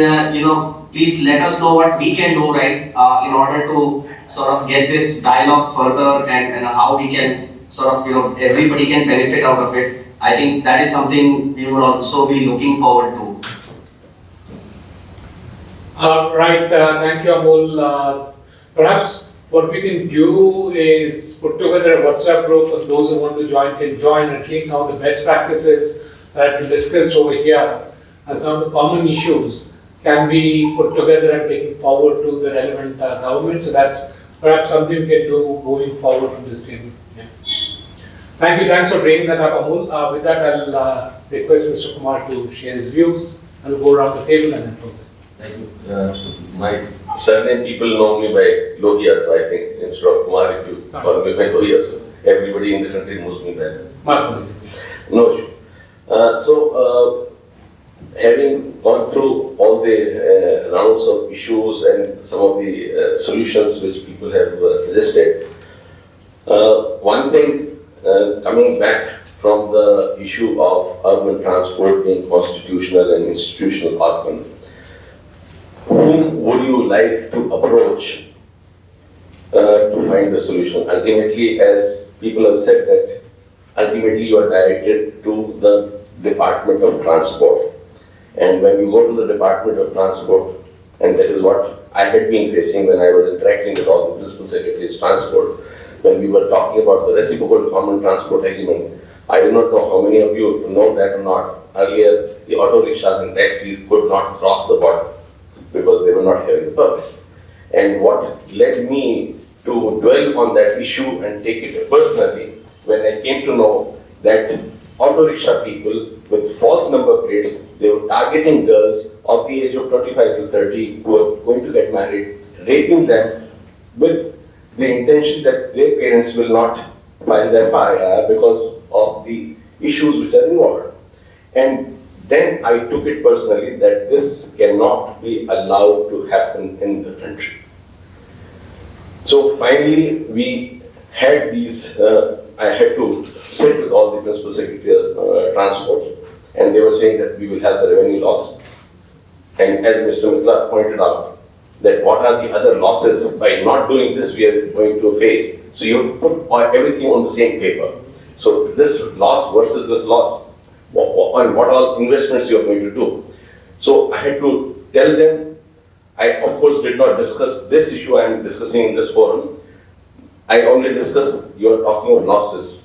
please let us know what we can do, right, in order to sort of get this dialogue further, and how we can sort of, everybody can benefit out of it. I think that is something we will also be looking forward to. Right, thank you, Amol. Perhaps what we can do is put together a WhatsApp group, and those who want to join can join, at least some of the best practices that have been discussed over here, and some of the common issues can be put together and taken forward to the relevant government. So that's perhaps something we can do moving forward from this table. Yeah. Thank you, thanks for bringing that up, Amol. With that, I'll request Mr. Kumar to share his views, and we'll go around the table and then close it. Thank you. My surname people know me by Lohia, so I think instead of Kumar, if you call me by Lohia, so everybody in the country knows me by that. My apologies. No issue. Having gone through all the rounds of issues and some of the solutions which people have suggested, one thing coming back from the issue of urban transport being constitutional and institutional organ. Whom would you like to approach to find the solution? Ultimately, as people have said that ultimately you are directed to the Department of Transport. And when you go to the Department of Transport, and that is what I had been facing when I was interacting with all the Principal Secretaries of Transport, when we were talking about the reciprocal common transport agreement. I do not know how many of you know that or not. Earlier, the auto rickshaws and taxis could not cross the border because they were not having the permit. And what led me to dwell on that issue and take it personally when I came to know that auto rickshaw people with false number plates, they were targeting girls of the age of 25 to 30 who were going to get married, raping them with the intention that their parents will not file their FIR because of the issues which are involved. And then I took it personally that this cannot be allowed to happen in the country. So finally, we had these, I had to sit with all the Principal Secretary of Transport, and they were saying that we will have the revenue loss. And as Mr. Mitra pointed out, that what are the other losses by not doing this we are going to face. So you have to put everything on the same paper. So this loss versus this loss, and what all investments you are going to do. So I had to tell them, I of course did not discuss this issue I am discussing in this forum. I only discussed, you are talking of losses.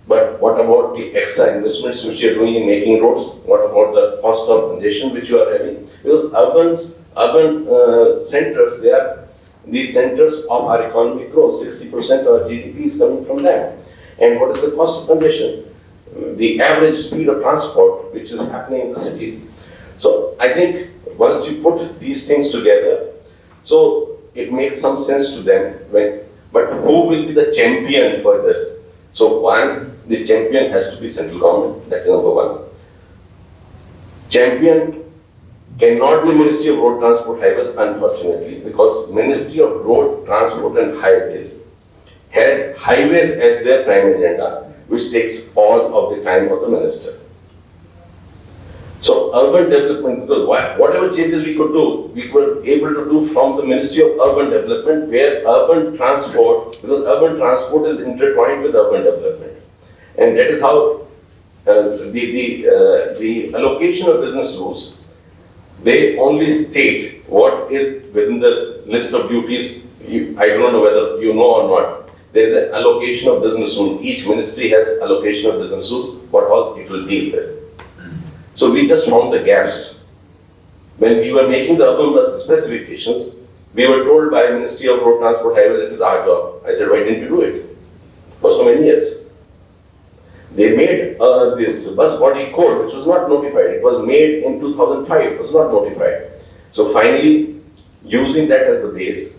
But what about the extra investments which you are doing in making roads? What about the cost of congestion which you are having? Because urban centers, they are the centers of our economic growth. 60% of our GDP is coming from them. And what is the cost of congestion? The average speed of transport which is happening in the city. So I think once you put these things together, so it makes some sense to them. But who will be the champion for this? So one, the champion has to be central government, that is number one. Champion cannot be Ministry of Road Transport Highways, unfortunately, because Ministry of Road Transport and Highways has highways as their prime agenda, which takes all of the time of the minister. So urban development, because whatever changes we could do, we were able to do from the Ministry of Urban Development, where urban transport, because urban transport is intertwined with urban development. And that is how the allocation of business rules, they only state what is within the list of duties. I don't know whether you know or not. There is an allocation of business rule. Each ministry has allocation of business rules, what all it will deal with. So we just found the gaps. When we were making the urban bus specifications, we were told by Ministry of Road Transport Highways it is our job. I said, why didn't you do it for so many years? They made this bus body code, which was not notified. It was made in 2005. It was not notified. So finally, using that as the base,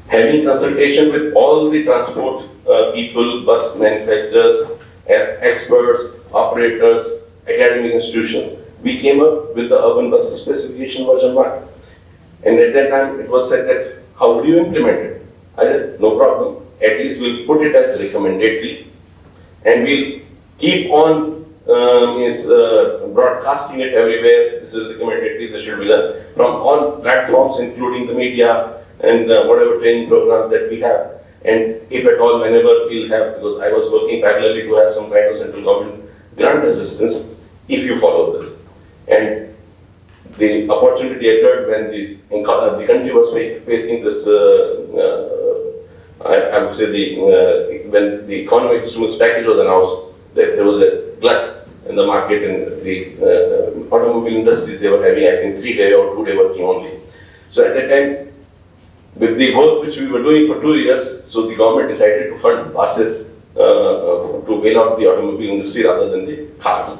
having consultation with all the transport people, bus manufacturers, experts, operators, academic institutions, we came up with the urban bus specification version 1. And at that time, it was said that, how would you implement it? I said, no problem. At least we'll put it as recommendatory, and we'll keep on broadcasting it everywhere. This is recommendatory, this should be done. From all platforms, including the media and whatever training program that we have. And if at all, whenever we'll have, because I was working parallelly to have some kind of central government grant assistance, if you follow this. And the opportunity occurred when the country was facing this, I would say when the economic stimulus package was announced, that there was a glut in the market, and the automobile industries, they were having, I think, 3-day or 2-day working only. So at that time, with the work which we were doing for 2 years, so the government decided to fund buses to bail out the automobile industry rather than the cars.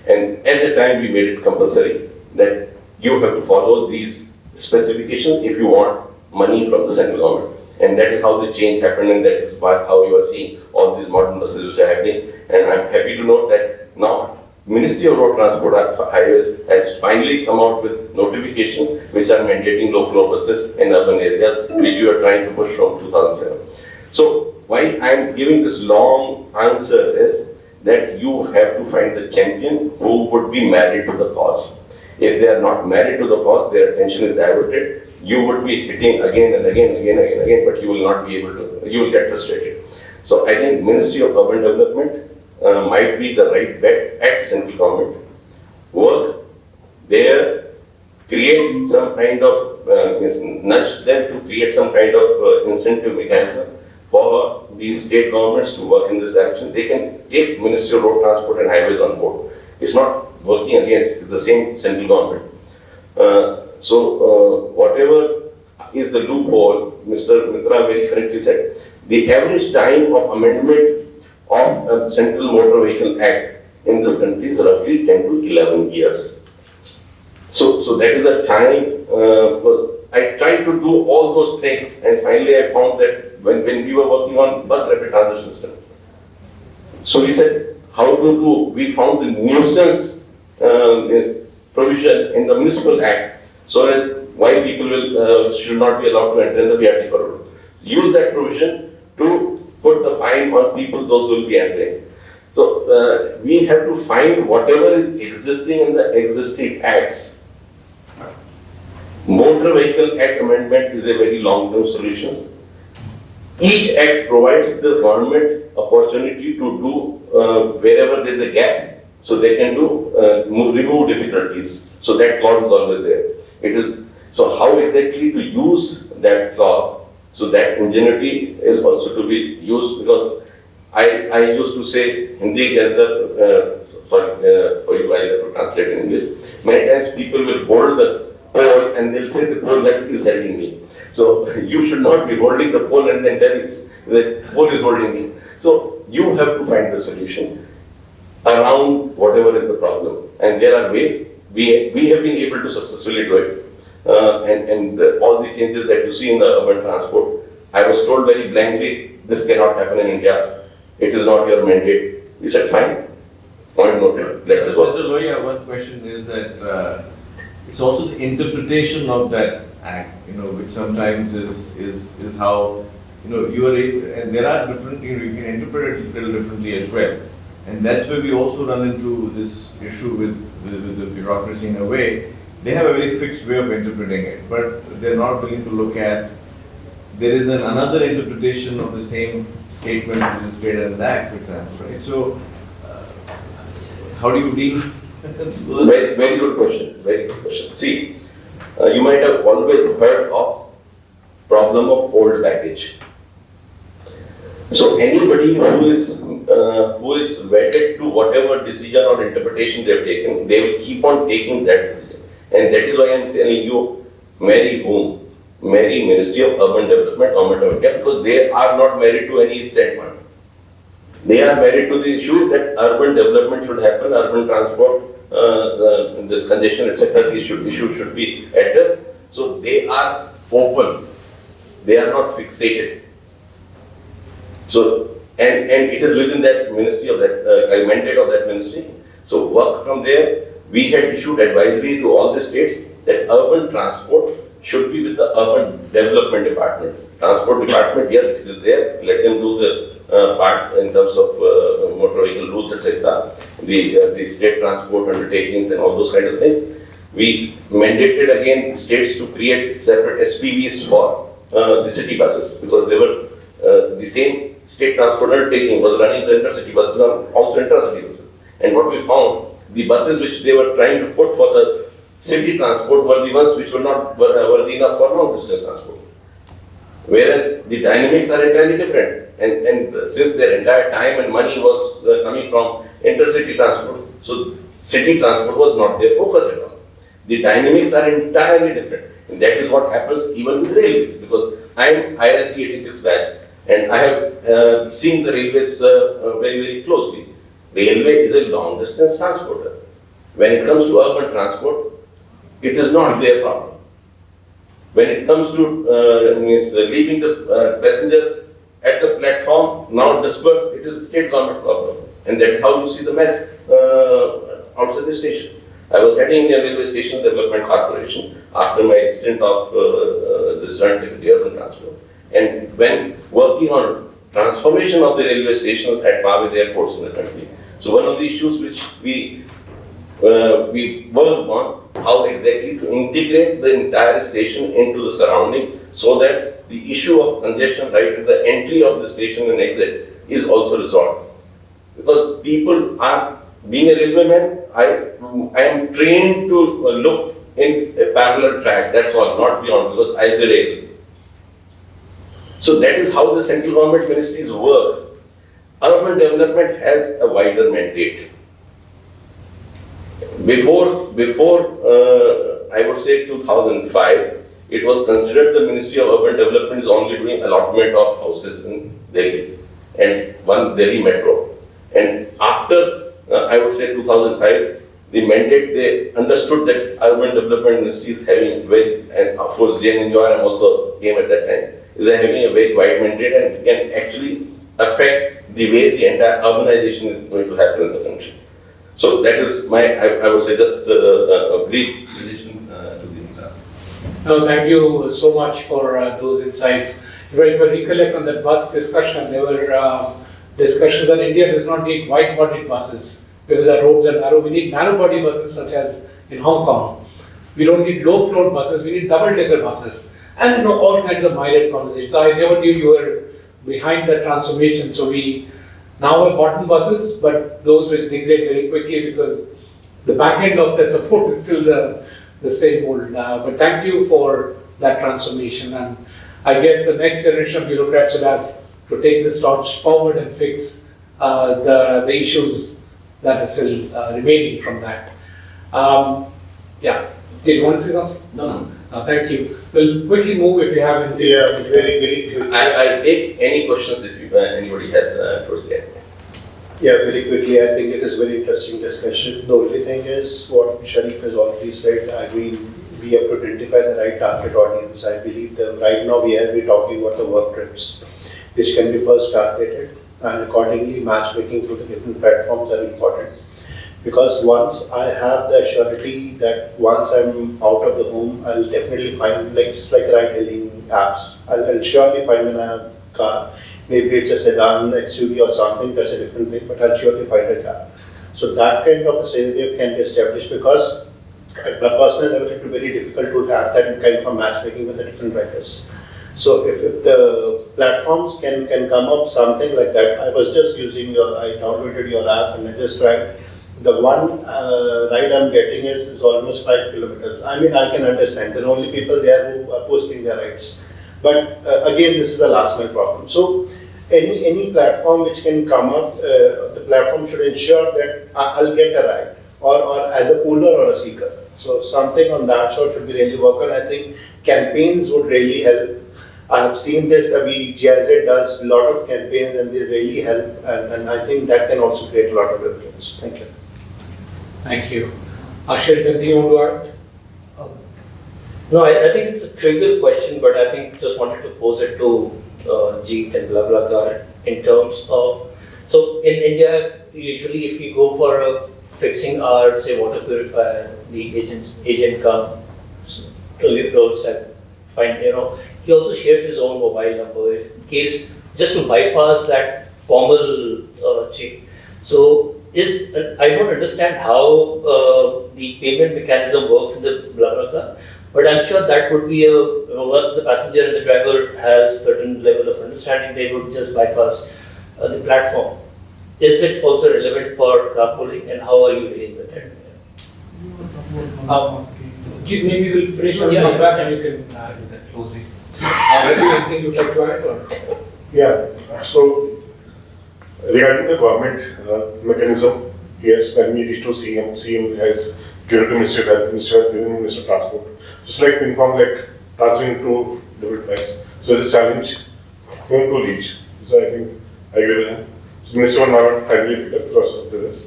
And at the time, we made it compulsory that you have to follow these specifications if you want money from the central government. And that is how the change happened, and that is how you are seeing all these modern buses which are happening. And I'm happy to note that now Ministry of Road Transport and Highways has finally come out with notification which are mandating low-floor buses in urban areas, which we are trying to push from 2007. So why I'm giving this long answer is that you have to find the champion who would be married to the cause. If they are not married to the cause, their attention is diverted. You would be hitting again and again, but you will not be able to, you will get frustrated. So I think Ministry of Urban Development might be the right bet at central government. Work there, create some kind of, nudge them to create some kind of incentive mechanism for the state governments to work in this direction. They can take Ministry of Road Transport and Highways on board. It's not working against the same central government. Whatever is the loophole, Mr. Mitra very correctly said, the average time of amendment of a Central Motor Vehicle Act in this country is roughly 10 to 11 years. So that is a time, I tried to do all those things, and finally I found that when we were working on bus rapid transit system, so we said, how to do, we found the nuisance provision in the Municipal Act, so as why people should not be allowed to enter in the BRT corridor. Use that provision to put the fine on people, those who will be entering. So we have to find whatever is existing in the existing acts. Motor Vehicle Act amendment is a very long-term solution. Each act provides the government opportunity to do wherever there is a gap, so they can do remove difficulties. So that clause is always there. It is so how exactly to use that clause. So that ingenuity is also to be used, because I used to say Hindi for you I have to translate in English. Many times people will hold the pole and they'll say the pole that is helping me. So you should not be holding the pole and then tell it's the pole is holding me. So you have to find the solution around whatever is the problem. And there are ways we have been able to successfully do it. All the changes that you see in the urban transport, I was told very blankly, this cannot happen in India. It is not your mandate. We said, fine. Point noted. Let us work. Mr. Loya, one question is that it's also the interpretation of that act, which sometimes is how, you are able, and there are different, you can interpret it a little differently as well. And that's where we also run into this issue with the bureaucracy in a way. They have a very fixed way of interpreting it, but they're not willing to look at, there is another interpretation of the same statement which is stated in the act, for example, right? So, how do you deal? Very good question, very good question. See, you might have always heard of problem of old baggage. So anybody who is wedded to whatever decision or interpretation they have taken, they will keep on taking that decision. And that is why I am telling you, marry whom? Marry Ministry of Urban Development, Government of India, because they are not married to any standpoint. They are married to the issue that urban development should happen, urban transport, this congestion, etc. These issues should be addressed. So they are open. They are not fixated. So and it is within that ministry of that mandate of that ministry. So work from there. We had issued advisory to all the states that urban transport should be with the urban development department. Transport department, yes, it is there. Let them do the part in terms of motor vehicle rules, etc. The state transport undertakings and all those kind of things. We mandated again states to create separate SPVs for the city buses, because they were the same state transport undertaking was running the intercity buses and also intercity buses. And what we found, the buses which they were trying to put for the city transport were the ones which were not worthy enough for long distance transport. Whereas the dynamics are entirely different. And since their entire time and money was coming from intercity transport, so city transport was not their focus at all. The dynamics are entirely different. And that is what happens even with railways, because I am IRC 86 batch and I have seen the railways very, very closely. Railway is a long distance transporter. When it comes to urban transport, it is not their problem. When it comes to leaving the passengers at the platform, now dispersed, it is a state government problem. And that is how you see the mess outside the station. I was heading the Railway Station Development Corporation after my stint of this Joint Secretary Urban Transport. And when working on transformation of the railway stations at par with airports in the country, So one of the issues which we worked on, how exactly to integrate the entire station into the surrounding so that the issue of congestion right at the entry of the station and exit is also resolved. Because people are, being a railwayman, I am trained to look in a parallel track, that's all, not beyond, because I derail. So that is how the central government ministries work. Urban development has a wider mandate. Before I would say 2005, it was considered the Ministry of Urban Development is only doing allotment of houses in Delhi and one Delhi metro. And after I would say 2005, the mandate, they understood that urban development ministry is having very, and of course Jane and Joanne also came at that time, is having a very wide mandate and can actually affect the way the entire urbanization is going to happen in the country. So that is my, I would say, just a brief relation to the. No, thank you so much for those insights. If I recollect on that bus discussion, there were discussions that India does not need wide-bodied buses because our roads are narrow. We need narrow-body buses such as in Hong Kong. We don't need low-floor buses, we need double-decker buses. And all kinds of myriad conversations. So I never knew you were behind the transformation. So we now have modern buses, but those which degrade very quickly because the back end of that support is still the same old. But thank you for that transformation. And I guess the next generation of bureaucrats will have to take this torch forward and fix the issues that are still remaining from that. Yeah, did you want to say something? No. Thank you. We'll quickly move if you have anything. Yeah, very quickly. I'll take any questions if anybody has to say. Yeah, very quickly. I think it is very interesting discussion. The only thing is what Sharif has already said. I mean, we have to identify the right target audience. I believe that right now we're talking about the work trips, which can be first targeted, and accordingly matchmaking through the different platforms are important. Because once I have the surety that once I'm out of the home, I'll definitely find, like just like ride-hailing apps, I'll surely find when I have a car. Maybe it's a sedan, SUV or something, that's a different thing, but I'll surely find a car. So that kind of a scenario can be established because at my personal level it will be very difficult to have that kind of a matchmaking with the different riders. So if the platforms can come up something like that, I was just using I downloaded your app and I just tried. The one ride I'm getting is almost 5 kilometers. I mean, I can understand. There are only people there who are posting their rides. But again, this is a last mile problem. So any platform which can come up, the platform should ensure that I'll get a ride or as a puller or a seeker. So something on that sort should be really work on. I think campaigns would really help. I have seen this, GIZ does a lot of campaigns and they really help, and I think that can also create a lot of difference. Thank you. Thank you. Ashir, anything you want to add? No, I think it's a trivial question, but I think just wanted to pose it to Jeet and BlaBlaCar in terms of, so in India, usually if you go for fixing our, say, water purifier, the agent comes to the roadside, find, he also shares his own mobile number in case, just to bypass that formal check. So I don't understand how the payment mechanism works in the BlaBlaCar, but I'm sure that would be once the passenger and the driver has certain level of understanding, they would just bypass the platform. Is it also relevant for carpooling, and how are you dealing with it? Maybe we'll finish on the back and you can do that closing. Anything you'd like to add? Or? Yeah, so regarding the government mechanism, yes, when we reach to CM has given to Minister of Health, Minister has given Minister of Transport. Just like ping pong, like transferring to different tracks. So it's a challenge whom to reach. So I think I agree with him. So Minister will not finally pick up because of this.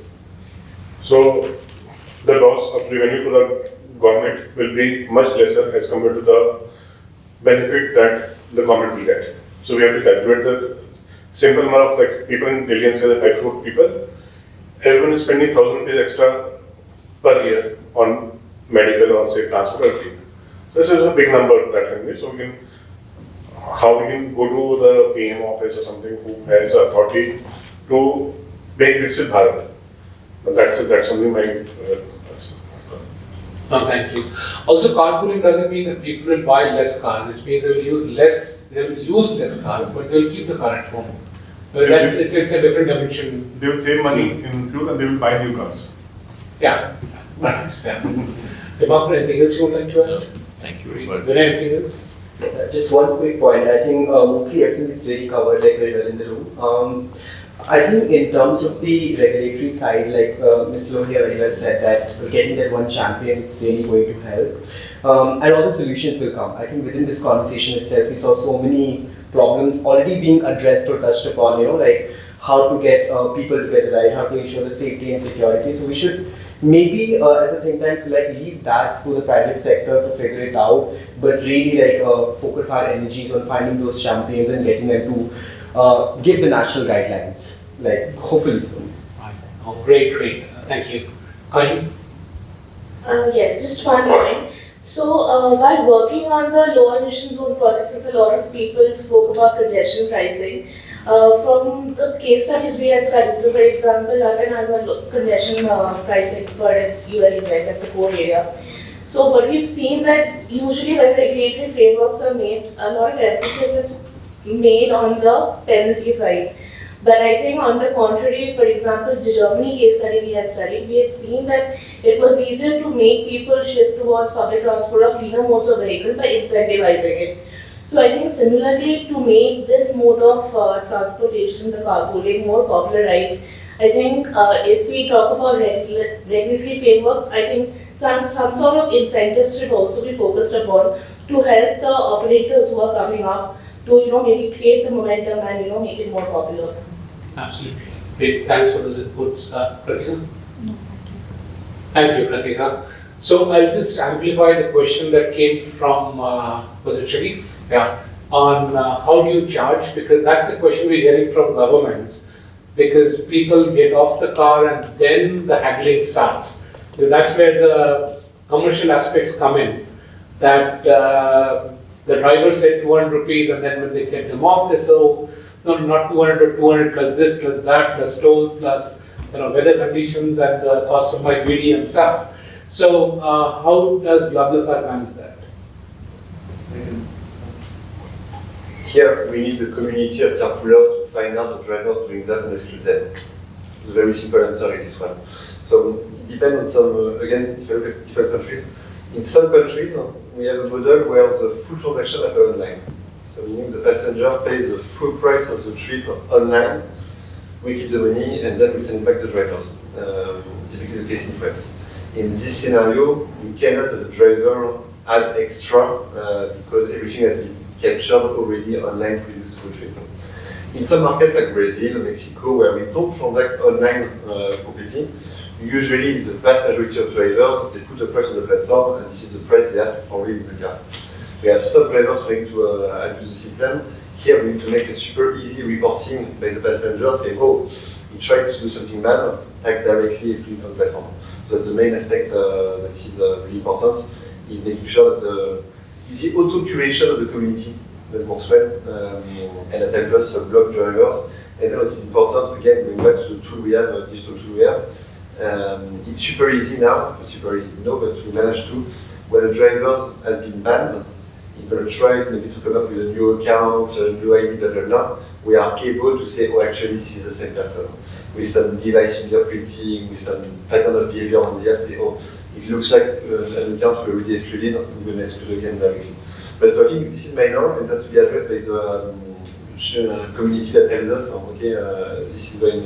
So the loss of revenue to the government will be much lesser as compared to the benefit that the government will get. So we have to calculate the simple number of like people in Delhi and say the 5 crore people. Everyone is spending 1,000 rupees extra per year on medical or say transport or thing. This is a big number that can be. So we can, how we can go to the PM office or something who has authority to make Viksit Bharat. But that's only my. No, thank you. Also, carpooling doesn't mean that people will buy less cars. It means they will use less cars, but they will keep the car at home. But it's a different dimension. They will save money in fuel and they will buy new cars. Yeah, perhaps, yeah. Deepak, anything else you would like to add? Thank you very much. Vinay, anything else? Just one quick point. I think mostly everything is really covered like very well in the room. I think in terms of the regulatory side, like Mr. Lohia very well said, that getting that one champion is really going to help. And all the solutions will come. I think within this conversation itself, we saw so many problems already being addressed or touched upon, like how to get people together, right? How to ensure the safety and security. So we should maybe as a think tank leave that to the private sector to figure it out, but really focus our energies on finding those champions and getting them to give the national guidelines, hopefully soon. Oh, great. Thank you. Kaini? Yes, just one point. So, while working on the low emission zone project, since a lot of people spoke about congestion pricing, from the case studies we had studied, so for example, London has a congestion pricing for its ULEZ, that's a core area. So, what we've seen that usually when regulatory frameworks are made, a lot of emphasis is made on the penalty side. But I think on the contrary, for example, the Germany case study we had studied, we had seen that it was easier to make people shift towards public transport or cleaner modes of vehicle by incentivizing it. So I think similarly, to make this mode of transportation, the carpooling, more popularized, I think if we talk about regulatory frameworks, I think some sort of incentives should also be focused upon to help the operators who are coming up to maybe create the momentum and make it more popular. Absolutely. Great. Thanks for those inputs, Pratika. Thank you, Pratika. So I'll just amplify the question that came from was it Sharif? Yeah. On how do you charge? Because that's the question we're getting from governments. Because people get off the car and then the haggling starts. So that's where the commercial aspects come in. That the driver said 200 rupees, and then when they get them off, they say, oh, no, not 200, 200 plus this, plus that, plus toll, plus weather conditions and the cost of my BD and stuff. So how does BlaBlaCar manage that? Here we need the community of carpoolers to find out the drivers doing that and exclude them. The very simple answer is this one. So it depends on some, again, if you look at different countries. In some countries, we have a model where the full transaction happens online. So meaning the passenger pays the full price of the trip online, we keep the money, and then we send it back to the drivers. Typically the case in France. In this scenario, you cannot, as a driver, add extra because everything has been captured already online previous to the trip. In some markets like Brazil, Mexico, where we don't transact online completely, usually the vast majority of drivers, they put a price on the platform and this is the price they ask for in the car. We have some drivers trying to abuse the system. Here we need to make a super easy reporting by the passenger, saying, oh, he tried to do something bad, tag directly excluding from the platform. So that's the main aspect that is really important, is making sure that the auto-curation of the community that works well, and that helps us block drivers. And then what is important, again, going back to the tool we have, digital tool we have, it's super easy now, not super easy, no, but we managed to, when a driver has been banned, you're going to try maybe to come up with a new account, a new ID, blah, blah, blah. We are able to say, oh, actually, this is the same person. With some device fingerprinting, with some pattern of behavior on the app, say, oh, it looks like an account we already excluded, we're going to exclude again directly. But so I think this is minor, and it has to be addressed by the community that tells us, okay, this is going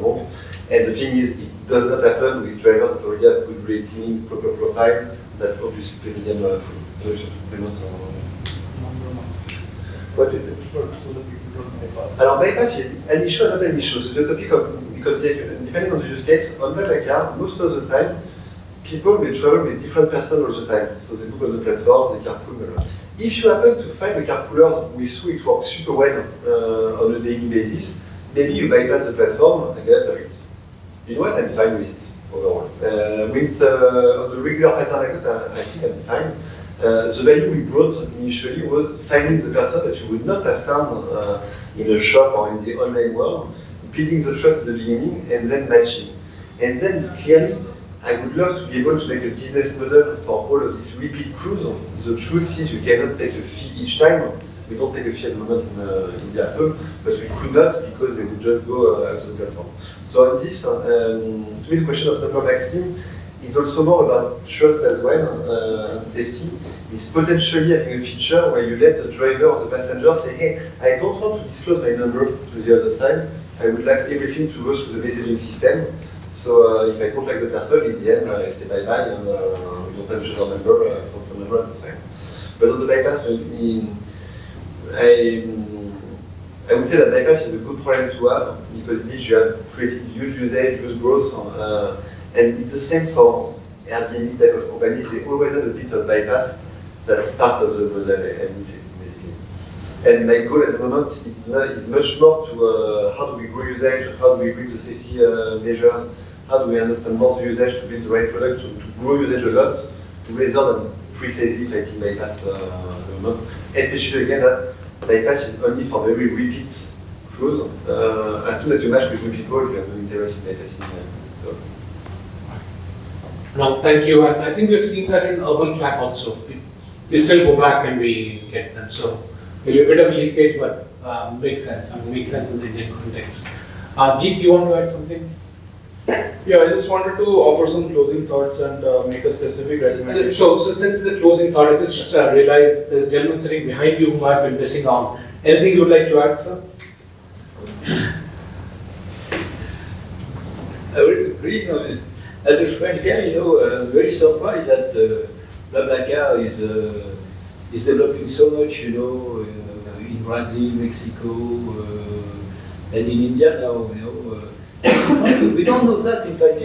wrong. And the thing is, it does not happen with drivers that already have good ratings, proper profile, that obviously plays again What is it? Alors bypass is an issue and not an issue. So the topic of, because depending on the use case, on BlaBlaCar, most of the time, people will travel with different persons all the time. So they book on the platform, they carpool, blah, blah. If you happen to find a carpooler with who it works super well on a daily basis, maybe you bypass the platform and get the rates. You know what? I'm fine with it overall. With on the regular pattern like that, I think I'm fine. The value we brought initially was finding the person that you would not have found in a shop or in the online world, building the trust at the beginning, and then matching. And then clearly, I would love to be able to make a business model for all of this repeat cruise. The truth is you cannot take a fee each time. We don't take a fee at the moment in the atom, but we could not because they would just go out of the platform. So on this, to me the question of number maximum is also more about trust as well and safety. It's potentially having a feature where you let the driver or the passenger say, hey, I don't want to disclose my number to the other side. I would like everything to go through the messaging system. So if I don't like the person, in the end, I say bye-bye and we don't have your number, phone number, that's fine. But on the bypass, I would say that bypass is a good problem to have because it means you have created huge usage, huge growth, and it's the same for Airbnb type of companies. They always have a bit of bypass that's part of the model, I would say, basically. And my goal at the moment is much more to how do we grow usage, how do we bring the safety measures, how do we understand more the usage to build the right products, to grow usage a lot, rather than precisely fighting bypass at the moment. Especially again that bypass is only for very repeat cruise. As soon as you match with new people, you have no interest in bypassing. No, thank you. And I think we've seen that in urban flap also. We still go back and we get them. So there'll be a bit of leakage, but makes sense. I mean, makes sense in the Indian context. Jeet, you want to add something? Yeah, I just wanted to offer some closing thoughts and make a specific recommendation. So since it's a closing thought, I just realized there's a gentleman sitting behind you who I've been missing out. Anything you would like to add, sir? I would agree. As a French guy, I'm very surprised that BlaBlaCar is developing so much, in Brazil, Mexico, and in India now, we don't know that, in fact.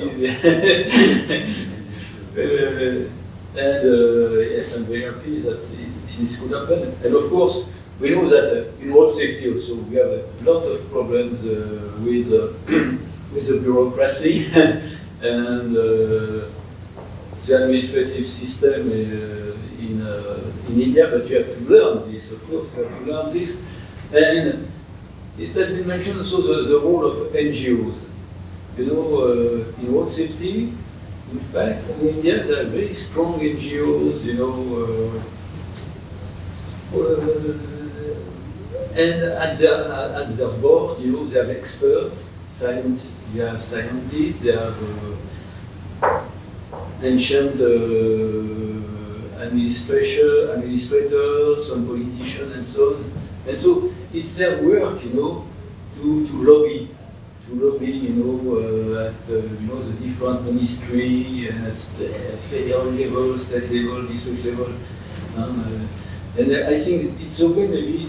Yes, I'm very happy that this could happen. And of course, we know that in road safety also, we have a lot of problems with the bureaucracy and the administrative system in India, but you have to learn this, of course, you have to learn this. And it has been mentioned also the role of NGOs. In road safety, in fact, in India there are very strong NGOs, and at their board, they have experts, they have scientists, they have ancient administrators, some politicians, and so on. And so it's their work, to lobby, at the different ministry, federal level, state level, district level, and I think it's a way maybe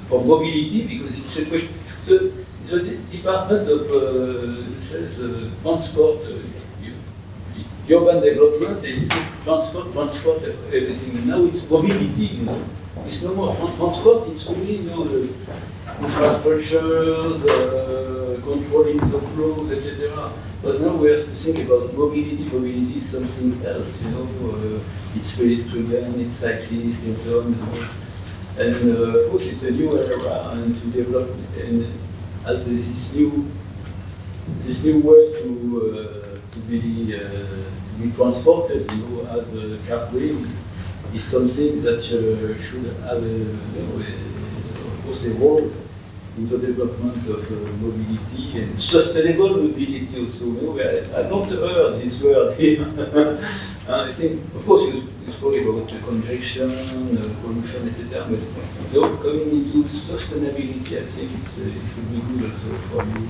for mobility because it's a question. The Department of Transport, urban development, and transport, everything. And now it's mobility. It's no more transport. It's really the infrastructure, controlling the flows, etc. But now we have to think about mobility. Mobility is something else. It's pedestrian, it's cyclists, and so on. And of course, it's a new era, and to develop and as this new way to be transported, as carpooling is something that should have of course a role in the development of mobility and sustainable mobility also. I don't heard this word here. I think, of course, you spoke about the congestion, pollution, etc. But coming into sustainability, I think it would be good also for you.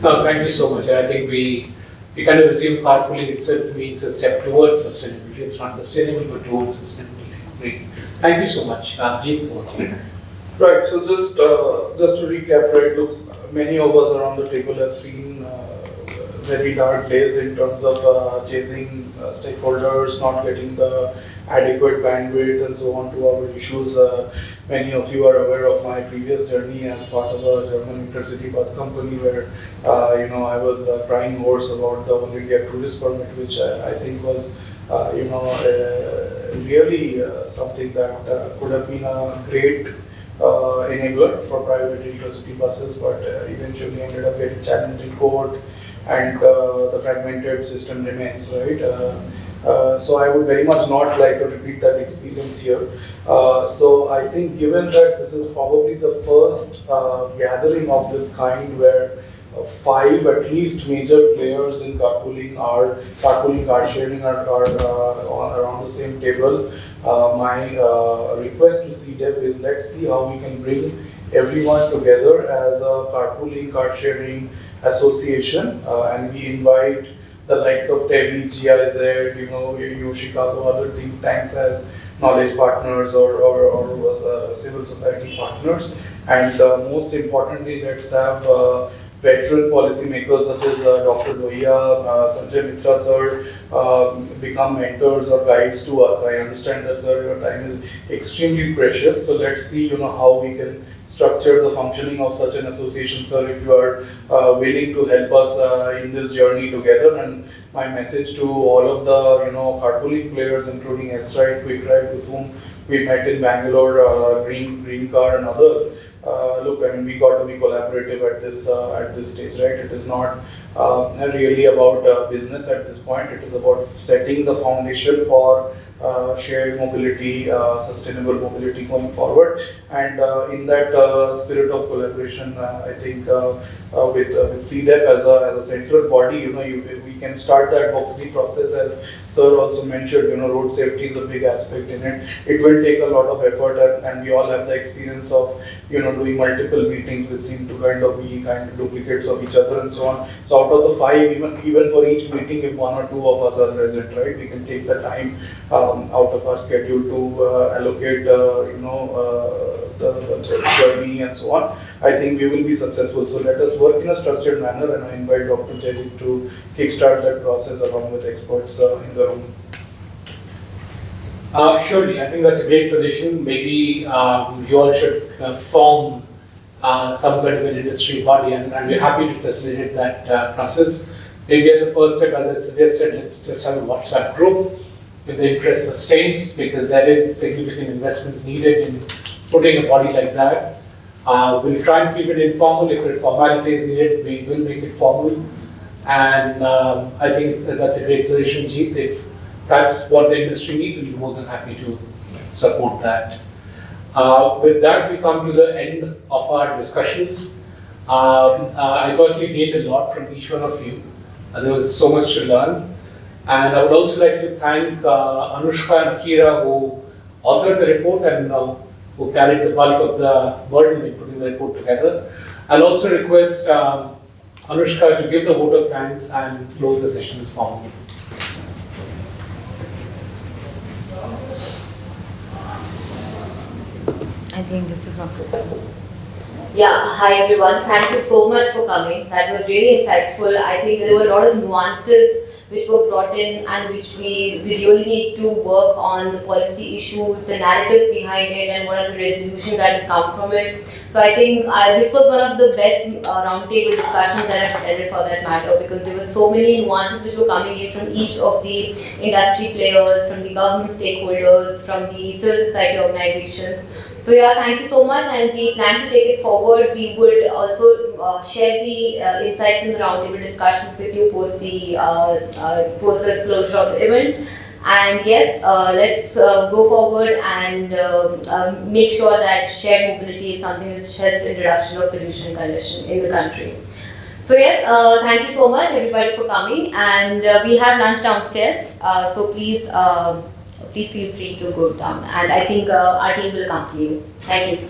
No, thank you so much. I think we kind of assume carpooling itself means a step towards sustainability. It's not sustainable, but towards sustainability. Great. Thank you so much. Jeet, over to you. Right, so just to recap, right, look, many of us around the table have seen very dark days in terms of chasing stakeholders, not getting the adequate bandwidth and so on to our issues. Many of you are aware of my previous journey as part of a German intercity bus company where I was crying hoarse about the All India tourist permit, which I think was really something that could have been a great enabler for private intercity buses, but eventually ended up getting challenged in court, and the fragmented system remains, right? So I would very much not like to repeat that experience here. So I think given that this is probably the first gathering of this kind where 5 at least major players in carpooling, car sharing are around the same table. My request to C-DEP is, let's see how we can bring everyone together as a carpooling, car sharing association, and we invite the likes of TEVI, GIZ, Chicago, other think tanks as knowledge partners or civil society partners. And most importantly, let's have veteran policymakers such as Dr. Lohiya, Sanjay Mitra sir, become mentors or guides to us. I understand that, sir, your time is extremely precious. So let's see, how we can structure the functioning of such an association, sir, if you are willing to help us in this journey together. And my message to all of the, carpooling players, including S-Ride, Quick Ride, with whom we met in Bangalore, Green Car and others. Look, I mean, we got to be collaborative at this stage, right? It is not really about business at this point. It is about setting the foundation for shared mobility, sustainable mobility going forward. And in that spirit of collaboration, I think with C-DEP as a central body, we can start the advocacy process. As sir also mentioned, road safety is a big aspect in it. It will take a lot of effort, and we all have the experience of doing multiple meetings which seem to be duplicates of each other and so on. So out of the 5, even for each meeting, if 1 or 2 of us are present, right, we can take the time out of our schedule to allocate the journey and so on. I think we will be successful. So let us work in a structured manner, and I invite Dr. Jaideep to kickstart that process along with experts in the room. Surely, I think that's a great suggestion. Maybe you all should form some kind of an industry body, and we're happy to facilitate that process. Maybe as a first step, as I suggested, let's just have a WhatsApp group if the interest sustains, because there is significant investments needed in putting a body like that. We'll try and keep it informal. If there are formalities needed, we will make it formal. And I think that's a great suggestion, Jeet. If that's what the industry needs, we'll be more than happy to support that. With that, we come to the end of our discussions. I personally gained a lot from each one of you. There was so much to learn. And I would also like to thank Anushka and Akira, who authored the report and who carried the bulk of the burden in putting the report together. I'll also request Anushka to give the vote of thanks and close the sessions formally. I think this is not good. Yeah, hi everyone. Thank you so much for coming. That was really insightful. I think there were a lot of nuances which were brought in and which we really need to work on, the policy issues, the narratives behind it, and what are the resolutions that will come from it. So I think this was one of the best roundtable discussions that I've attended for that matter, because there were so many nuances which were coming in from each of the industry players, from the government stakeholders, from the civil society organizations. So yeah, thank you so much, and we plan to take it forward. We would also share the insights in the roundtable discussions with you post the closure of the event. And yes, let's go forward and make sure that shared mobility is something that helps in reduction of pollution and congestion in the country. So yes, thank you so much everybody for coming, and we have lunch downstairs. So please feel free to go down, and I think our team will accompany you. Thank you.